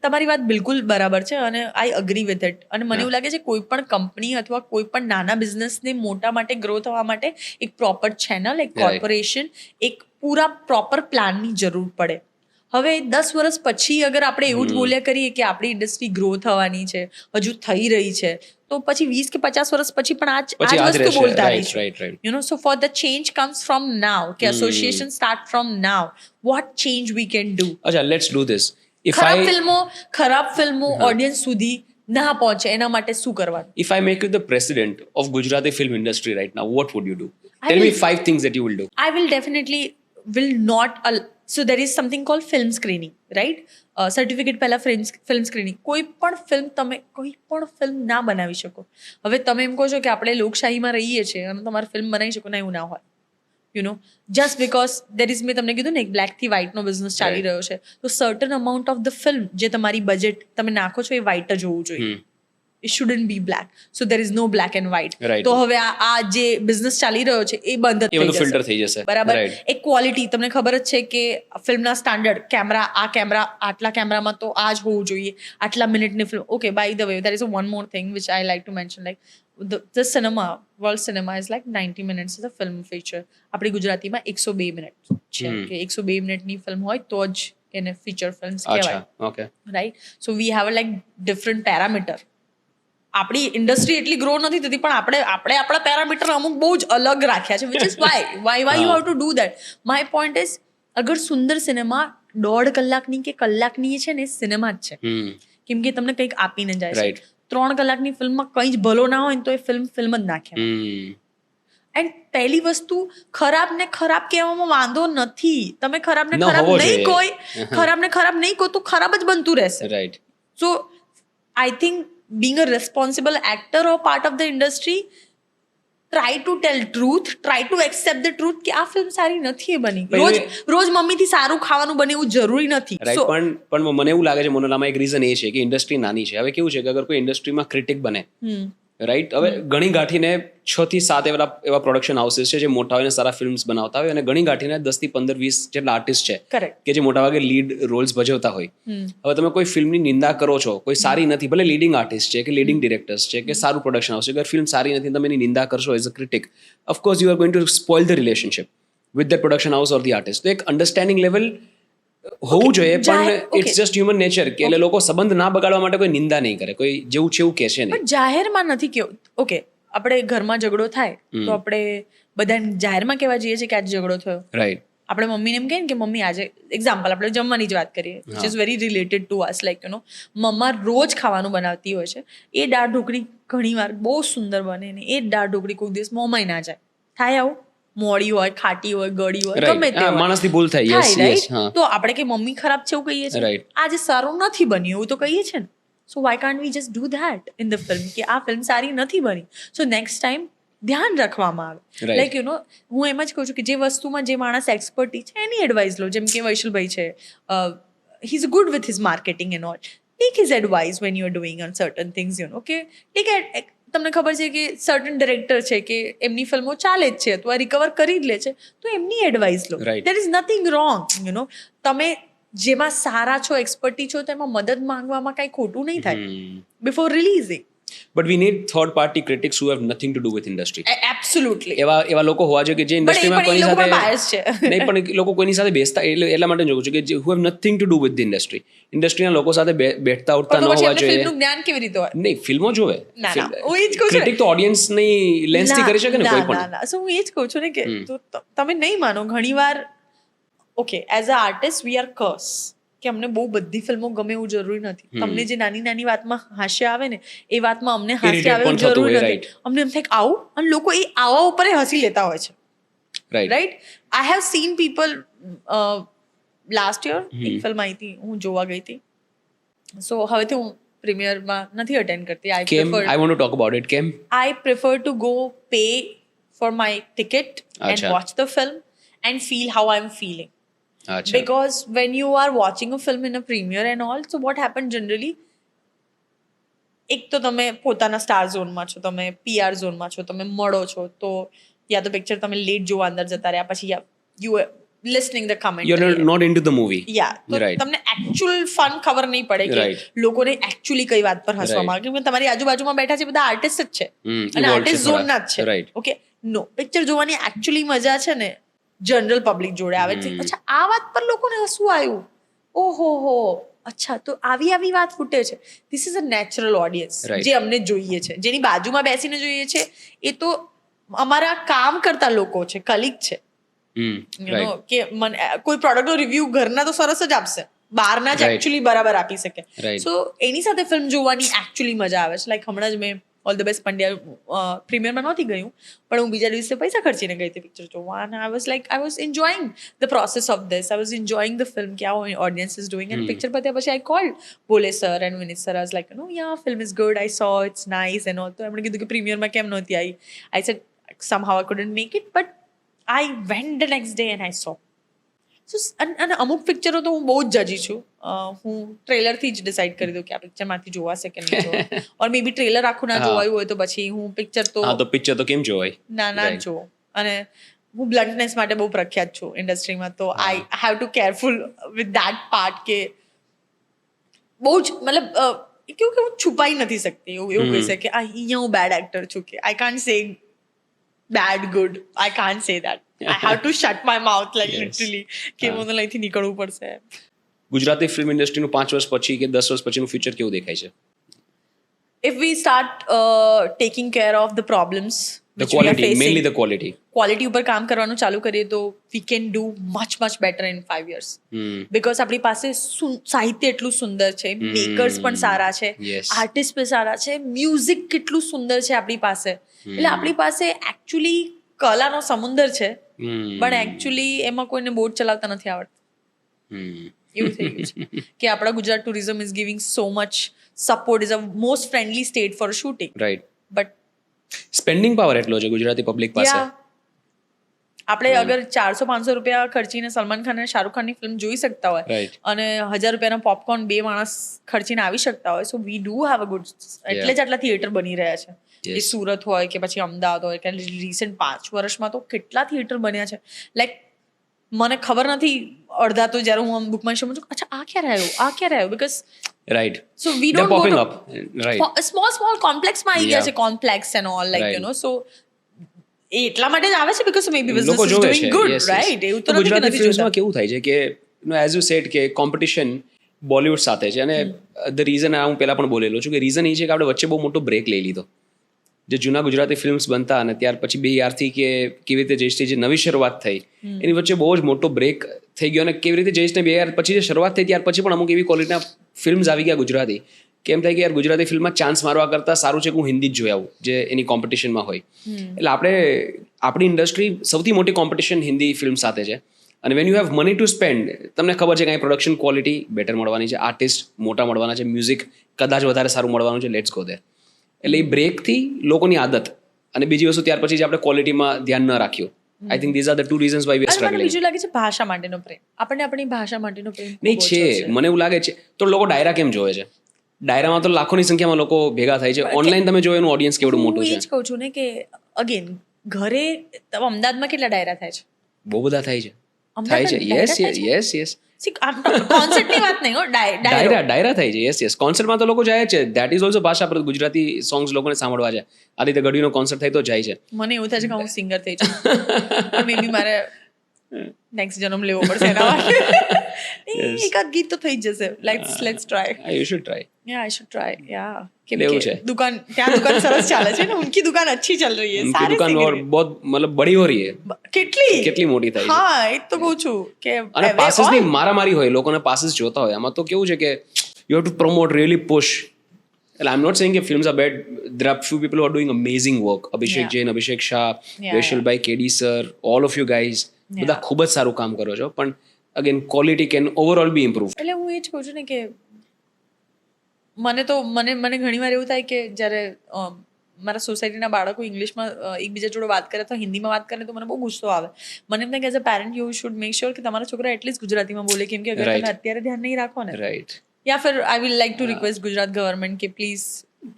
તમારી વાત બિલકુલ બરાબર છે અને આઈ અગ્રી વિથ ઇટ. અને મને એવું લાગે છે કોઈ પણ કંપની અથવા કોઈ પણ નાના બિઝનેસને મોટા માટે ગ્રો થવા માટે એક પ્રોપર ચેનલ, એક કોર્પોરેશન, એક પૂરા પ્રોપર પ્લાનની જરૂર પડે. હવે 10 વર્ષ પછી અગર આપણે એવું જ બોલ્યા કરીએ કે આપણી ઇન્ડસ્ટ્રી ગ્રો થવાની છે, હજુ થઈ રહી છે, તો પછી 20 કે 50 વર્ષ પછી પણ આ જ વસ્તુ બોલતા રહીશું. So for the change comes from now, કે association start from now. What change we can do? અચ્છા, લેટ્સ ડુ ધીસ. ખરાબ ફિલ્મો ઓડિયન્સ સુધી ના પહોંચે એના માટે શું કરવાનું? If I make you the president of Gujarati film industry right now, what would you do? Tell me 5 things that you will do. I will definitely will not. So there is something called film screening, right? Certificate પહેલા film screening. કોઈ પણ film ના બનાવી શકો. હવે તમે એમ કહો છો કે આપણે લોકશાહીમાં રહીએ છીએ અને તમારે ફિલ્મ બનાવી શકો, ના, એવું ના હોય. જસ્ટ બીકોઝ મેં તમને કીધું ને, એક બ્લેક થી વ્હાઇટનો બિઝનેસ ચાલી રહ્યો છે, તો certain amount of the film જે તમારી બજેટ તમે નાખો છો એ વ્હાઇટ જ હોવું જોઈએ. It shouldn't be black. So there is no black and white. તો હવે આ જે બિઝનેસ ચાલી રહ્યો છે એ બંધ ફિલ્ટર થઈ જશે, બરાબર. એક ક્વોલિટી તમને ખબર જ છે કે ફિલ્મના સ્ટાન્ડર્ડ, કેમેરા આટલા કેમેરામાં તો આ જ હોવું જોઈએ, આટલા મિનિટની film. Okay, by the way, there is one more thing which I like to mention, like the cinema, world cinema is like 90 minutes is a film feature. આપણી ગુજરાતીમાં 102 મિનિટ છે કે 102 મિનિટની ફિલ્મ હોય તો જ એને ફીચર ફિલ્મ્સ કહેવાય. Okay, right? So we have like different parameter. આપણી ઇન્ડસ્ટ્રી એટલી ગ્રો નથી થતી, પણ આપણે આપણા પેરામીટર અમુક બહુ જ અલગ રાખ્યા છે, which is why you have to do that. My point is, અગર સુંદર સિનેમા 1.5 કલાકની કે કલાકની છે ને, સિનેમા જ છે. કેમ કે તમને કંઈક આપીને જાય છે. 3 કલાકની ફિલ્મમાં કંઈ જ ભલો ના હોય તો એ ફિલ્મ જ નાખે. એન્ડ પહેલી વસ્તુ, ખરાબ કહેવામાં વાંધો નથી. તમે ખરાબ નહીં કહો તો ખરાબ જ બનતું રહેશે. Right. So I think being a responsible actor or part of the industry, try to tell truth, try to accept the truth કે આ ફિલ્મ સારી નથી બની. રોજ મમ્મીથી સારું ખાવાનું બને એવું જરૂરી નથી. પણ મને એવું લાગે છે, મોનાલામાં એક રીઝન એ છે કે ઇન્ડસ્ટ્રી નાની છે. હવે કેવું છે કે અગર કોઈ ઇન્ડસ્ટ્રીમાં ક્રિટિક બને, રાઈટ, હવે ઘણી ગાંઠીને 6 થી 7 એવા પ્રોડક્શન હાઉસીસ છે જે મોટા હોય અને સારા ફિલ્મ્સ બનાવતા હોય અને ઘણી ગાંઠીને 10 થી 15 20 જેટલા આર્ટિસ્ટ છે કરેક્ટ. કે જે મોટાભાગે લીડ રોલ્સ ભજવતા હોય. હવે તમે કોઈ ફિલ્મની નિંદા કરો છો, કોઈ સારી નથી, ભલે લીડિંગ આર્ટિસ્ટ છે કે લીડિંગ ડિરેક્ટર્સ છે કે સારું પ્રોડક્શન હાઉસ છે, અગર ફિલ્મ સારી નથી તમે એની નિંદા કરશો as a critic, of course you are going to spoil the relationship with the production house or the artist. તો એક અન્ડરસ્ટેન્ડિંગ લેવલ હોવું જોઈએ, પણ ઇટ્સ જસ્ટ હ્યુમન નેચર કે એટલે લોકો સંબંધ ના બગાડવા માટે કોઈ નિંદા નહીં કરે, કોઈ જેવું છે એવું કહે છે નહીં. પણ જાહેરમાં નથી કેવું. ઓકે, આપણે ઘરમાં ઝઘડો થાય તો આપણે બધા જાહેરમાં કહેવા જઈએ છીએ કે આજે ઝઘડો થયો. રાઈટ. આપણે મમ્મીને એમ કહીએ ને કે મમ્મી આજે એક્ઝામ્પલ આપણે જમવાની જ વાત કરીએ, which is very related to us, like you know mamma રોજ ખાવાનું બનાવતી હોય છે, એ દાળ ઢોકળી ઘણીવાર બહુ સુંદર બને ને એ દાળ ઢોકળી કોઈ દિવસ મોંમાં ના જાય, થાય આવું, મોડી હોય, ખાટી હોય, ગળી હોય, ગમે તે હોય, માણસની ભૂલ થાય. Yes yes. હા, તો આપણે કે મમ્મી ખરાબ છે એવું કહીએ છીએ, રાઈટ. આજે સારું નથી બન્યું એવું તો કહીએ છીએ ને. So why can't we just do that in the film કે આ ફિલ્મ સારી નથી બની, સો નેક્સ્ટ ટાઈમ ધ્યાન રાખવામાં આવે. Right. લાઈક યુ નો હું એમ જ કહું છું કે જે વસ્તુમાં જે માણસ એક્સપર્ટી છે એની એડવાઇસ લો. જેમ કે વૈશલભાઈ છે, he is good with his marketing and all, take his advice when you are doing on certain things, you know કે ટેક એટ. તમને ખબર છે કે સર્ટન ડિરેક્ટર છે કે એમની ફિલ્મો ચાલે જ છે અથવા રિકવર કરી જ લે છે, તો એમની એડવાઇસ લો. Right. There is nothing wrong, you know. તમે જેમાં સારા છો, એક્સપર્ટી છો, તો એમાં મદદ માંગવામાં કાંઈ ખોટું નહીં થાય before releasing. But we need third party critics who have nothing to do with industry. Absolutely. એવા લોકો હોવા જોઈએ કે જે ઇન્ડસ્ટ્રીમાં કોઈની લોકો પણ સાથે bias છે. નહીં, પણ લોકો કોઈની સાથે બેસતા, એટલા માટે જોઉં છું કે who have nothing to do with the industry. ઇન્ડસ્ટ્રીના લોકો સાથે બેઠતા ઉઠતા ન હોવા જોઈએ. ફિલ્મનું જ્ઞાન કેવી રીતે હોય? નહીં, ફિલ્મો જોવે. ના, ના, હું એ જ કહું છું. ક્રિટિક તો ઓડિયન્સની લેન્સથી કરી શકે ને કોઈ પણ. ના, સો હું એ જ કહું છું ને કે તમે નહીં માનો, ઘણીવાર okay as a artist we are curse કે અમને બહુ બધી ફિલ્મો ગમે એવું જરૂરી નથી. તમને જે નાની નાની વાતમાં હાસ્ય આવે ને એ વાતમાં અમને હાસ્ય આવે એવું જરૂરી નથી. અમને એમ થાય કે આવું, અને લોકો એ આવા ઉપર હસી લેતા હોય છે. Right. I have seen people. Last year એક ફિલ્મ આવી હતી, હું જોવા ગઈ હતી. સો હવેથી હું પ્રીમિયરમાં નથી અટેન્ડ કરતી. કેમ? આઈ want to talk about it. કેમ? I prefer to go pay for my ticket and Acha. watch the film and feel how I'm feeling. અચ્છા. Because when you are watching a film in a premiere and all, so what happens generally, એક તો તમે પોતાના star ઝોનમાં છો, તમે PR ઝોનમાં છો, તમે મળો છો, તો યા તો પિક્ચર તમે લેટ જોવા અંદર જતા રહ્યા, પછી you listening the comment. You're not into the movie. તો Right. તમને એકચ્યુઅલ ફન ખબર નહીં પડે કે Right. લોકોને એકચ્યુઅલી કઈ વાત પર હસવામાં આવે, કેમ કે તમારી આજુબાજુમાં બેઠા છે બધા આર્ટિસ્ટ જ છે અને આર્ટિસ્ટ ઝોનના જ છે. Right. ઓકે, નો પિક્ચર જોવાની એકચ્યુઅલી મજા છે ને જનરલ પબ્લિક જોડે આવે છે. અચ્છા, આ વાત પર લોકોને હસવું આવ્યું, ઓહો હો, અચ્છા, તો આવી વાત ફૂટે છે. This is a natural audience Right. જે અમને જોઈએ છે, જેની બાજુમાં બેસીને જોઈએ છે એ તો અમારા કામ કરતા લોકો છે, કલીગ છે. યુ નો કે મને કોઈ પ્રોડક્ટનો રિવ્યુ ઘરના તો સરસ જ આપશે, બહારના જ Right. એકચ્યુઅલી બરાબર આપી શકે. Right. સો એની સાથે ફિલ્મ જોવાની એકચ્યુઅલી મજા આવે છે. લાઈક હમણાં જ મેં ઓલ ધ બેસ્ટ પંડ્યા પ્રીમિયરમાં નહોતી ગયું, પણ હું બીજા દિવસે પૈસા ખર્ચીને ગઈ હતી પિક્ચર જોવા, અને I was enjoying the process of this, I was enjoying the film કે આ audience is doing. And picture પત્યા પછી I called Bole sir and Vineet sir, I was like no ya film is good, I saw it's nice and all. તો એમણે કીધું કે પ્રીમિયરમાં કેમ નહોતી આવી? I said somehow I couldn't make it, but I went the next day and I saw. So અને અમુક પિક્ચરો તો હું બહુ જ જજી છું, હું ટ્રેલરથી જ ડિસાઇડ કરી દઉં કે આ પિક્ચરમાંથી જોવાશે કે નહીં જોવા, ઓર મે બી ટ્રેલર આખું ના જોવાયું હોય તો પછી હું પિક્ચર તો પિક્ચર તો કેમ જોવાય ના જો. અને હું બ્લન્ટનેસ માટે બહુ પ્રખ્યાત છું ઇન્ડસ્ટ્રીમાં, તો આઈ have two careful with that part કે બહુ જ મતલબ કેવું કે હું છુપાઈ નથી શકતી, એવું કહી શકે અહીંયા હું બેડ એક્ટર છું, કે આઈ કાન્ટ સે bad good, I can't say that. I have to shut my mouth like Yes. literally કે મને અહીંથી નીકળવું પડશે. ગુજરાતી ફિલ્મ ઇન્ડસ્ટ્રીનું 5 વર્ષ પછી કે 10 વર્ષ પછીનું ફ્યુચર કેવું દેખાય છે? If we start taking care of the problems The which we are quality, facing, mainly the quality. quality ઉપર કામ કરવાનું ચાલુ કરીએ તો we can do much better in 5 years. Because આપણી પાસે સાહિત્ય એટલું સુંદર છે, મેકર્સ પણ સારા છે, Yes. આર્ટિસ્ટ પણ સારા છે, મ્યુઝિક કેટલું સુંદર છે આપણી પાસે. એટલે આપણી પાસે એકચ્યુઅલી કલાનો સમુંદર છે, પણ એકચ્યુઅલી એમાં કોઈને બોટ ચલાવતા નથી આવડતું. એવું થઈ ગયું છે કે આપણા Gujarat tourism is giving so much support, is a most friendly state for shooting, right. But spending power એટલો છે ગુજરાતી પબ્લિક પાસે. આપણે અગર 400-500 રૂપિયા ખર્ચીને સલમાન ખાન અને શાહરુખ ખાનની ફિલ્મ જોઈ શકતા હોય Right. અને 1000 રૂપિયાનો પોપકોર્ન 2 માણસ ખર્ચીને આવી શકતા હોય, so we do have a good, એટલે જ આટલા થિયેટર બની રહ્યા છે. એ સુરત હોય કે પછી અમદાવાદ હોય કે રિસેન્ટ 5 વર્ષમાં તો કેટલા થિયેટર બન્યા છે. લાઈક મને ખબર નથી અડધા તો જ્યારે હું બુકમાં સમજું અચ્છા આ ક્યારે આવ્યું because right so we they're don't go popping to up right small કોમ્પ્લેક્સમાં આવી ગયા Yeah. છે complex and all like Right. You know so એ એટલા માટે જ આવે છે બીકોઝ મે બી બિઝનેસ લોકો ઇઝ જોવે ડુઇંગ છે ગુડ yes, yes. રાઈટ એવું તો તો નથી કે ગુજરાતી નથી ફિલ્મ્સમાં જોતા. કેવું થાય છે કે એઝ યુ સેડ કે કોમ્પિટિશન બોલિવૂડ સાથે છે અને ધ રીઝન આ હું પહેલા પણ બોલેલો છું કે રીઝન એ છે કે આપણે વચ્ચે બહુ મોટો બ્રેક લઈ લીધો. જે જૂના ગુજરાતી ફિલ્મ્સ બનતા અને ત્યાર પછી બે યારથી કે કેવી રીતે જયેશથી જે નવી શરૂઆત થઈ એની વચ્ચે બહુ જ મોટો બ્રેક થઈ ગયો અને કેવી રીતે જયેશને 2 યાર પછી જે શરૂઆત થઈ ત્યાર પછી પણ અમુક એવી ક્વોલિટીના ફિલ્મ્સ આવી ગયા ગુજરાતી કેમ થાય કે યાર ગુજરાતી ફિલ્મમાં ચાન્સ મારવા કરતાં સારું છે કે હું હિન્દી જ જોઈ આવું જે એની કોમ્પિટિશનમાં હોય. એટલે આપણી ઇન્ડસ્ટ્રી સૌથી મોટી કોમ્પિટિશન હિન્દી ફિલ્મ સાથે છે અને when you have money to spend તમને ખબર છે કે અહીં પ્રોડક્શન ક્વોલિટી બેટર મળવાની છે, આર્ટિસ્ટ મોટા મળવાના છે, મ્યુઝિક કદાચ વધારે સારું મળવાનું છે, લેટ્સ ગો દેર. એટલે એ બ્રેકથી લોકોની આદત અને બીજી વસ્તુ ત્યાર પછી જે આપણે ક્વોલિટીમાં ધ્યાન ન રાખ્યું. આઈ think these are the 2 reasons why we are અને મને સ્ટ્રગલિંગ. બીજું લાગે છે ભાષા માટેનો પ્રેમ આપણને આપણી ભાષા માટેનો પ્રેમ નહીં છે મને એવું લાગે છે તો લોકો ડાયરા કેમ જોવે છે? ડાયરામાં તો લાખોની સંખ્યામાં લોકો ભેગા થાય છે. ઓનલાઈન તમે જોયો એનું ઓડિયન્સ કેવડું મોટું હું છે. એ જ કહું છું ને કે અગેન ઘરે અમદાવાદમાં કેટલા ડાયરા થાય છે? બહુ બધા થાય છે. થાય અમદાવાદમાં છે ડાયરા યસ થાય યસ છે? યસ કોન્સેપ્ટની વાત નહીં હો ડાયરો ડાયરા થાય છે યસ કોન્સર્ટમાં તો લોકો જાય છે. ધેટ ઇઝ ઓલ્સો ભાષા પર ગુજરાતી સોંગ્સ લોકોને સાંભળવા છે. આદિત્ય ગઢવીનો કોન્સર્ટ થાય તો જાય છે. મને એવું થાય છે કે હું સિંગર થઈ છું પણ મે બી મારે નેક્સ્ટ જન્મ લેવો પડશે એના માટે. એકાદ ગીત તો થઈ જ જશે. Let's try. You should try. Yeah, I should try. Yeah. કેમ લેવું કે છે. દુકાન સરસ ચાલે છે ને ઉનકી દુકાન अच्छी चल रही है. उनकी सारे दुकान singer और बहुत मतलब बड़ी हो रही है. કેટલી મોટી થાય છે. હા એ તો કહું છું કે અને પાસીસ ની મારામારી હોય લોકોને પાસીસ જોતા હોય આમાં તો કેવું છે કે you have to promote really push. એટલે આઈ એમ નોટ સેઇંગ કે films are bad. There are few people who are doing amazing work. Abhishek Yeah. Jain, Abhishek Shah, Yeah, વેશલભાઈ, KD sir, all of you guys બધા ખૂબ જ સારું કામ કરો છો પણ again quality can overall be improve. એટલે હું એ જ કહું છું ને કે મને ઘણી વાર એવું થાય કે જ્યારે મારા સોસાયટીના બાળકો ઇંગ્લિશમાં એકબીજા જોડે વાત કરે તો હિન્દીમાં વાત કરે તો મને બહુ ગુસ્સો આવે. મને એમ થાય કે as a parent you should make sure કે તમારા છોકરા એટલીસ્ટ ગુજરાતીમાં બોલે કેમ કે અગર તમે અત્યારે ધ્યાન નહીં રાખો ને right yeah Phir I will like to request Gujarat government કે પ્લીઝ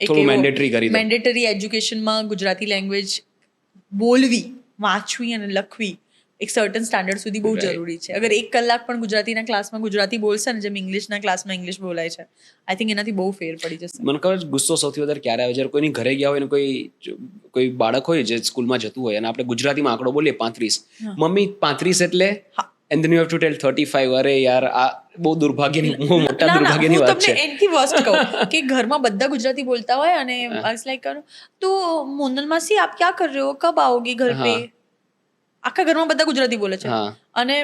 થોડું મેન્ડેટરી કરી દો. મેન્ડેટરી એજ્યુકેશનમાં ગુજરાતી લેંગ્વેજ બોલવી, વાંચવી અને લખવી એક સર્ટન સ્ટાન્ડર્ડ સુધી બહુ જરૂરી છે. અગર 1 કલાક પણ ગુજરાતીના ક્લાસમાં ગુજરાતી બોલશે ને જેમ ઇંગ્લિશના ક્લાસમાં ઇંગ્લિશ બોલાય છે આઈ થિંક એનાથી બહુ ફેર પડી જશે. મને ખબર છે ગુસ્સો સૌથી વધારે ક્યારે આવે જ્યારે કોઈની ઘરે ગયા હોય ને કોઈ બાળક હોય જે સ્કૂલમાં જતું હોય અને આપણે ગુજરાતીમાં આંકડો બોલીએ 35, મમ્મી 35 એટલે and then you have to tell 35. અરે યાર આ બહુ દુર્ભાગ્યની બહુ મોટા દુર્ભાગ્યની વાત છે. તમને એનથી વર્સ્ટ કહું કે ઘરમાં બધા ગુજરાતી બોલતા હોય અને આઈ લાઈક તો મોનલ માસી આપ ક્યા કર રહે હો, કબ आओगी घर पे? આખા ઘરમાં બધા ગુજરાતી બોલે છે અને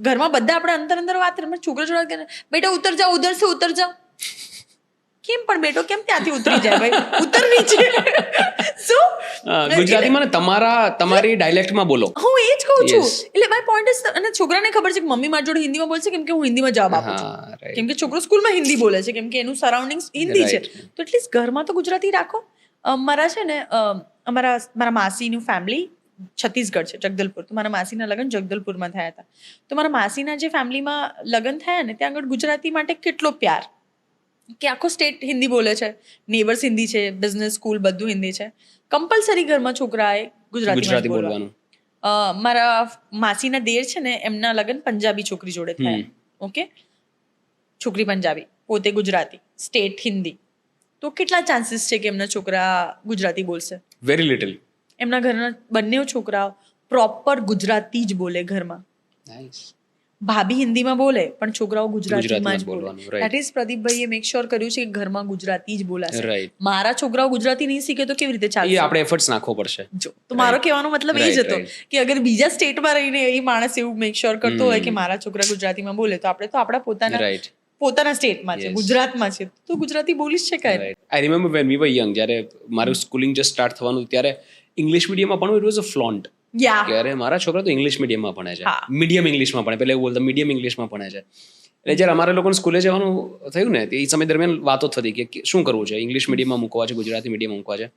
ઘરમાં બધા આપણે અંદર વાત કરે છોકરા જોડે કે બેટા ઉતર જાઓ, ઉધર સે ઉતર જાઓ. કેમ પણ બેટો કેમ ત્યાંથી ઉતરી જાય ભાઈ, ઉતર નીચે. સો ગુજરાતીમાં તમારી ડાયલેક્ટમાં બોલો. હું એ જ કહું છું. એટલે માય પોઈન્ટ ઇઝ અને છોકરાને ખબર છે કે મમ્મી મારી જોડે હિન્દીમાં બોલશે કેમ કે હું હિન્દીમાં જવાબ આપું છું. કેમ કે છોકરો સ્કૂલમાં હિન્દી બોલે છે કેમ કે એનું સરાઉન્ડિંગ્સ હિન્દી છે તો એટલીસ્ટ ઘરમાં તો ગુજરાતી રાખો. મારા છે ને મારા માસીનું ફેમિલી છત્તીસગઢ છે, જગદલપુર. તો મારા માસીના લગ્ન જગદલપુરમાં થયા હતા. તો મારા માસીના જે ફેમિલીમાં લગ્ન થયા ને ત્યાં આગળ ગુજરાતી માટે કેટલો પ્યાર કે આખો સ્ટેટ હિન્દી બોલે છે, નેબર્સ હિન્દી છે, બિઝનેસ સ્કૂલ બધું હિન્દી છે. કમ્પલસરી ઘરમાં છોકરાએ ગુજરાતી બોલવાનું. મારા માસીના દેર છે ને એમના લગ્ન પંજાબી છોકરી જોડે થયા. ઓકે, છોકરી પંજાબી, પોતે ગુજરાતી, સ્ટેટ હિન્દી. તો કેટલા ચાન્સીસ છે કે એમના છોકરા ગુજરાતી બોલશે? Very little. એમના ઘરના બંને છોકરાઓ પ્રોપર ગુજરાતી જ બોલે ઘરમાં. ભાભી હિન્દીમાં બોલે પણ છોકરાઓ ગુજરાતીમાં જ બોલે. ધેટ ઇઝ પ્રદીપભાઈએ મેક શ્યોર કર્યું છે કે ઘરમાં ગુજરાતી જ બોલાશે. મારા છોકરાઓ ગુજરાતી નહીં શીખે તો કેવી રીતે ચાલશે? આપણે એફર્ટ્સ નાખવો પડશે. જો તો મારો કહેવાનો મતલબ એ જ હતો કે અગર બીજા સ્ટેટમાં રહીને એ માણસ એવું મેક શ્યોર કરતો હોય કે મારા છોકરા ગુજરાતીમાં બોલે તો આપણે તો આપણા પોતાના સ્ટેટમાં છે, ગુજરાતમાં છે તો ગુજરાતી બોલી જ શકાય. I remember when we were young, જ્યારે મારું સ્કૂલિંગ જસ્ટ સ્ટાર્ટ થવાનું ત્યારે ઇંગ્લિશ મીડિયમમાં ભણવું ઇટ વોઝ અ ફ્લોન્ટ. ત્યારે મારા છોકરા તો ઇંગ્લિશ મીડિયમમાં ભણે છે, મીડિયમ ઇંગ્લિશમાં ભણે. પહેલા એવું બોલતા મીડિયમ ઇંગ્લિશમાં ભણે છે. એટલે જ્યારે અમારે લોકોને સ્કૂલે જવાનું થયું ને એ સમય દરમિયાન વાતો થતી કે શું કરવું છે, ઇંગ્લિશ મીડિયમમાં મૂકવા છે, ગુજરાતી મીડિયમમાં મૂકવા છે.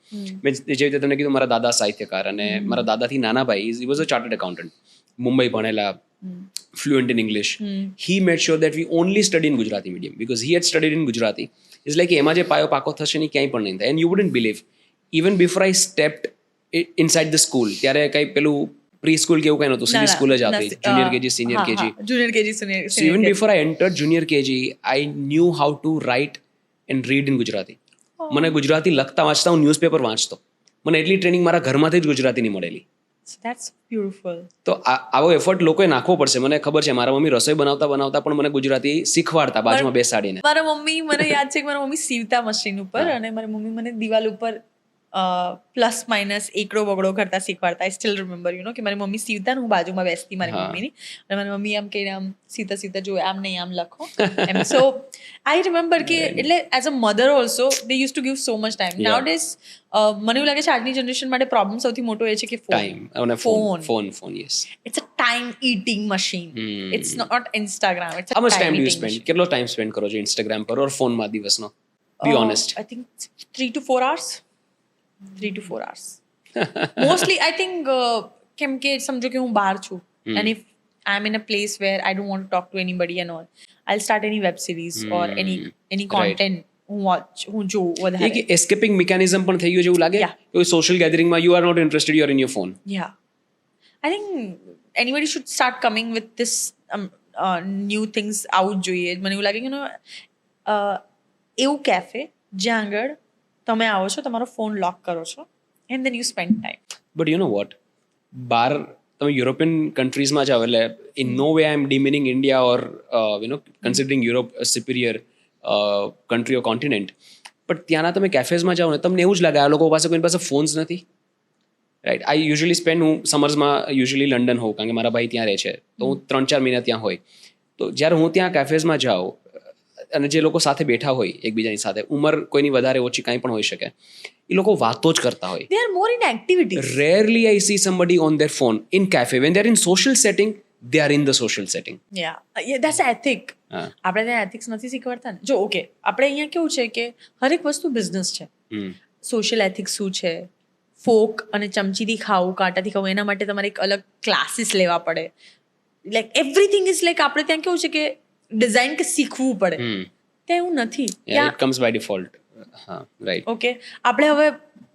મેં જે રીતે તમને કીધું મારા દાદા સાહિત્યકાર અને મારા દાદાથી નાના ભાઈ he was a chartered accountant, Mumbai ભણેલા, fluent in English. He made sure that we only study in Gujarati medium because he had studied in Gujarati. It's like એમાં જે પાયો પાકો થશે ને ક્યાંય પણ નહીં થાય. And you wouldn't believe even before I stepped inside the school, ત્યારે કંઈ પેલું પ્રી સ્કૂલ કે એવું કંઈ નહોતું, સીધી સ્કૂલ જ આવતી, junior KG, senior KG. Junior KG So even before I entered junior KG, I knew how to write and read in Gujarati. મને ગુજરાતી લખતા વાંચતા હું ન્યૂઝપેપર વાંચતો. મને એટલી ટ્રેનિંગ મારા ઘરમાંથી જ ગુજરાતીની મળેલી. That's beautiful. તો આવો એફર્ટ લોકોએ નાખવો પડશે. મને ખબર છે મારા મમ્મી રસોઈ બનાવતા પણ મને ગુજરાતી શીખવાડતા બાજુમાં બેસાડીને. મારા મમ્મી, મને યાદ છે કે મારા મમ્મી સીવતા મશીન ઉપર, અને મારી મમ્મી મને દિવાલ ઉપર પ્લસ માઇનસ એકડો બગડો કરતા શીખવાડતા. આઈ સ્ટીલ રિમેમ્બર કે મારી મમ્મી સીવતા ને હું બાજુમાં બેસતી મારી મમ્મીની, અને મારી મમ્મી આમ કહીને આમ સીતા સીતા જોવે, આમ નહીં આમ લખો એમ. સો આઈ રિમેમ્બર કે એટલે as a mother also they use to give so much time. Now days મને એવું લાગે છે આજની જનરેશન માટે પ્રોબ્લેમ સૌથી મોટો એ છે કે phone. Yes, it's a time eating machine. It's not Instagram. It's how much time do you spend? કેટલો ટાઈમ સ્પેન્ડ કરો છો ઇન્સ્ટાગ્રામ પર ઓર ફોનમાં દિવસનો? Be honest. I think 3 to 4 hours. 3 to 4 hours. Mostly, I think, કેમ કે સમજો કે હું બહાર છું, and if I'm in a place where I don't want to talk to anybody and all, I'll start any web series or any content હું જોઉં વધારે. એક એસ્કેપિંગ મિકેનિઝમ પણ થઈ ગયું છે એવું લાગે. કોઈ સોશિયલ ગેધરિંગમાં you are not interested, you are in your phone. Yeah, I think anybody should start coming with this new things out જોઈએ. મને એવું લાગે કે એવું કેફે જ્યાં આગળ તમે આવો છો, તમારો ફોન લોક કરો છો, and then you spend time. But you know what, બહાર તમે યુરોપિયન કન્ટ્રીઝમાં જાઓ, એટલે in no way I am demeaning India or considering Europe superior country or continent, but ત્યાંના તમે કેફેઝમાં જાઓ ને તમને એવું જ લાગે આ લોકો પાસે કોઈની પાસે ફોન્સ નથી. રાઈટ. આઈ યુઝ્યુઅલી સ્પેન્ડ, હું સમર્સમાં યુઝ્યુઅલી લંડન હોઉં કારણ કે મારા ભાઈ ત્યાં રહે છે, તો હું 3-4 મહિના ત્યાં હોય. તો જ્યારે હું ત્યાં કેફેઝમાં જાઉં અને જે લોકો સાથે બેઠા હોય એકબીજાની સાથે, ઉંમર કોઈની વધારે ઓછી કાંઈ પણ હોઈ શકે, એ લોકો વાતો જ કરતા હોય. They are more in activities. Rarely I see somebody on their phone in cafe. When they are in social setting, they are in the social setting. Yeah, that's ethic. આપણે ત્યાં ethics નથી શીખવાડતા ને. જો ઓકે, આપણે અહીંયા કેવું છે કે હરેક વસ્તુ બિઝનેસ છે. સોશિયલ એથિક્સ શું છે, ફોક અને ચમચીથી ખાવું, કાંટાથી ખાવું, એના માટે તમારે એક અલગ ક્લાસીસ લેવા પડે. લાઈક એવરીથિંગ ઇઝ લાઈક આપણે ત્યાં કેવું છે કે ડિઝાઇન કે શીખવું પડે, ત્યાં એવું નથી. It comes by default. Right. Okay, આપણે હવે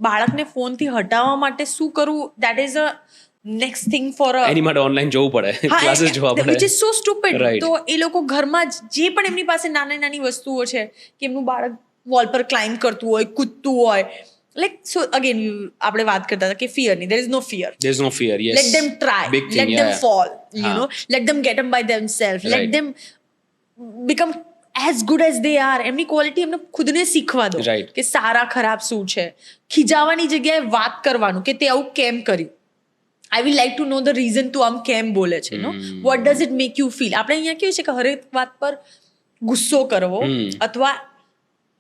બાળકને ફોનથી હટાવવા માટે શું કરવું, that is a next thing for એની માટે ઓનલાઈન જવું પડે, ક્લાસીસ જોવા પડે, which is so stupid. Right. તો એ લોકો ઘરમાં જે પણ એમની પાસે નાની નાની વસ્તુઓ છે કે એમનું બાળક વોલ પર ક્લાઇમ્બ કરતું હોય, કૂદતું હોય, લાઈક સો અગેન આપણે વાત કરતા હતા કે ફિયરની, there is no fear. There's no fear. Yes. Let them try. Big thing, let them fall. You know, let them get up by themselves. Let Right. them become as good as they are. એમની quality એમને ખુદને શીખવા દો Right. કે સારા ખરાબ શું છે. ખીજાવાની જગ્યાએ વાત કરવાનું કે તે આવું કેમ કર્યું. I will like to know the reason તું આમ કેમ બોલે છે. નો what does it make you feel. આપણે અહીંયા કેવું છે કે હરેક વાત પર ગુસ્સો કરવો અથવા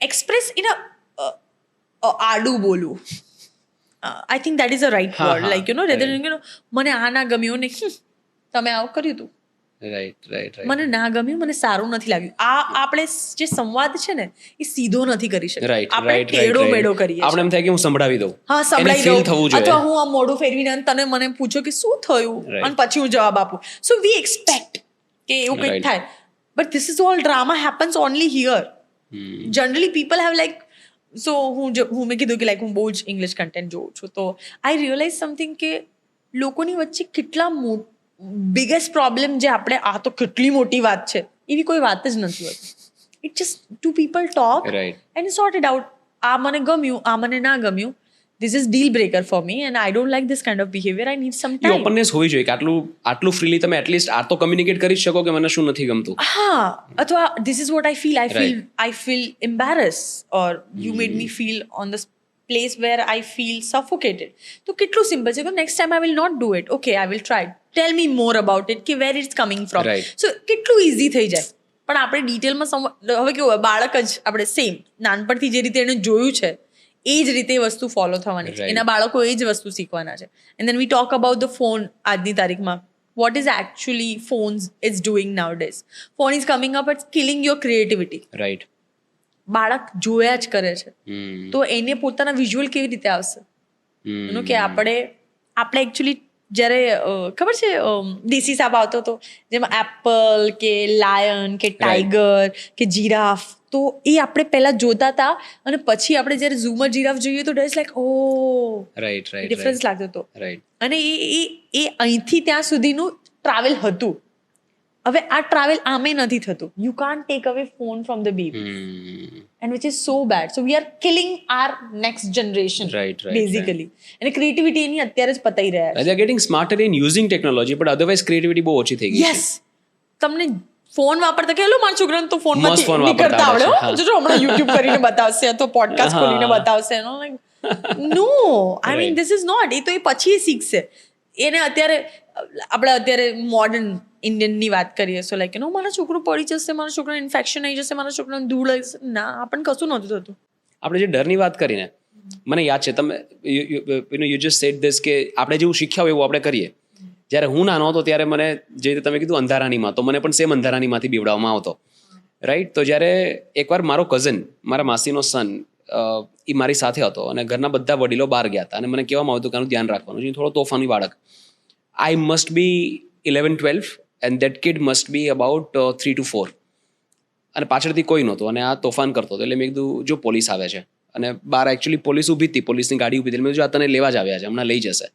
એક્સપ્રેસ ઇન આડું બોલવું. I think that is a right word. Like rather than મને આ ના ગમ્યું ને તમે આવું કર્યું તું, રાઈટ. મને ના ગમ્યું, મને સારું નથી લાગ્યું. આ આપણે જે સંવાદ છે ને એ સીધો નથી કરી શકતા. આપણે ટેડો મેડો કરીએ. આપણે એમ થાય કે હું સંભળાવી દઉં, હા સંભળાવી દઉં, થવું જોઈએ, અથવા હું આ મોઢું ફેરવીને તને મને પૂછો કે શું થયું, અને પછી હું જવાબ આપું. સો વી એક્સપેક્ટ કે એવું કંઈક થાય, but this is all drama happens only here. Generally people have like, so હું મેં કીધું કે લાઈક હું બહુ જ ઇંગ્લિશ કન્ટેન્ટ જોઉં છું, તો આઈ રિયલાઇઝ સમથિંગ કે લોકોની વચ્ચે કેટલા બિગેસ્ટ પ્રોબ્લેમ જે આપણે આ તો કેટલી મોટી વાત છે એવી કોઈ વાત જ નથી હોતી. It just to people talk and sort it out. આ મને ગમ્યું, આ મને ના ગમ્યું. This is deal breaker for me and I don't like this kind of behavior. I need some time. Openness હોવી જોઈએ કે આટલું ફ્રીલી તમે એટલીસ્ટ આ તો કમ્યુનિકેટ કરી શકો કે મને શું નથી ગમતું. હા, અથવા this is what I feel. I feel embarrassed or you made me feel on this place where I feel suffocated. તો કેટલું સિમ્પલ છે કે next time I will not do it. Okay, I will try. Tell me more about it કે where it's coming from. So કેટલું easy થઈ જાય. પણ આપણે ડિટેલમાં હવે કેવું બાળક જ આપણે સેમ નાનપણથી જે રીતે એને જોયું છે એ જ રીતે વસ્તુ ફોલો થવાની છે. એના બાળકો એ જ વસ્તુ શીખવાના છે. And then we talk about the phone. આજની તારીખમાં what is actually phones is doing nowadays. Phone is coming up, it's killing your creativity. Right. બાળક જોયા જ કરે છે તો એને પોતાના વિઝ્યુઅલ કેવી રીતે આવશે. કે આપણે એકચ્યુઅલી જ્યારે ખબર છે દેશી સાબ આવતો હતો જેમાં એપલ કે લાયન કે ટાઈગર કે જીરાફ, તો એ આપણે પહેલા જોતા હતા અને પછી આપણે જ્યારે ઝૂમર જીરાફ જોઈએ તો ડેટ્સ લાઈક ઓ રાઈટ રાઈટ ડિફરન્સ લાગતો હતો. રાઈટ. અને એ અહીંથી ત્યાં સુધીનું ટ્રાવેલ હતું. હવે આ ટ્રાવેલ આમે નથી થતું. You can't take away phone from the baby and which is so bad. So we are killing our next generation Right. Basically. અને ક્રિએટિવિટી એની અત્યારે જ પતાઈ રહ્યા છે. They are getting smarter in using technology, but otherwise creativity બહુ ઓછી થઈ ગઈ છે. યસ, તમને ફોન વાપરતા કે મારા છોકરાને તો ફોન મસ્ત phone માંથી વાપરતા નીકળતા આવડે આવડે છે, હો. હા. જોજો હમણાં યુટ્યુબ કરીને બતાવશે અથવા પોડકાસ્ટ ખોલીને બતાવશે. No I mean this is not. એ તો એ પછી શીખશે. એને અત્યારે મોડર્ન ઇન્ડિયનની વાત કરીએ સો લાઈક મારા છોકરો પડી જશે, મારા છોકરાને ઇન્ફેક્શન આવી જશે, મારા છોકરાને ધૂળ આવી જશે. ના, આપણને કશું નહોતું થતું. આપણે જે ડરની વાત કરીને મને યાદ છે, તમે યુ જસ્ટ સેડ ધીસ કે આપણે જેવું શીખ્યા હોય એવું આપણે કરીએ. જ્યારે હું નાનો હતો ત્યારે મને જે રીતે તમે કીધું અંધારાનીમાં, તો મને પણ સેમ અંધારાનીમાંથી બીવડાવવામાં આવતો, રાઈટ. તો જ્યારે એકવાર મારો કઝન, મારા માસીનો સન, એ મારી સાથે હતો અને ઘરના બધા વડીલો બહાર ગયા હતા અને મને કહેવામાં આવતું કે આનું ધ્યાન રાખવાનું છે, થોડો તોફાની બાળક. I must be 11-12 and that kid must be about 3 to 4 અને પાછળથી કોઈ નહોતું અને આ તોફાન કરતો હતો. એટલે મેં કીધું જો પોલીસ આવે છે અને બહાર એકચ્યુઅલી પોલીસ ઊભી હતી, પોલીસની ગાડી ઊભી હતી. મેં કીધું આ તને લેવા જ આવ્યા છે, હમણાં લઈ જશે.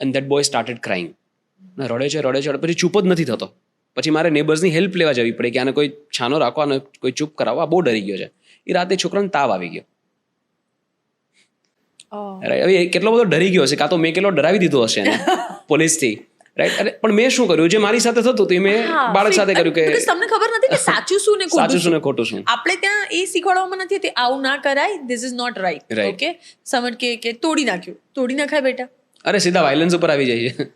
And that boy started crying. રડે છે પછી ચૂપ જ નથી થતો. પછી મારે નેબર્સની હેલ્પ લેવા જવી પડે કે આને કોઈ છાનો રાખો, આને કોઈ ચૂપ કરાવો, આ બહુ ડરી ગયો છે. એ રાતે છોકરાને તાવ આવી ગયો. હવે કેટલો બધો ડરી ગયો હશે, કાં તો મેં કેટલો ડરાવી દીધો હશે એને પોલીસથી, રાઈટ. અરે પણ મેં શું કર્યું, જે મારી સાથે થતું હતું મેં બાળક સાથે કર્યું કે તમને ખબર નથી કે સાચું શું ને સાચું શું ને ખોટું શું. આપણે ત્યાં એ શીખવાડવામાં નથી હતી આવું ના કરાય, this is not right. Right. Okay, સમજ કે તોડી નાખ્યું, તોડી નાખાય બેટા, અરે સીધા વાયલન્સ ઉપર આવી જાય છે.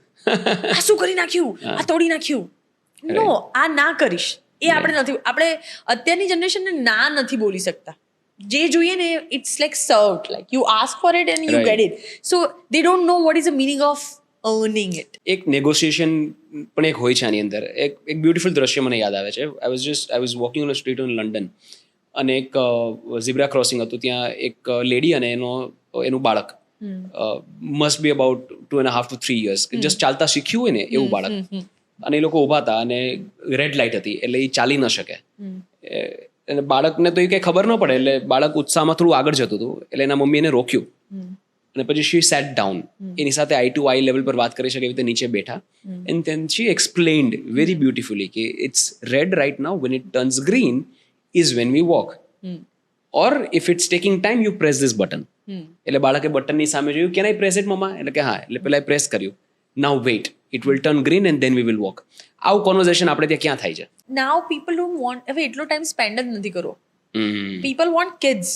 આ શું કરી નાખ્યું, આ તોડી નાખ્યું. નો, આ ના કરીશ એ આપણે નથી. આપણે અત્યારની જનરેશનને ના નથી બોલી શકતા. જે જોઈએ ને it's like served, like you ask for it and you get it. So they don't know what is the meaning of earning it. એક નેગોશિએશન પણ એક હોય છે આની અંદર. એક બ્યુટીફુલ દ્રશ્ય મને યાદ આવે છે. I was walking on a street in London અને એક ઝીબ્રા ક્રોસિંગ હતું. ત્યાં એક લેડી અને એનું બાળક must be about 2.5 to 3 years, just ચાલતા શીખ્યું હોય ને એવું બાળક. અને એ લોકો ઊભા હતા અને રેડ લાઇટ હતી એટલે એ ચાલી ન શકે. અને બાળકને તો એ કંઈ ખબર ન પડે એટલે બાળક ઉત્સાહમાં થોડું આગળ જતું હતું એટલે એના મમ્મી એને રોક્યું અને પછી શી સેટ ડાઉન. એની સાથે આઈ ટુ આઈ લેવલ પર વાત કરી શકે એવી રીતે નીચે બેઠા. And then she explained very beautifully કે it's red right now, when it turns green is when we walk, or if it's taking time you press this button. એટલે બાળકે બટનની સામે જોયું, can I press it mamma? એટલે કે હા. એટલે પેલા પ્રેસ કર્યું. Now wait, it will turn green and then we will walk. આવું કોન્વર્ઝેશન આપણે ત્યાં ક્યાં થાય છે? નાઉ પીપલ ડોન્ટ વોન્ટ, હવે એટલો ટાઈમ સ્પેન્ડ જ નથી કરવો. People want kids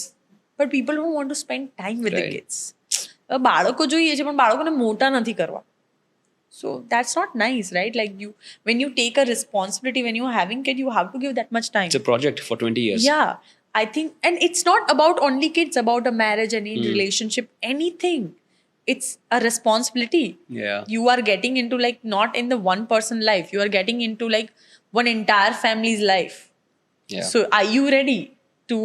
but people don't want to spend time with the kids. બાળકો જોઈએ છે પણ બાળકોને મોટા નથી કરવા. So that's not nice, right? Like you when you take a responsibility, when you are having kid, you have to give that much time. It's a project for 20 years. Yeah, I think, and it's not about only kids, about a marriage, any relationship, anything. It's a responsibility. Yeah. You are getting into like not in the one person life, you are getting into like one entire family's life. Yeah. So are you ready to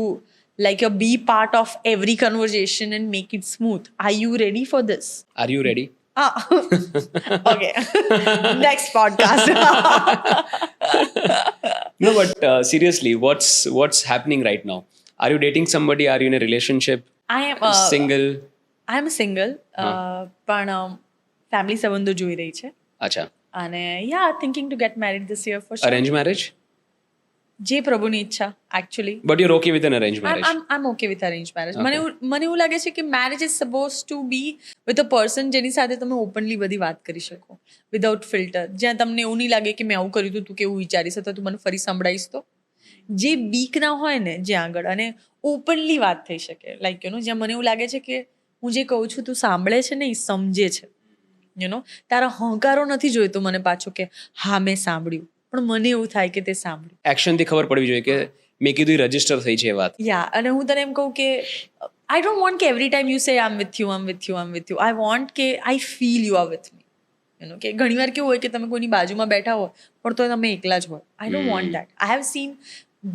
like be part of every conversation and make it smooth? Are you ready for this? Are you ready? Ah. Okay. Next podcast. No, but seriously, what's happening right now? Are you dating somebody? Are you in a relationship? I am Single? I am single. પણ family સંબંધો જોઈ રહી છે અચ્છા. અને ya thinking to get married this year for sure. Arranged marriage? જે પ્રભુની ઈચ્છા actually. But you're okay with an arranged marriage? I'm okay with arranged marriage. મને એવું લાગે છે કે marriage is suppose to be with a person જેની સાથે તમે ઓપનલી બધી વાત કરી શકો વિધાઉટ ફિલ્ટર. જ્યાં તમને એવું નહીં લાગે કે મેં આવું કર્યું હતું, તું કેવું વિચારીશ અથવા તું મને ફરી સંભળાવીશ. તો જે બીક ના હોય ને જ્યાં આગળ અને ઓપનલી વાત થઈ શકે, લાઈક જ્યાં મને એવું લાગે છે કે હું જે કહું છું તું સાંભળે છે ને એ સમજે છે. તારા હંકારો નથી જોઈતો મને પાછો કે હા મેં સાંભળ્યું, પણ મને એવું થાય કે તે સાંભળ્યું. એક્શનથી ખબર પડવી જોઈએ કે મેં કીધું રજીસ્ટર થઈ છે એ વાત. યા, અને હું તને એમ કહું કે આઈ ડોન્ટ વોન્ટ કે every time you say I am with you, I am with you, I am with you. I want કે I feel you are with me. કે ઘણીવાર કેવું હોય કે તમે કોઈની બાજુમાં બેઠા હોય પણ તો તમે એકલા જ હોય. આઈ don't want that. I have seen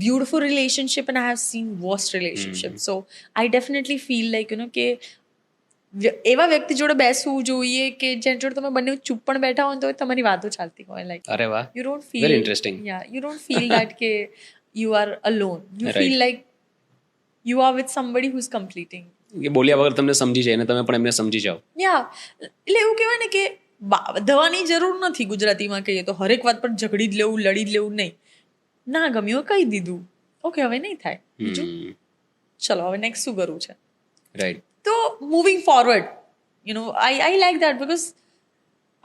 beautiful relationship and I have seen worst relationship. So I definitely feel like કે એવા વ્યક્તિ જોડે બેસવું જોઈએ કે જેના જોડે તમે બંને ચૂપ પણ બેઠા હોય તો તમારી વાતો ચાલતી હોય. લાઈક અરે વાહ, you don't feel very interesting. Yeah, you don't feel that કે you are alone. You Right. feel like you are with somebody who's completing. કે બોલ્યા વગર તમને સમજી જાય અને તમે પણ એમને સમજી જાઓ. એટલે એવું કહેવાય ને કે દવાની જરૂર નથી. ગુજરાતીમાં કહીએ તો હરેક વાત પર ઝઘડી જ લેવું, લડી જ લેવું નહીં. ના ગમ્યું કહી દીધું, ઓકે હવે નહીં થાય, બીજું ચલો હવે નેક્સ્ટ શું કરવું છે. રાઈટ. તો moving forward, I like that because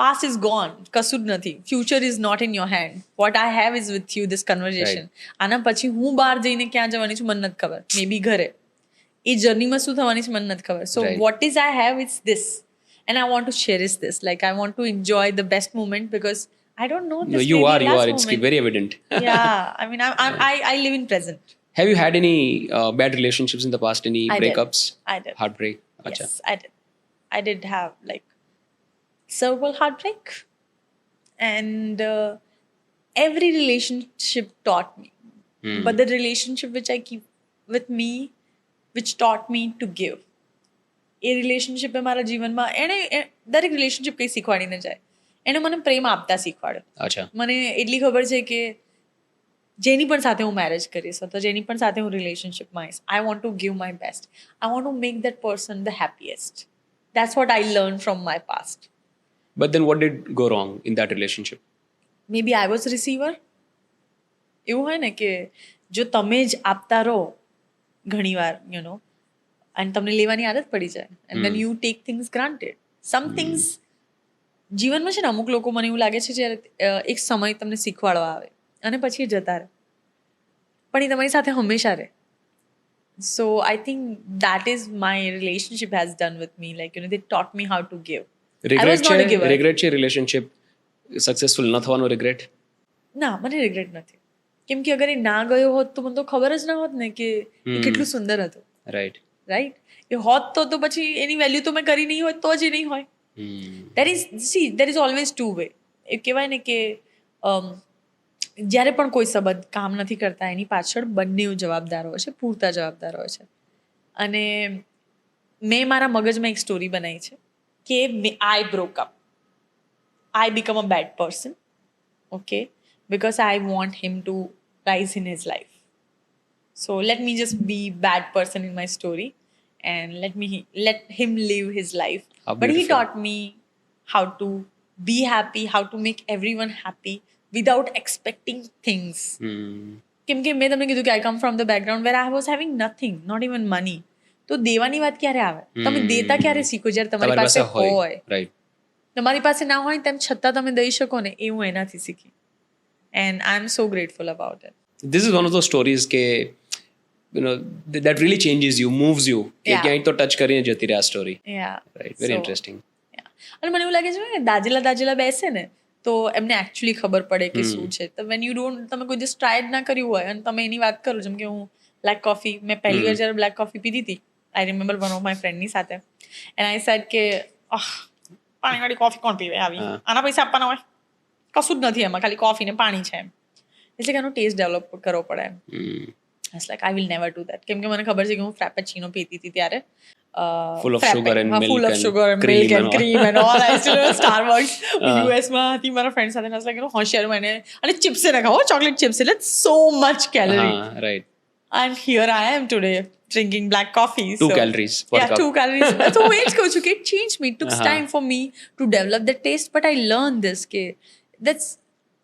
past is gone, કશું જ નથી. Future is not in your hand. What I have is with you this conversation. આના પછી હું બહાર જઈને ક્યાં જવાની છું મને નથી ખબર, મે બી ઘરે. એ જર્નીમાં શું થવાની છે મને નથી ખબર. So what is I have it's this and I want to cherish this. Like I want to enjoy the best moment because I don't know this. No, you maybe are. last It's moment. very evident. Yeah, I mean, I live in present. Have you had any bad relationships in the past? Any I did. breakups? I did. Heartbreak? Acha. Yes, I did. I did have like cerebral heartbreak, and every relationship taught me. But the relationship which I keep with me, which taught me to give. એ રિલેશનશિપે મારા જીવનમાં એણે દરેક relationship કંઈ શીખવાડીને જાય. એણે મને પ્રેમ આપતા શીખવાડ્યો. અચ્છા. મને એટલી ખબર છે કે જેની પણ સાથે હું મેરેજ કરીશ અથવા જેની પણ સાથે હું રિલેશનશિપમાં આવીશ, I want to give my best. I want to make that person the happiest. That's what I learn from my past. But then what did go wrong in that relationship? Maybe I was receiver. એવું હોય ને કે જો તમે જ આપતા રહો ઘણીવાર અને તમને લેવાની આદત પડી જાય and then you take things granted. Some things જીવનમાં છે ને અમુક લોકો મને એવું લાગે છે જ્યારે એક સમય તમને શીખવાડવા આવે અને પછી એ જતા રહે, પણ એ તમારી સાથે હંમેશા રહે. So I think that is my relationship has done with me. Like they taught me how to give. Regret છે રિલેશનશિપ સક્સેસફુલ ન થવાનો regret? ના, મને રિગ્રેટ નથી. કેમ કે અગર એ ના ગયો હોત તો મને તો ખબર જ ના હોત ને કે એ કેટલું સુંદર હતું. રાઈટ. એ હોત તો પછી એની વેલ્યુ તો મેં કરી નહીં હોય તો જ એ નહીં હોય. there is always two way. એ કહેવાય ને કે જ્યારે પણ કોઈ સંબંધ કામ નથી કરતા એની પાછળ બંને જવાબદાર હોય છે, પૂરતા જવાબદાર હોય છે. અને મેં મારા મગજમાં એક સ્ટોરી બનાવી છે કે I broke up, I become a bad person, okay, because I want him to rise in his life. So let me just be bad person in my story and let him live his life. But he taught me how to be happy, how to make everyone happy without expecting things. કેમ કે મેં તમને કીધું કે I come from the background where I was having nothing, not even money. તો દેવાની વાત ક્યારે આવે? તમે દેતા ક્યારે શીખો? જ્યારે તમારી પાસે હોય. રાઈટ. તમારી પાસે ના હોય તેમ છતાં તમે દઈ શકો ને, એ હું એનાથી શીખી. And I'm so grateful about it. This is one of those stories કે that really changes you, moves you. કે ક્યાંય તો ટચ કરીને જતી રહે આ સ્ટોરી. રાઈટ. Very interesting. અને મને એવું લાગે છે કે દાજેલા બેસે ને તો એમને એકચ્યુઅલી ખબર પડે કે શું છે. તો વેન યુ ડોન્ટ, તમે કોઈ દિવસ ટ્રાય જ ના કર્યું હોય અને તમે એની વાત કરો, જેમ કે હું બ્લેક કોફી, મેં પહેલી વાર જ્યારે બ્લેક કોફી પીધી હતી, I remember one of my ફ્રેન્ડની સાથે, એન્ડ આઈ સેડ કે પાણીવાળી કોફી કોણ પીવે આવી, આના પૈસા આપવાના હોય, કશું જ નથી એમાં, ખાલી કોફી ને પાણી છે એમ. એટલે કે એનો ટેસ્ટ ડેવલપ કરવો પડે એમ. It's like I will never do that. કેમ કે મને ખબર છે કે હું ફ્રેપેચીનો પીતી હતી ત્યારે, full of sugar and cream and all. I still remember Starbucks US માં હતી મારા ફ્રેન્ડ સાથે, અને લાઈક હોશિયાર મને, અને ચિપ્સ ને ખાઓ, ચોકલેટ ચિપ્સ, એટલે so much calorie. Right. And here I am today drinking black coffee. 2 calories per cup. 2 calories. So એ જ કહું છું કે it changed me. It took time for me to develop the taste, but I learned this કે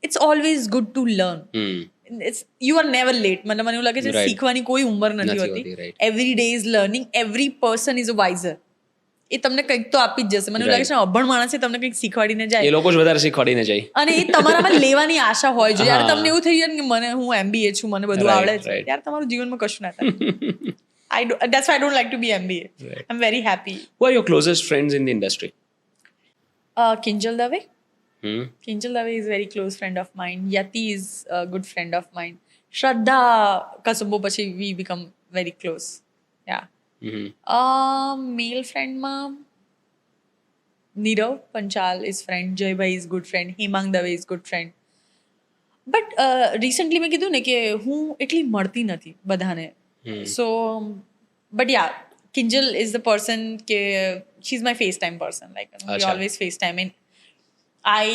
it's always good to learn. You are never late. મને એવું લાગે છે શીખવાની કોઈ ઉંમર નથી હોતી. Every day is learning. Every person is a wiser. એ તમને કંઈક તો આપી જ જશે. મને એવું લાગે છે અભણ માણસે તમને કંઈક શીખવાડીને જાય, એ લોકો જ વધારે શીખવાડીને જાય, અને એ તમારામાં લેવાની આશા હોય છે. જ્યારે તમને એવું થઈ જાય કે મને, હું MBA છું, મને બધું આવડે છે, ત્યારે તમારું જીવનમાં કશું ના થાય. That's why I don't like to be MBA. I'm very happy. Who are your closest friends in the industry? Kinjal Dave. Kinjal Dave is a very close friend of mine. Yati is a good friend of mine. Shraddha Kasumbo pachi we become very close. Yeah. Male friend માં Nirav Panchal is friend, Jay Bhai is good friend, Hemang Dave is good friend. But recently મેં કીધું ને કે હું એટલી મળતી નથી બધાને. So but yeah, Kinjal is the person કે she's my FaceTime person, like we always FaceTime. And I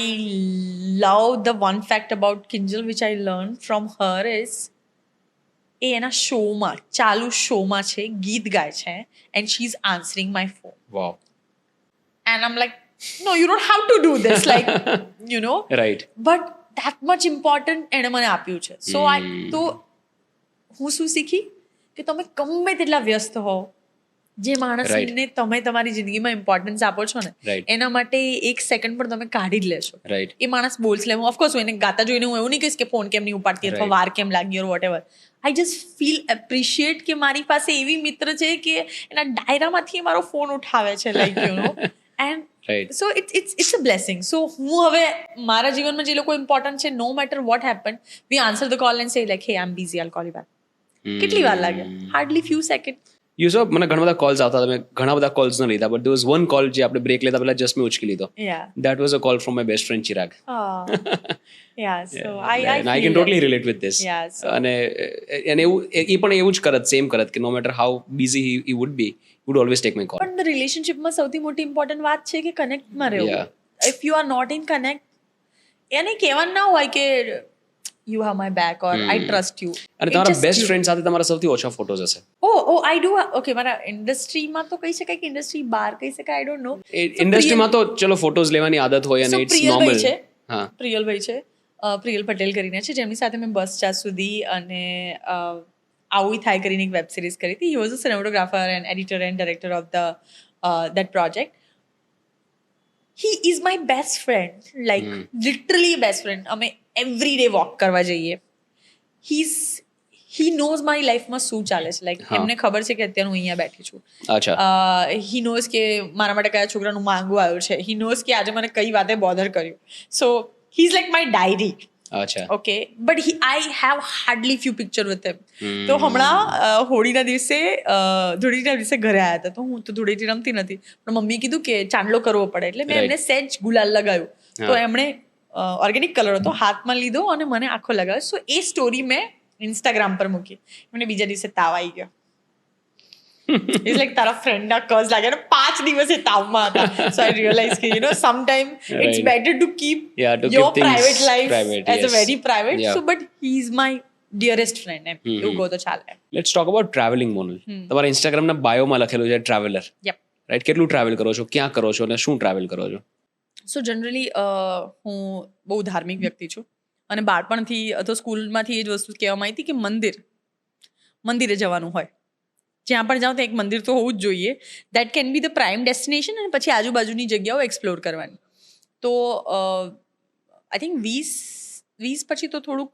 love the one fact about Kinjal which I learned from her is એ એના શોમાં ચાલુ શોમાં છે, ગીત ગાય છે and she is answering my phone wow, and આમ like no you don't have to do this like you know right, but that much important એણે મને આપ્યું છે. સો તો હું શું શીખી કે તમે ગમે તેટલા વ્યસ્ત હો, જે માણસને તમે તમારી જિંદગીમાં ઇમ્પોર્ટન્સ આપો છો ને રાઈટ, એના માટે એક સેકન્ડ પણ તમે કાઢી જ લેશો. રાઈટ, એ માણસ બોલશે, હું ઓફકોર્સ હું એને ગાતા જોઈને હું એવું નહીં કહીશ કે ફોન કેમ નહીં ઉપાડતી અથવા વાર કેમ લાગી ઓર vote ever. I just feel appreciate કે મારી પાસે એવી મિત્ર છે કે એના ડાયરામાંથી મારો ફોન ઉઠાવે છે, like you know. And right, so it's a blessing. So હું હવે મારા જીવનમાં જે લોકો ઇમ્પોર્ટન્ટ છે, no matter what happen, we answer the call and say like hey I am busy, I'll call you back. કેટલી વાર લાગે? Hardly few second. યુસફ, મને ઘણા બધા કોલ્સ આવતા, તમે ઘણા બધા કોલ્સ ન લીધા, but there was one call જે આપણે બ્રેક લેતા પહેલા જસ્ટ મેં ઉચકી લીધો. યા That was a call from my best friend Chirag. Yeah so And I can totally relate with this. Yeah, so- અને એવું એ પણ એવું જ કરત, સેમ કરત કે no matter how busy he would be, he would always take my call. પણ રિલેશનશિપમાં સૌથી મોટી ઇમ્પોર્ટન્ટ વાત છે કે કનેક્ટમાં રહેવું. Yeah. If you are not in connect, એને કહેવાનું ના હોય કે you have my back or I trust you. અને તમારા બેસ્ટ ફ્રેન્ડ સાથે તમારા સૌથી ઓછા ફોટોઝ હશે. I do. ઓકે, મારા ઇન્ડસ્ટ્રીમાં તો કહી શકાય કે ઇન્ડસ્ટ્રી બહાર કહી શકાય, આઈ ડોન્ટ નો. ઇન્ડસ્ટ્રીમાં તો ચલો ફોટોઝ લેવાની આદત હોય અને ઇટ્સ નોર્મલ. હા, પ્રિયલભાઈ છે, પ્રિયલ પટેલ કરીને છે, જેમની સાથે મેં બસ ચા સુધી અને આવું થાય કરીને એક વેબ સિરીઝ કરી હતી. He was a cinematographer and editor and director of that project. He is my best friend, like literally best friend. અમે એવરી ડે વોક કરવા જઈએ. હી નોઝ મારી લાઈફમાં શું ચાલે છે, લાઈક એમને ખબર છે કે અત્યારે હું અહીંયા બેઠી છું. અચ્છા, હી નોઝ કે મારા માટે કયા છોકરાનું માંગવું આવ્યું છે. હી નોઝ કે આજે મને કઈ વાતે બોધર કર્યું. So he is like my diary. અચ્છા, okay, but I have hardly few picture with him. તો હમણાં હોળીના દિવસે ધૂળેટીના દિવસે ઘરે આવ્યા હતા, તો હું તો ધૂળેટી રમતી નથી, પણ મમ્મીએ કીધું કે ચાંદલો કરવો પડે, એટલે મેં એમને સેજ ગુલાલ લગાવ્યું. તો એમણે ઓર્ગેનિક કલર હતો, હાથમાં લીધો અને મને આખો લગાવ્યો. સો એ સ્ટોરી મેં ઇન્સ્ટાગ્રામ પર મૂકી. મને બીજા દિવસે તાવ આવી ગયો. ઇટ્સ લાઈક તારા ફ્રેન્ડના કર્સ લાગે ને 5 દિવસ એ તાવમાં હતા. સો આઈ રિયલાઇઝ કે you know sometime it's better to keep your private life as a very private. So but he is my dearest friend, એમ એવું કહો તો ચાલે. Let's talk about traveling, Monal. તમારા ઇન્સ્ટાગ્રામના બાયોમાં લખેલું છે ટ્રાવેલર. યપ. રાઈટ, કેટલું ટ્રાવેલ કરો છો, ક્યાં કરો છો અને શું ટ્રાવેલ કરો છો? સો જનરલી હું બહુ ધાર્મિક વ્યક્તિ છું અને બાળપણથી અથવા સ્કૂલમાંથી એ જ વસ્તુ કહેવામાં આવી હતી કે મંદિરે જવાનું હોય. જ્યાં પણ જાઓ ત્યાં એક મંદિર તો હોવું જ જોઈએ. That can be the prime destination, અને પછી આજુબાજુની જગ્યાઓ એક્સપ્લોર કરવાની. તો આઈ થિંક 20 પછી તો થોડુંક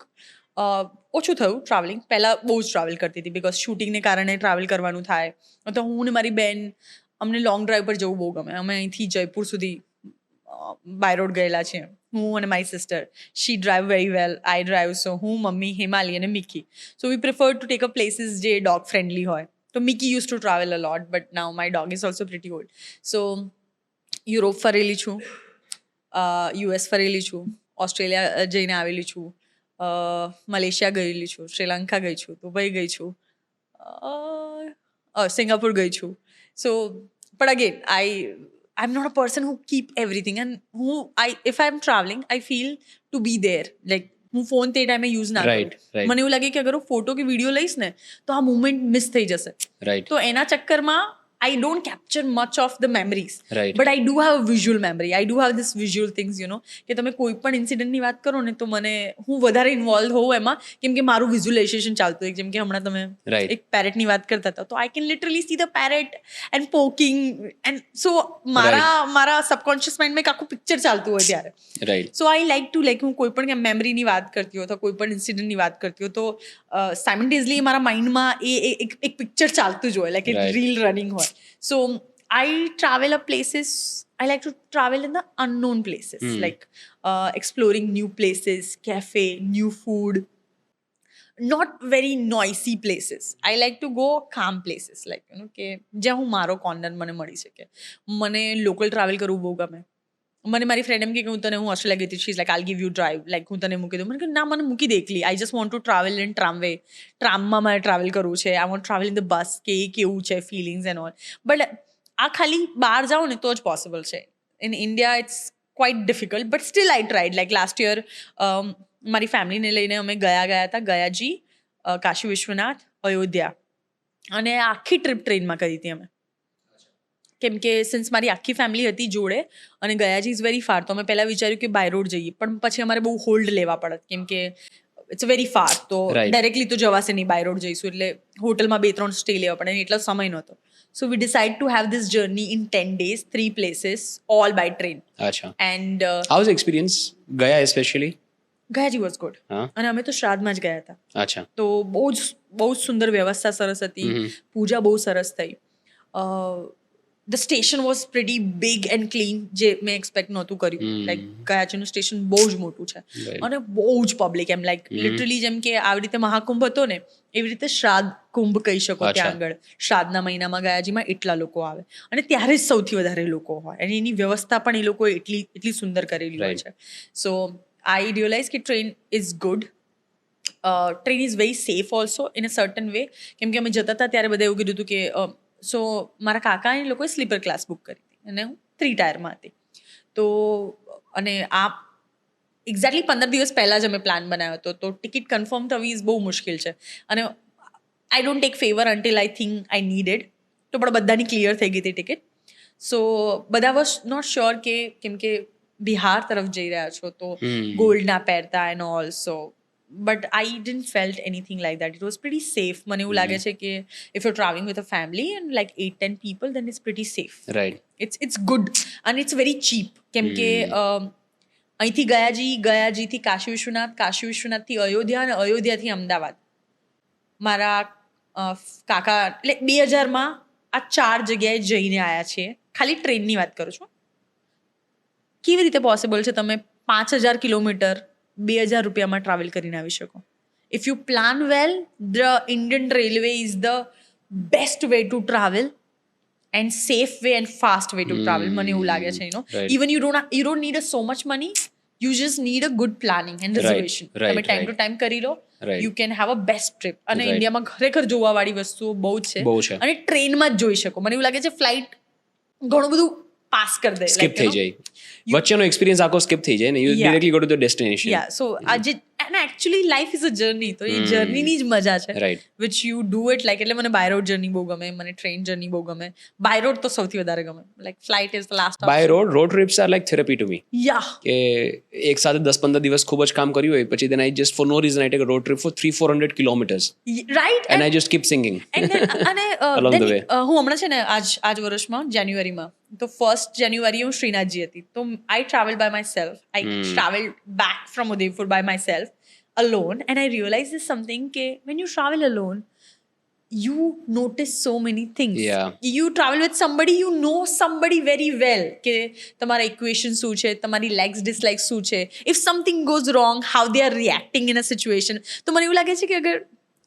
ઓછું થયું ટ્રાવેલિંગ. પહેલાં બહુ જ ટ્રાવેલ કરતી હતી, બિકોઝ શૂટિંગને કારણે ટ્રાવેલ કરવાનું થાય. તો હું ને મારી બેન અમને લોંગ ડ્રાઈવ પર જવું બહુ ગમે. અમે અહીંથી જયપુર સુધી બાય રોડ ગયેલા છીએ, હું અને મારી sister. She drive very well, I drive. So હું, મમ્મી, હિમાલી અને Mickey. So we prefer to take a places જે ડોગ ફ્રેન્ડલી હોય. તો Mickey use to travel a lot, but now my dog is also pretty old. So Europe ફરેલી છું, US ફરેલી છું, Australia જઈને આવેલી છું, મલેશિયા ગયેલી છું, શ્રીલંકા ગઈ છું, દુબઈ ગઈ છું, સિંગાપુર ગઈ છું. સો પણ again I'm not a person who keep everything, and if I'm traveling, I feel to be there. Like હું ફોન તે ટાઈમે યુઝ ના કરું. મને એવું લાગે કે અગર હું ફોટો કે વિડીયો લઈશ ને તો આ મુમેન્ટ મિસ થઈ જશે. રાઈટ. તો એના ચક્કરમાં I don't capture much of the memories. Right. But I do have a visual memory. I do have this visual things, you know, કે તમે કોઈ પણ ઇન્સિડન્ટની વાત કરો ને તો હું વધારે ઇન્વોલ્વ હોઉં એમાં, કેમ કે મારું વિઝ્યુલાઇઝેશન ચાલતું હોય. જેમ કે હમણાં તમે એક પેરેટની વાત કરતા હતા, તો I can literally see the parrot and poking, and so મારા સબકોન્શિયસ માઇન્ડમાં એક આખું પિક્ચર ચાલતું હોય ત્યારે. Right. So I like to હું કોઈ પણ મેમરીની વાત કરતી હોય અથવા કોઈ પણ ઇન્સિડન્ટની વાત કરતી હોય તો સાયમલ્ટેનિયસલી મારા માઇન્ડમાં એક પિક્ચર ચાલતું જ હોય, લાઈક એક રીલ રનિંગ હોય. So I travel up places. I like to travel in the unknown places, like exploring new places, cafe, new food, not very noisy places. I like to go calm places, like you know કે જ્યાં હું મારો corner મને મળી શકે. મને local travel કરવું બહુ ગમે. મને મારી ફ્રેન્ડ એમ કે હું ઓસ્ટ્રેલિયા ગઈ હતી, she is like I'll give you drive, like હું તને મૂકી દઉં. મને કહ્યું ના, મને મૂકી દે એકલી. I just want to travel in tramway. ટ્રામમાં મારે ટ્રાવેલ કરવું છે. I want travel in the bus, કે એ કેવું છે ફિલિંગ્સ એન્ડ ઓલ. બટ આ ખાલી બહાર જાઓ ને તો જ પોસિબલ છે. In India it's quite difficult, but still I tried. Like last year મારી ફેમિલીને લઈને અમે ગયા હતા ગયાજી, કાશી વિશ્વનાથ, અયોધ્યા, અને આ આખી ટ્રીપ ટ્રેનમાં કરી હતી અમે. કેમ કે સિન્સ મારી આખી ફેમિલી હતી જોડે અને ગયાજી ઇઝ વેરી ફાર, તો અમે પહેલાં વિચાર્યું કે બાય રોડ જઈએ, પણ પછી અમારે બહુ હોલ્ડ લેવા પડત કેમ કે ઇટ્સ વેરી ફાર, તો Right. ડાયરેક્ટલી તો જવાશે નહીં, બાય રોડ જઈશું એટલે હોટલમાં 2-3 સ્ટે લેવા પડે, એટલો સમય નહોતો. So we decide to have this journey in 10 days, 3 places, all by train. અચ્છા, and how is experience Gaya especially? Gayaji was good. હા, અને અમે તો શ્રાદ્ધમાં જ ગયા હતા, અચ્છા, તો બહુ જ સુંદર વ્યવસ્થા સરસ હતી, પૂજા બહુ સરસ થઈ. The station was pretty big and clean, જે મેં એક્સપેક્ટ નહોતું કર્યું. લાઈક ગયાજીનું સ્ટેશન બહુ જ મોટું છે Right. અને બહુ જ પબ્લિક, એમ લાઈક લિટરલી જેમ કે આવી રીતે મહાકુંભ હતો ને એવી રીતે શ્રાદ્ધ કુંભ કહી શકો. અચ્છા. ત્યાં આગળ શ્રાદ્ધના મહિનામાં ગયાજીમાં એટલા લોકો આવે અને ત્યારે જ સૌથી વધારે લોકો હોય અને એની વ્યવસ્થા પણ એ લોકોએ એટલી સુંદર કરેલી હોય Right. છે. સો આઈ રિયલાઇઝ કે train is good. Train is very safe also in a certain way. કેમ કે અમે જતા હતા ત્યારે બધા એવું કીધું હતું કે સો મારા કાકા એ લોકોએ સ્લીપર ક્લાસ બુક કરી હતી અને હું 3 ટાયરમાં હતી. તો અને આ એક્ઝેક્ટલી 15 દિવસ પહેલાં જ અમે પ્લાન બનાવ્યો હતો, તો ટિકિટ કન્ફર્મ થવી ઇઝ બહુ મુશ્કેલ છે અને I don't take favour until I think I needed. તો પણ બધાની ક્લિયર થઈ ગઈ હતી ટિકિટ. સો બધા વોઝ નોટ શ્યોર કે કેમ કે બિહાર તરફ જઈ રહ્યા છો તો ગોલ્ડ ના પહેરતા and all. So but I didn't felt anything like that. It was pretty safe. મને એવું લાગે છે કે if you travelling with a family and like 8-10 people then it's pretty safe. Right. It's good અને it's very cheap. કેમ કે અહીંથી ગયાજીથી કાશી વિશ્વનાથ, કાશી વિશ્વનાથથી અયોધ્યા અને અયોધ્યાથી અમદાવાદ. મારા કાકા એટલે 2000માં આ 4 જગ્યાએ જઈને આવ્યા છીએ. ખાલી ટ્રેનની વાત કરું છું. કેવી રીતે પોસિબલ છે તમે 5000 કિલોમીટર 2000 રૂપિયામાં ટ્રાવેલ કરીને આવી શકો? If you plan well, the Indian railway is the best way to travel and safe way and fast way to travel. મને એવું લાગે છે, Right. even you don't need so much money, you just need a good planning and Right, reservation. right, તમે time to right. Time કરી લો, Right. you can have a best trip. અને Right. ઇન્ડિયામાં ખરેખર જોવાવાળી વસ્તુઓ બહુ જ બહુ છે છે. અને ટ્રેનમાં જ જોઈ શકો. મને એવું લાગે છે ફ્લાઇટ ઘણું બધું પાસ કરી દે, સ્કીપ થઈ જાય, વચ્ચેનો એક્સપિરિયન્સ આખો સ્કીપ થઈ જાય ને, you Yeah. Directly go to the destination. Ya. So આજે અને actually life is a journey, તો એ જર્નીની જ મજા છે. Right. Which you do it like. એટલે મને બાય રોડ જર્ની બહુ ગમે, મને ટ્રેન જર્ની બહુ ગમે. બાય રોડ તો સૌથી વધારે ગમે. Like flight is the last by road trips are like therapy to me. Ya. કે એક સાથે 10-15 દિવસ ખૂબ જ કામ કર્યું હોય, પછી then I just for no reason I take a road trip for 300-400 kilometers right. and I just keep singing. અને Along the way. હું હમણાં છે ને આજ વર્ષમાં જાન્યુઆરીમાં, તો 1st જાન્યુઆરી હું શ્રીનાથજી હતી, તો I travel by myself. I travel back from Udaipur by myself alone, and I realized this something કે when you travel alone you notice so many things. Yeah. You travel with somebody, you know somebody very well, કે તમારા equation શું છે, તમારી likes dislikes શું છે, if something goes wrong, how they are reacting in a situation. તો મને એવું લાગે છે કે અગર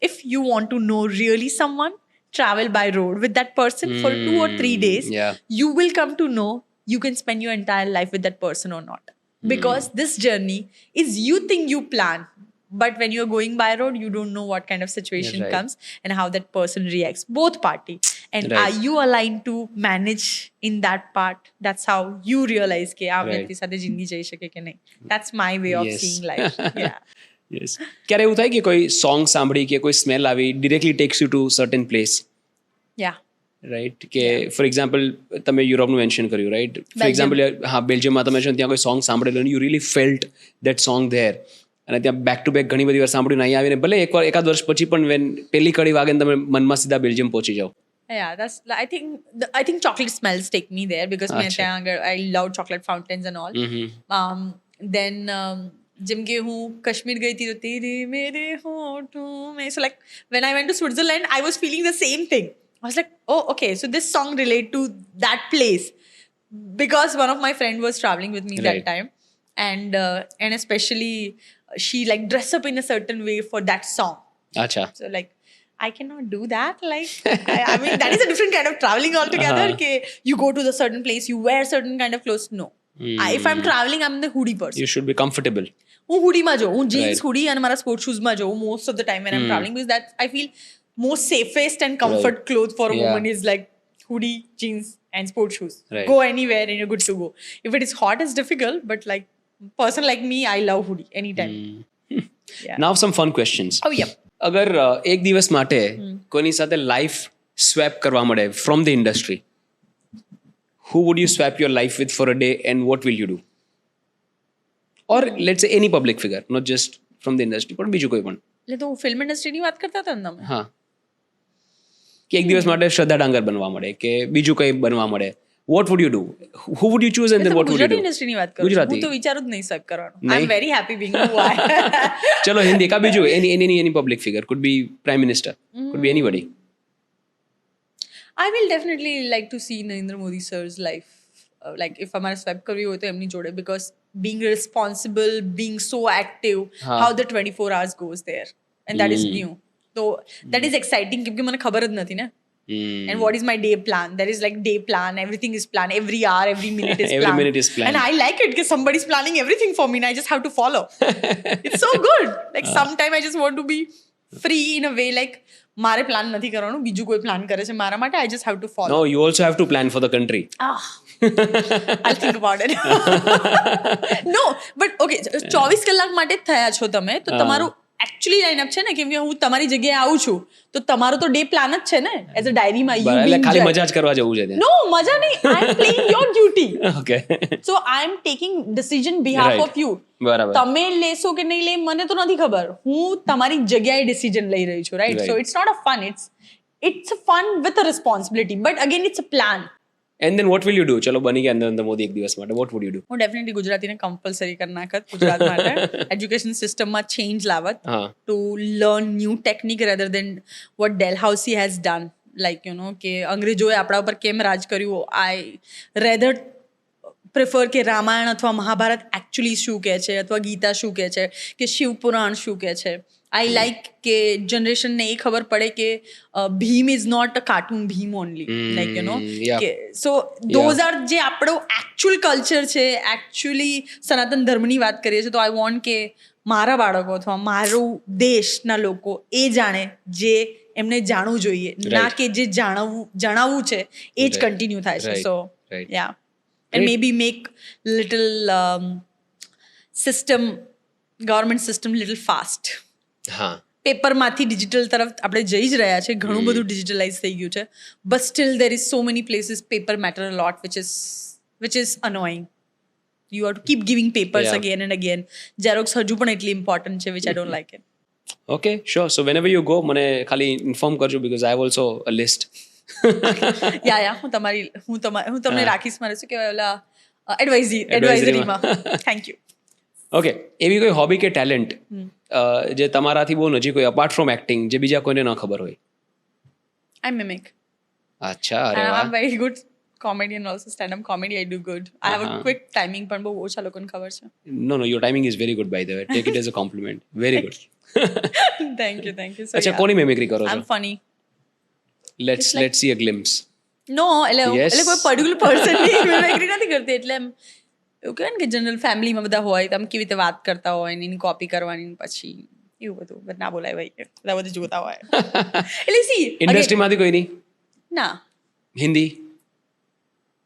if you want to know really someone, travel by road with that person for 2 or 3 days. Yeah. You will come to know you can spend your entire life with that person or not. Because this journey is you think you plan, but when you're going by road, you don't know what kind of situation Right. comes and how that person reacts, both party. And Right. are you aligned to manage in that part? That's how you realize કે આ Right. વ્યક્તિ સાથે જિંદગી જઈ શકે કે નહીં. That's my way of Yes. seeing life. Yeah. Yes. ક્યારે એવું થાય કે કોઈ સોંગ સાંભળી કે કોઈ સ્મેલ આવી directly takes you to certain place, Yeah. Right? કે ફોર એક્ઝામ્પલ તમે યુરોપનું મેન્શન કર્યું, રાઈટ? ફોર એક્ઝામ્પલ હા, બેલ્જિયમમાં તમે છે ને ત્યાં કોઈ સોંગ સાંભળેલું અને you really felt that song there, અને ત્યાં બેક ટુ બેક ઘણી બધી વાર સાંભળ્યું, અહીં આવીને ભલે એકાદ વર્ષ પછી પણ વેન પહેલી કડી વાગે ને તમે મનમાં સીધા બેલ્જિયમ પહોંચી જાઓ. Yeah, that's. I think chocolate smells take me there because I love chocolate fountains and all. Then જેમ કે હું કાશ્મીર ગઈ હતી તો તેરે મેરે હોઠોં મેં, so like when I went to Switzerland I was feeling the same thing. I was like, oh okay, so this song relate to that place because one of my friend was traveling with me that Right. time, and especially she like dress up in a certain way for that song. અચ્છા. So like I cannot do that. Like I mean that is a different kind of traveling altogether. Uh-huh. Ke you go to the certain place, you wear certain kind of clothes. No, if I'm traveling, I'm the hoodie person. You should be comfortable. હું હુડીમાં જાઉં, હું jeans Right. Hoodie અને મારા sport શૂઝમાં જાઉં most of the time when I'm traveling, because that I feel most safest and comfort cloth for a Yeah. woman is like hoodie, jeans and sport shoes. Right. Go anywhere and you're good to go. If it is hot, it's difficult, but like person like me, I love hoodie anytime. Yeah. Now some fun questions. Oh yeah. અગર એક દિવસ માટે કોઈની સાથે life swap કરવા મળે from the industry, who would you swap your life with for a day and what will you do? Or let's say any public figure, not just from the industry, પણ બીજું કોઈ પણ. એટલે તો film ઇન્ડસ્ટ્રીની વાત કરતા હતા ને તમે? હા, કે એક દિવસ માટે શ્રદ્ધા ડાંગર બનવા મળે કે બીજું કંઈ બનવા મળે, what would you do? Who would you choose and then what would you Gujarati do? ઇન્ડસ્ટ્રીની વાત કરું છું. ગુજરાતી. હું તો વિચારું જ નહીં સ્વાઇપ કરવાનું. નહીં? I am very happy being હુ આઈ. ચલો હિન્દી કા બીજું any public figure, could be prime minister, could be anybody. I will definitely like to see Narendra Modi sir's life. Like if અમારે સ્વાઇપ કરવી હોય તો એમની જોડે, because being responsible, being so active, how the 24 hours goes there, and that is new. So that is exciting કેમ કે મને ખબર જ નથી ને. And what is my day plan? There is like day plan, everything is planned, every hour, every minute is Every planned. minute is planned. And I like it because somebody's planning everything for me and I just have to follow. It's so good. Like sometime I just want to be free in a way, like મારે plan નથી કરવાનું, બીજું કોઈ plan કરે છે મારા માટે, I just have to follow. No, you also have to plan for the country. I'll think about it. No, but okay, 24 કલાક માટે જ થયા છો તમે, તો તમારું એકચ્યુઅલી લાઇનઅપ છે ને, કેમ કે હું તમારી જગ્યાએ આવું છું તો તમારો તો ડે પ્લાન જ છે ને, એઝ અ ડાયરીમાં યુ એટલે બીંગ ખાલી મજા જ કરવા જવું છે ત્યાં. નો મજા નહીં, I am playing your duty. Okay. So I am taking decision behalf Right. Of you. બરાબર. તમે લેશો કે નહીં લે મને તો નથી ખબર, હું તમારી જગ્યાએ ડિસિઝન લઈ રહી છું, right? Right. So it's not a fun, it's a fun with a responsibility, but again it's a plan. And then what will you do? ચલો બની ગયા નરેન્દ્ર મોદી એક દિવસ માટે, what would you do? હું ડેફિનેટલી ગુજરાતીને કમ્પલસરી કરી નાખત ગુજરાત માટે, એજ્યુકેશન સિસ્ટમમાં ચેન્જ લાવત, હા. To learn new technique rather than what Dalhousie has done. Like you know કે અંગ્રેજોએ આપણા ઉપર કેમ રાજ કર્યું, આઈ રેધર પ્રિફર કે રામાયણ અથવા મહાભારત એકચ્યુઅલી શું કહે છે, અથવા ગીતા શું કહે છે, કે શિવપુરાણ શું કહે છે. આઈ લાઈક કે જનરેશનને એ ખબર પડે કે Bhim is not a cartoon Bhim only, like you know yeah. કે સો ધોઝ આર જે આપણો એકચ્યુઅલ કલ્ચર છે, એકચ્યુઅલી સનાતન ધર્મની વાત કરીએ છીએ, તો આઈ વોન્ટ કે મારા બાળકો અથવા મારું દેશના લોકો એ જાણે જે એમને જાણવું જોઈએ, ના કે જે જણાવવું છે એ જ કન્ટિન્યુ થાય છે. સો Right. Yeah, and maybe make little system, government system little fast. હા. પેપરમાંથી ડિજિટલ તરફ આપણે જઈ જ રહ્યા છે, ઘણું બધું ડિજિટલાઇઝ થઈ ગયું છે, but still there is so many places paper matter a lot, which is annoying. You have to keep giving papers Yeah. again and again. Xerox હજુ પણ એટલી ઇમ્પોર્ટન્ટ છે, which I don't like it. Okay, sure. So whenever you go, મને ખાલી inform કરજો, because I have also a list. યા હું તમને રાખીશ, મારે શું કહેવાય ઓલા એડવાઇઝરીમાં. Thank you. ઓકે, એવી કોઈ હોબી કે ટેલેન્ટ જે તમારાથી બહુ નજીક હોય, અપાર્ટ ફ્રોમ એક્ટિંગ, જે બીજા કોઈને ન ખબર હોય? આઈ મિમિક. અચ્છા, અરે આઈ વાહ. Am very good comedy and also stand up comedy. I do good. I have a quick timing, પણ બહુ ઓછા લોકોને ખબર છે. No, your timing is very good, by the way. Take it as a compliment. Very good. Thank you. So અચ્છા, કોની mimicry કરો I'm છો? funny. Let's see a glimpse. No, Yes. એટલે કોઈ પર્ટિક્યુલર પર્સનની મિમિક્રી નથી કરતી, એટલે એમ એવું કહેવાય ને કે જનરલ ફેમિલીમાં બધા હોય તો આમ કેવી રીતે વાત કરતા હોય ને એની કોપી કરવાની ને પછી એવું બધું, but ના બોલાય ભાઈ, બધા બધું જોતા હોય. એટલે સી ઇન્ડસ્ટ્રીમાંથી કોઈ નહીં? ના હિન્દી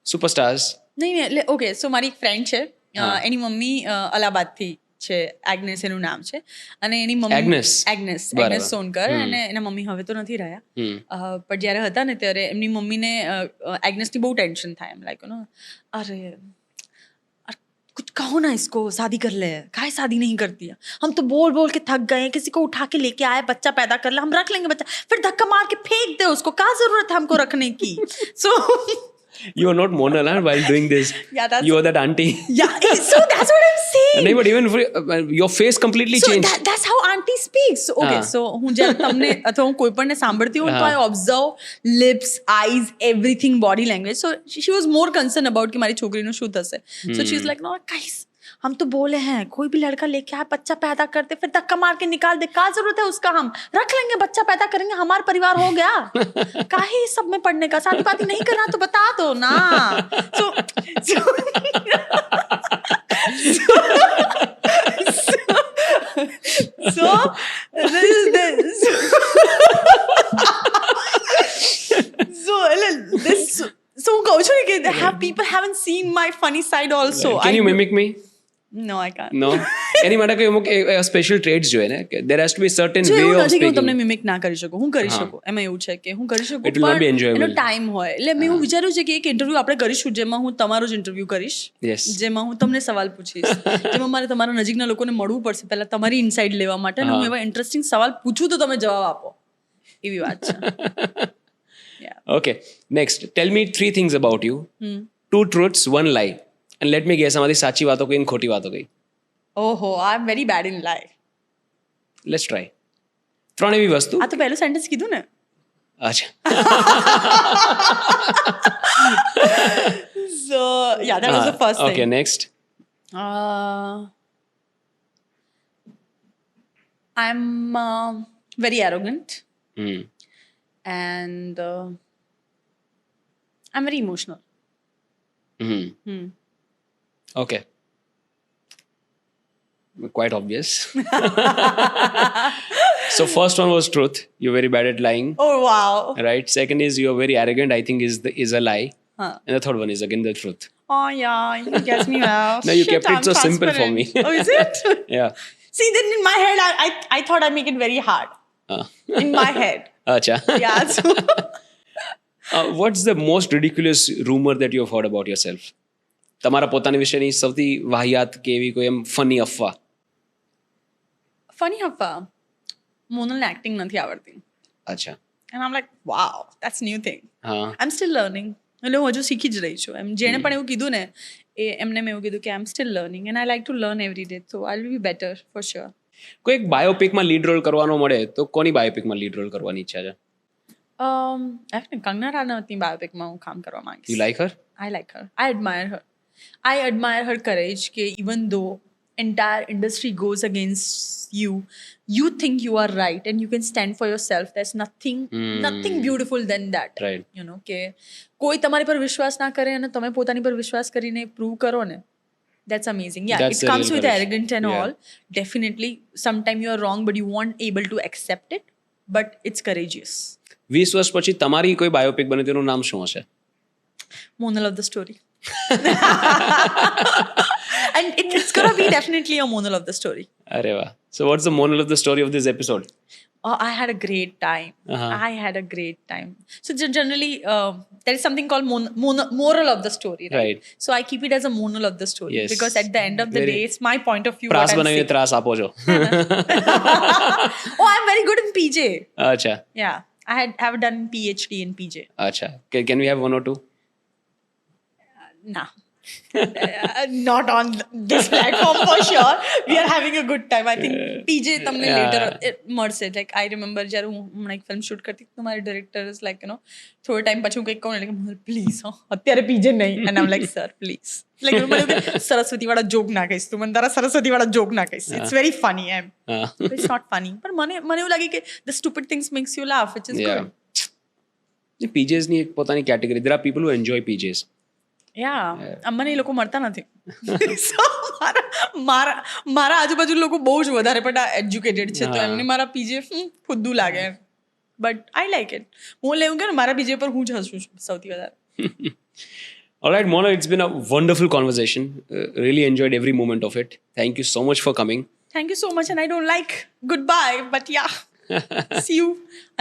સુપરસ્ટાર્સ? નહીં એટલે ઓકે, સો મારી એક ફ્રેન્ડ છે, એની મમ્મી અલ્હાબાદથી છે, એગ્નેસ એનું નામ છે, અને એની મમ્મી એગ્નેસ સોનકર, અને એના મમ્મી હવે તો નથી રહ્યા, પણ જ્યારે હતા ને ત્યારે એમની મમ્મીને એગ્નેસથી બહુ ટેન્શન થાય, એમ લાઈક નો અરે कुछ कहो ना इसको, शादी कर ले, काहे शादी नहीं करती है, हम तो बोल बोल के थक गए हैं, किसी को उठा के लेके आए, बच्चा पैदा कर ले, हम रख लेंगे बच्चा, फिर धक्का मार के फेंक दे उसको, क्या जरूरत है हमको रखने की. So You are not Monal, huh, while doing this. Yeah, that's You are that auntie. Yeah, so that's what I'm saying. No, but even for, your face completely So changed. that's how auntie speaks. So, okay, so હું જ્યારે તમને અથવા હું કોઈ પણને સાંભળતી હોઉં તો I observe lips, eyes, everything, body language. So she was more concerned about कि મારી છોકરીનું શું થશે. So she's like, no guys, हम तो बोले हैं कोई भी लड़का लेके आए, बच्चा पैदा करते, फिर धक्का मार के निकाल दे, क्या जरूरत है उसका, हम रख लेंगे, बच्चा पैदा करेंगे, हमारा परिवार हो गया, काहे सब में पढ़ने का, शादी पाती नहीं करना तो बता दो ना. So હું કહું છું કે people haven't seen my funny side also. Can you mimic me? No, I can't. No? એની માટે કોઈ અમુક સ્પેશિયલ ટ્રેડ્સ જોઈએ ને કે there has to be certain જો વે એવું ઓફ નથી કે હું તમને સ્પીકિંગ. મિમિક ના કરી શકું, હું કરી શકું, એમાં એવું છે કે હું કરી શકું, It will not be પણ enjoyable. એનો ટાઈમ હોય. એટલે મેં એવું વિચાર્યું છે કે એક ઇન્ટરવ્યૂ આપણે કરીશું જેમાં હું તમારો જ ઇન્ટરવ્યૂ કરીશ, Yes. જેમાં હું તમને સવાલ પૂછીશ, જેમાં મારે તમારા નજીકના લોકોને મળવું પડશે પહેલા તમારી ઇનસાઇડ લેવા માટે, અને હું એવા ઇન્ટરેસ્ટિંગ સવાલ પૂછું તો તમે જવાબ આપો, એવી વાત છે. Okay, next. Tell me 3 things about you. 2 truths, 1 lie. And let me guess, આમાંથી સાચી વાતો કઈ અને ખોટી વાતો કઈ. ઓહો, આઈ એમ વેરી બેડ ઇન લાઈ. Let's try. 3 એવી વસ્તુ. આ તો પહેલું સેન્ટેન્સ કીધું ને. અચ્છા. So yeah, that was the first thing. Okay, next. I'm very arrogant, Hmm. and I'm very emotional. Hmm. Okay. Quite obvious. So first one was truth. You're very bad at lying. Oh wow. Right. Second is you're very arrogant. I think is a lie. Huh. And the third one is again the truth. Oh yeah, you guess me well. No, you Shit, kept it I'm so simple for me. transparent. Oh, is it? Yeah. See, then in my head, I thought I make it very hard. In my head. Acha. Yeah. So What's the most ridiculous rumor that you have heard about yourself? તમારા પોતાની વિશેની સૌથી વાહિયાત કે એવી કોઈ એમ funny અફવા. funny હપ્પા, મોનલને acting નથી આવડતી. અચ્છા. And I'm like, wow, that's new thing. હા. I'm still learning. એટલે હું હજુ શીખી જ રહી છું. એમ જેણે પણ એવું કીધું ને એમને મેં એવું કીધું કે I'm still learning and I like to learn every day, so I'll be better for sure. કોઈ એક બાયોપિકમાં લીડ રોલ કરવાનો મળે તો કોની બાયોપિકમાં લીડ રોલ કરવાની ઈચ્છા છે? કંગના રાણાવતની બાયોપિકમાં હું કામ કરવા માંગીશ. You like her? I like her. I admire her courage કે even though entire industry goes against you, you think you are right and you can stand for yourself. There's nothing beautiful than that. Right. You know કે કોઈ તમારી પર વિશ્વાસ ના કરે અને તમે પોતાની પર વિશ્વાસ કરીને પ્રૂવ કરો ને, that's amazing. Yeah, That's it the comes real with courage. arrogance and Yeah. all. Definitely sometime you are wrong but you weren't able to accept it, but it's courageous. 20 વર્ષ પછી તમારી કોઈ બાયોપિક બને તેનું નામ શું હશે? Monal of the story. And it's gonna be definitely a monal of the story. અરે વાહ. So what's the moral of the story of this episode? Oh, I had a great time. Uh-huh. I had a great time. So generally, there is something called moral of the story, right? Right. So I keep it as a monal of the story, Yes. because at the end of the Very- day, it's my point of view. પ્રાસ What I'm બનાવીને saying. ત્રાસ આપો છો. Oh, I'm very good in PJ. અચ્છા. Yeah, I have done PhD in PJ. અચ્છા. Can we have 1 or 2? Nah. Not on this platform for sure. We are having a good time. I think PJ તમને Yeah. later મળશે. Like I remember જ્યારે હું હમણાં એક film shoot કરતી તો મારી ડિરેક્ટર ઇઝ લાઈક યુ નો થોડો ટાઈમ પછી હું કંઈક કહું એટલે પ્લીઝ અત્યારે PJ નહીં. એન્ડ આમ લાઈક સર પ્લીઝ લાઈક મને સરસ્વતી વાળા જોક ના કહીશ, તું મને તારા સરસ્વતી વાળા જોક ના કહીશ. ઇટ્સ વેરી ફની એમ. હા. ઇટ્સ નોટ ફની, પણ મને એવું લાગે કે the stupid things makes you laugh, which is Yeah. Good. PJs ની એક પોતાની category. There are people who enjoy PJs. યા મને એ લોકો મળતા નથી. So, મારા આજુબાજુ લોકો બહુ જ વધારે પડતા એજ્યુકેટેડ છે, તો એમને મારા પીજે ફુદ્દુ લાગે. But I like it. હું લેવું કે ને મારા પીજે પર હું જ હસું છું સૌથી વધારે. All right, Mona, it's been a wonderful conversation. Really enjoyed every moment of it. Thank you so much for coming. Thank you so much, and I don't like goodbye, but yeah. See you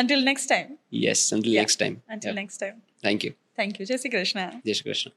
until next time. Yes, until next time. Until Yeah. next time. Thank you. Thank you. Jai Shri Krishna. Jai Shri Krishna.